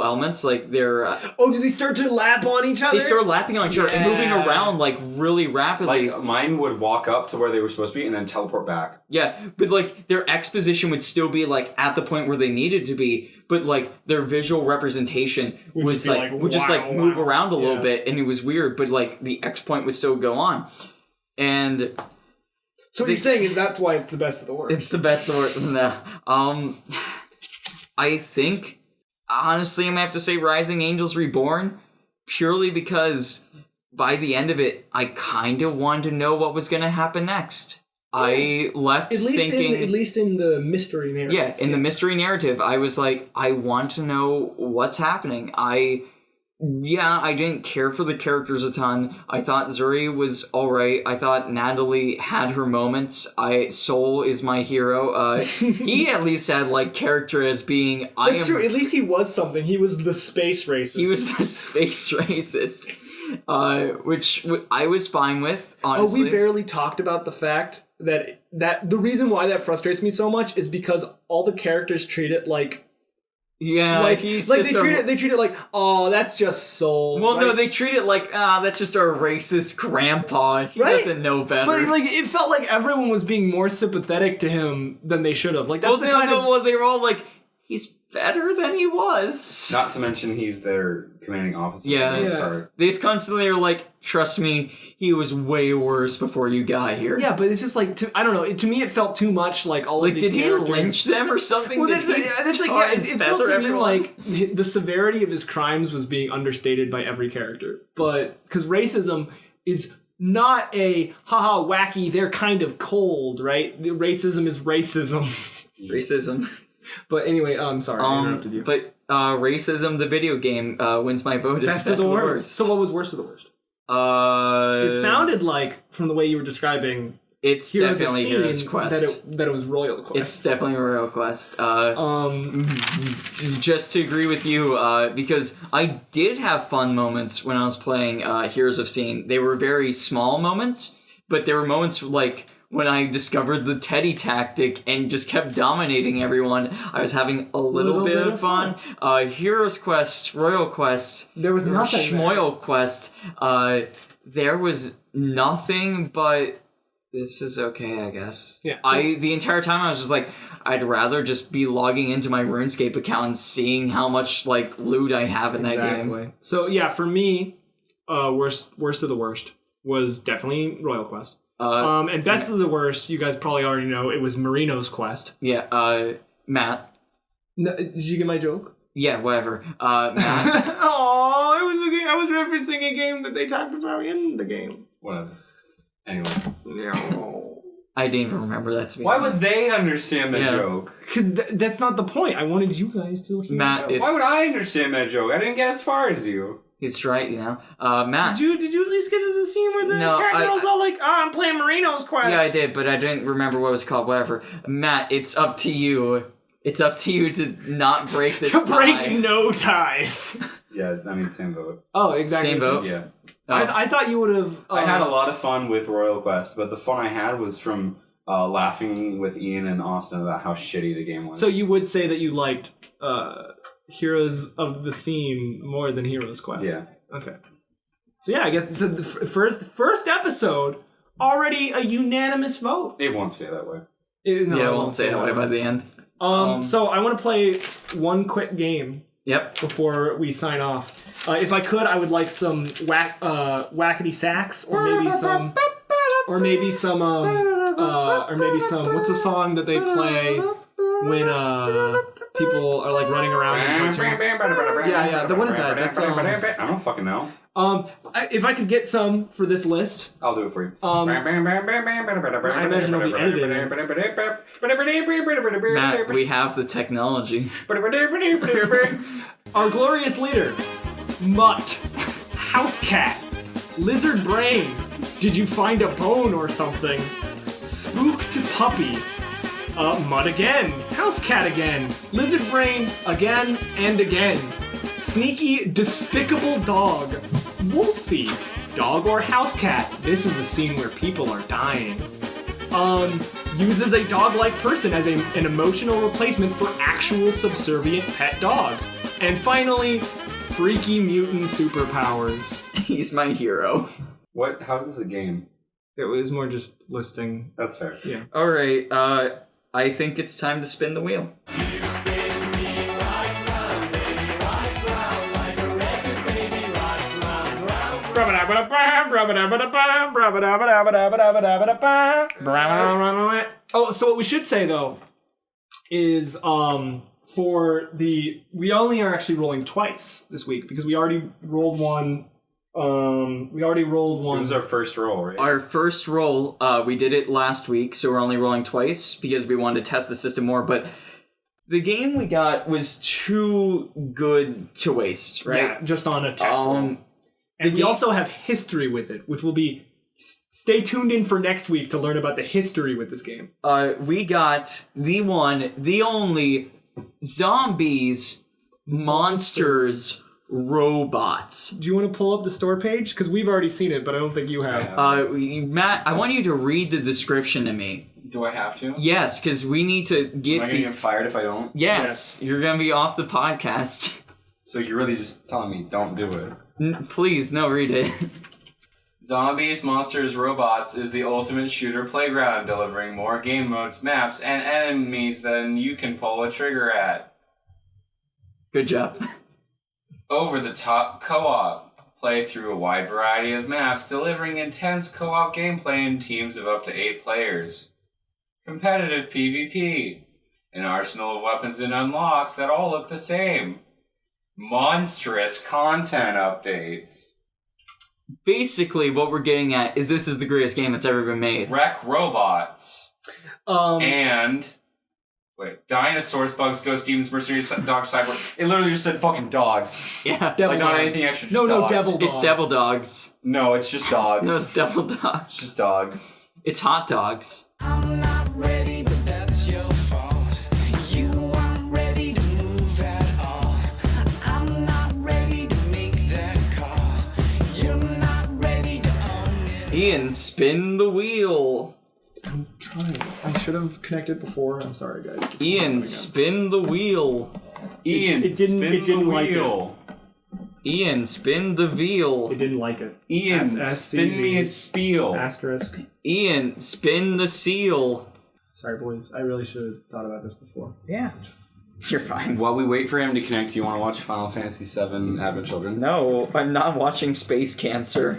elements, like they're Oh, did they start to lap on each other? they start lapping on each other and moving Yeah. around like really rapidly. Like, mine would walk up to where they were supposed to be and then teleport back. Yeah, but like their exposition would still be like at the point where they needed to be, but like their visual representation Would was just be like like, would just like wow, move wow. around a little Yeah. bit, and it was weird, but like the X point would still go on. And So what you're saying is that's why it's the best of the worst. it's the best of the worst. No. I think honestly I'm gonna have to say Rising Angels Reborn, purely because by the end of it, I kind of wanted to know what was going to happen next. I left thinking... At least in the mystery narrative. Yeah, in the mystery narrative, I was like, I want to know what's happening. I didn't care for the characters a ton. I thought Zuri was alright. I thought Natalie had her moments. Soul is my hero. He at least had, like, character as being... That's true. At least he was something. He was the space racist. He was the space racist. Which I was fine with, honestly. Oh, we barely talked about the fact that the reason why that frustrates me so much is because all the characters treat it like... Yeah, like he's like just they treat it like, oh, that's just Soul. Well, like, no, they treat it like, that's just our racist grandpa. He doesn't know better. But like, it felt like everyone was being more sympathetic to him than they should have. Like, that's they were all like, he's better than he was. Not to mention he's their commanding officer. Yeah. They just constantly are like, trust me, he was way worse before you got here. Yeah, but it's just like, I don't know. To me, it felt too much like all of these characters. Did he lynch them or something? Well, it felt to me like the severity of his crimes was being understated by every character. But because racism is not a haha wacky, they're kind of cold, right? The racism is racism. Racism. But anyway, I'm sorry, I interrupted you. But Racism, the video game, wins my vote as Best of the Worst. So what was Worst of the Worst? It sounded like, from the way you were describing, it's definitely Hero's Quest. That it was Royal Quest. It's definitely Royal Quest. Just to agree with you, because I did have fun moments when I was playing Heroes of Scene. They were very small moments, but there were moments like when I discovered the Teddy tactic and just kept dominating everyone. I was having a little bit of fun. Heroes Quest, Royal Quest, there was nothing. Schmoyle Quest. There was nothing, but this is okay, I guess. Yeah. The entire time I was just like, I'd rather just be logging into my RuneScape account and seeing how much like loot I have in that game. So yeah, for me, worst of the worst was definitely Royal Quest. And best of the worst, you guys probably already know, it was Marino's Quest. Yeah, Matt. No, did you get my joke? Yeah, whatever. Matt. I was referencing a game that they talked about in the game. Whatever. Anyway. I didn't even remember that to be Why would they understand the joke? Because that's not the point. I wanted you guys to hear Matt, the joke. Why would I understand that joke? I didn't get as far as you. It's right, you know. Matt. Did you at least get to the scene where the cat girl's all like, I'm playing Marino's Quest? Yeah, I did, but I didn't remember what it was called. Whatever. Matt, it's up to you. It's up to you to not break this tie. To break no ties. Yeah, I mean, same vote. Oh, exactly. Same vote? Yeah. I thought you would have... I had a lot of fun with Royal Quest, but the fun I had was from laughing with Ian and Austin about how shitty the game was. So you would say that you liked Heroes of the Scene more than Heroes Quest? Yeah. Okay. So yeah, I guess so the first episode, already a unanimous vote. It won't stay that way. It won't stay that way by the end. So I want to play one quick game. Yep. Before we sign off, if I could, I would like some whackety sax, or maybe some, What's the song that they play when people are like running around in cartoon? Yeah. What is that? That's I don't fucking know. If I could get some for this list, I'll do it for you. I imagine it'll be edited. Matt, we have the technology. Our glorious leader, Mutt, House Cat, Lizard Brain, Did You Find a Bone or Something, Spooked Puppy, Mutt again, House Cat again, Lizard Brain again and again, Sneaky Despicable Dog, Wolfie, Dog or House Cat. This is a scene where people are dying. Uses a dog-like person as an emotional replacement for actual subservient pet dog. And finally, freaky mutant superpowers. He's my hero. What? How's this a game? It was more just listing. That's fair. Yeah. All right. I think it's time to spin the wheel. Oh, so what we should say though is we only are actually rolling twice this week because we already rolled one We already rolled It one. was our first roll, right? Our first roll, we did it last week, so we're only rolling twice because we wanted to test the system more, but the game we got was too good to waste, right? Yeah, just on a test roll. And we also have history with it, which will be... Stay tuned in for next week to learn about the history with this game. We got the one, the only, zombies, monsters, robots. Do you want to pull up the store page? Because we've already seen it, but I don't think you have. Matt, I want you to read the description to me. Do I have to? Yes, because we need to get Am I going to get fired if I don't? Yes, you're going to be off the podcast. So you're really just telling me don't do it. Please, no, read it. Zombies, Monsters, Robots is the ultimate shooter playground, delivering more game modes, maps, and enemies than you can pull a trigger at. Good job. Over-the-top co-op. Play through a wide variety of maps, delivering intense co-op gameplay in teams of up to 8 players. Competitive PvP. An arsenal of weapons and unlocks that all look the same. Monstrous content updates. Basically, what we're getting at is this is the greatest game that's ever been made. Wreck robots. And... Wait, dinosaurs, bugs, ghost demons, mercenaries, dogs, cyborg. It literally just said fucking dogs. Yeah. Like, not anything extra, just No, dogs. devil dogs. It's devil dogs. No, it's just dogs. No, it's devil dogs. It's just dogs. It's hot dogs. I'm not ready, but that's your fault. You aren't ready to move at all. I'm not ready to make that call. You're not ready to own it. Ian, spin the wheel. I'm trying. I should have connected before. I'm sorry, guys. Ian, spin the wheel. Ian, It didn't- spin it didn't the like it. wheel. Ian, spin the veal. It didn't like it. Ian, spin me a spiel. Asterisk. Ian, spin the seal. Sorry, boys. I really should have thought about this before. Yeah. You're fine. While we wait for him to connect, do you want to watch Final Fantasy VII Advent Children? No, I'm not watching Space Cancer.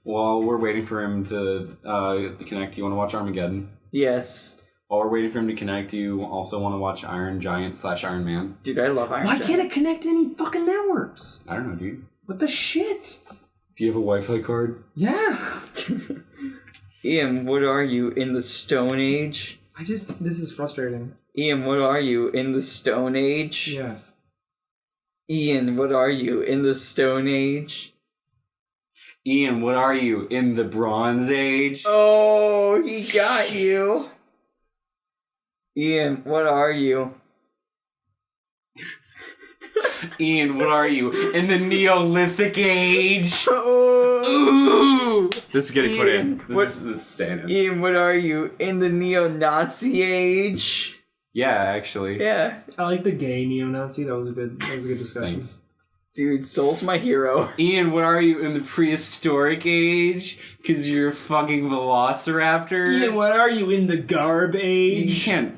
While we're waiting for him to connect, do you want to watch Armageddon? Yes. While we're waiting for him to connect, do you also want to watch Iron Giant / Iron Man? Dude, I love Iron Why Giant. can't it connect any fucking networks? I don't know, dude. What the shit? Do you have a Wi-Fi card? Yeah. Ian, what are you, in the Stone Age? This is frustrating. Ian, what are you, in the Stone Age? Yes. Ian, what are you, in the Stone Age? Ian, what are you, in the Bronze Age? Oh, he got you. Ian, what are you? Ian, what are you, in the Neolithic Age? Oh. Ooh! This is getting put in. Ian, This is staying in. Ian, what are you, in the neo-Nazi age? Yeah, actually. Yeah. I like the gay neo-Nazi. That was a good discussion. Thanks. Dude, Soul's my hero. Ian, what are you, in the prehistoric age? Because you're a fucking velociraptor? Ian, what are you in the garb You age? can't.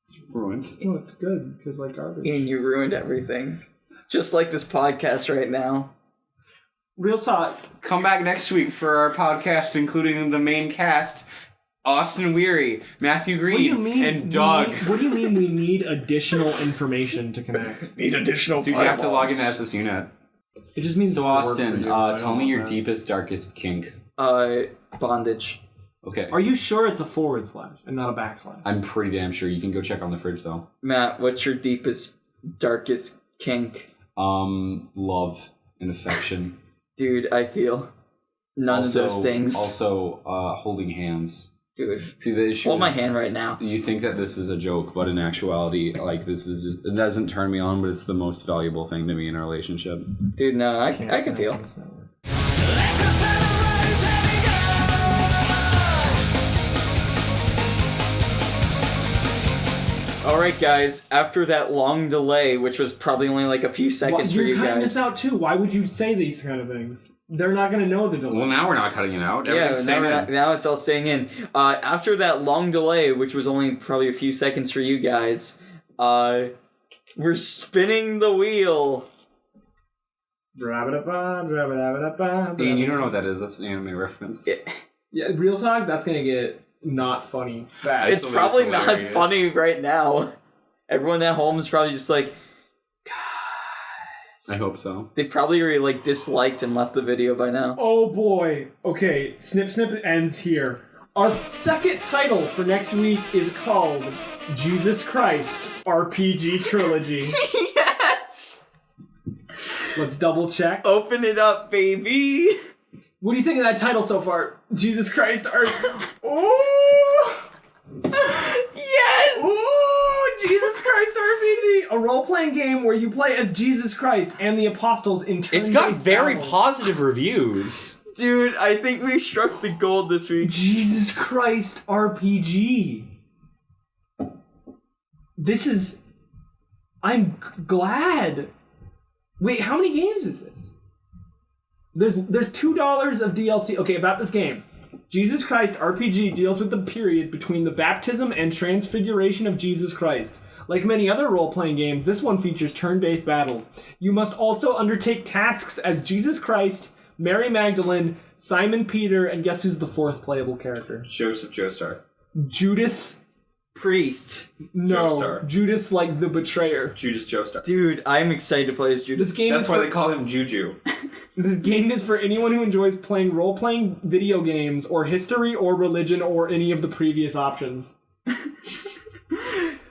It's ruined. No, it's good because like garbage. Ian, you ruined everything. Just like this podcast right now. Real talk. Come back next week for our podcast, including the main cast: Austin Weary, Matthew Green, and Doug. What do you mean we need additional information to connect? Need additional Dude, you have to log into SSUNet. It just means So work Austin, for you. I tell don't me want your that. deepest, darkest kink. Bondage. Okay. Are you sure it's a / and not a backslash? I'm pretty damn sure. You can go check on the fridge though. Matt, what's your deepest, darkest kink? Love and affection. Dude, I feel none of those things. Also, holding hands. Dude, See, the issue hold my is, hand right now. you think that this is a joke, but in actuality, like, this is just, it doesn't turn me on, but it's the most valuable thing to me in a relationship. Dude, no, I can feel. Let's go celebrate, say go. Alright, guys, after that long delay, which was probably only like a few seconds for you You're cutting guys. this out too. Why would you say these kind of things? They're not going to know the delay. Well, now we're not cutting it out. Yeah, Everything's staying in. now it's all staying in. After that long delay, which was only probably a few seconds for you guys, we're spinning the wheel. Ian, you don't know what that is. That's an anime reference. Yeah, real talk, that's going to get not funny fast. It's probably not hilarious. funny right now. Everyone at home is probably just like, I hope so. They probably already like disliked and left the video by now. Oh boy. Okay, Snip Snip ends here. Our second title for next week is called Jesus Christ RPG Trilogy. Yes! Let's double check. Open it up, baby! What do you think of that title so far? Jesus Christ Oh! Yes! Ooh, Jesus Christ RPG! A role-playing game where you play as Jesus Christ and the apostles in turn-based It's got very battles. positive reviews. Dude, I think we struck the gold this week. Jesus Christ RPG. This is... I'm glad. Wait, how many games is this? There's $2 of DLC. Okay, about this game. Jesus Christ RPG deals with the period between the baptism and transfiguration of Jesus Christ. Like many other role-playing games, this one features turn-based battles. You must also undertake tasks as Jesus Christ, Mary Magdalene, Simon Peter, and guess who's the fourth playable character? Joseph Joestar. Judas... Priest. No, Joestar. Judas like the betrayer. Judas Joestar. Dude, I'm excited to play as Judas. This game That's is why for, they call him Juju. This game is for anyone who enjoys playing role-playing video games, or history, or religion, or any of the previous options.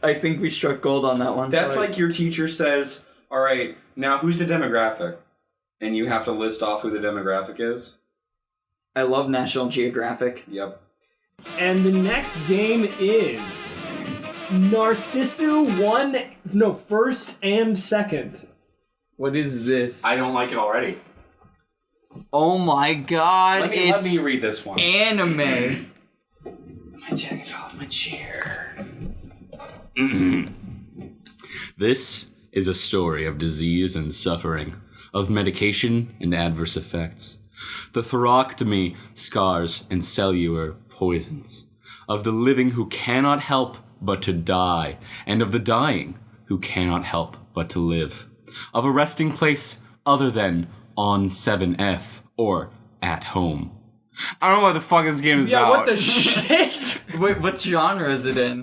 I think we struck gold on that one. That's like your teacher says, all right, now who's the demographic? And you have to list off who the demographic is. I love National Geographic. Yep. And the next game is First and Second. What is this? I don't like it already. Oh my god, Let it's me read this one. anime. My jacket fell off my chair. This is a story of disease and suffering, of medication and adverse effects, the thoracotomy, scars, and cellular poisons, of the living who cannot help but to die, and of the dying who cannot help but to live, of a resting place other than on 7F or at home. I don't know what the fuck this game is about. Yeah, what the shit? Wait, what genre is it in?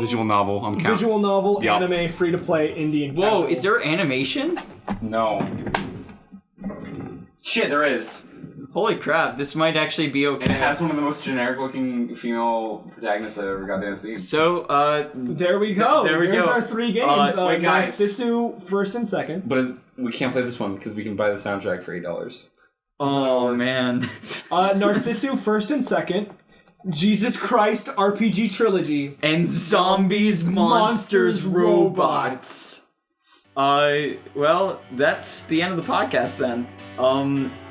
Visual novel, I'm counting. Visual novel, Yup. anime, free-to-play, indie, and Whoa, casual. is there animation? No. Shit, there is. Holy crap, this might actually be okay. And it has one of the most generic looking female protagonists I've ever goddamn seen. So, there we go. There we There's go. our three games. Wait, guys. Narcissu, First and Second. But we can't play this one because we can buy the soundtrack for $8. oh man. Narcissu, First and Second. Jesus Christ RPG Trilogy. And zombies, monsters, robots. Well, that's the end of the podcast then.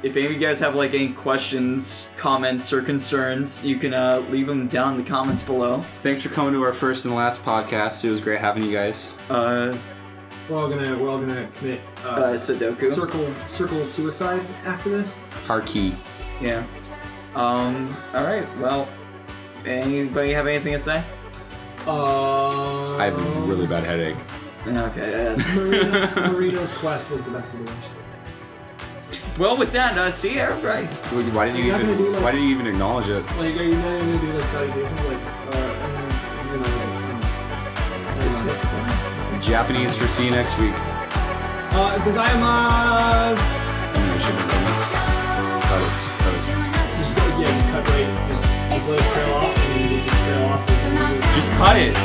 If any of you guys have like any questions, comments, or concerns, you can leave them down in the comments below. Thanks for coming to our first and last podcast. It was great having you guys. We're all gonna commit Sudoku. circle of suicide after this. Harkey. Yeah. Alright, well, anybody have anything to say? I have a really bad headache. Okay, Marino's Quest was the best of the bunch. well, with that, see you, everybody. Why didn't you even acknowledge it? Like, are you not gonna do like salutations? Like, Japanese for see you next week. Gozaimasu! Cut it. Just cut right. Just let it trail off. And you just trail off. Just cut it.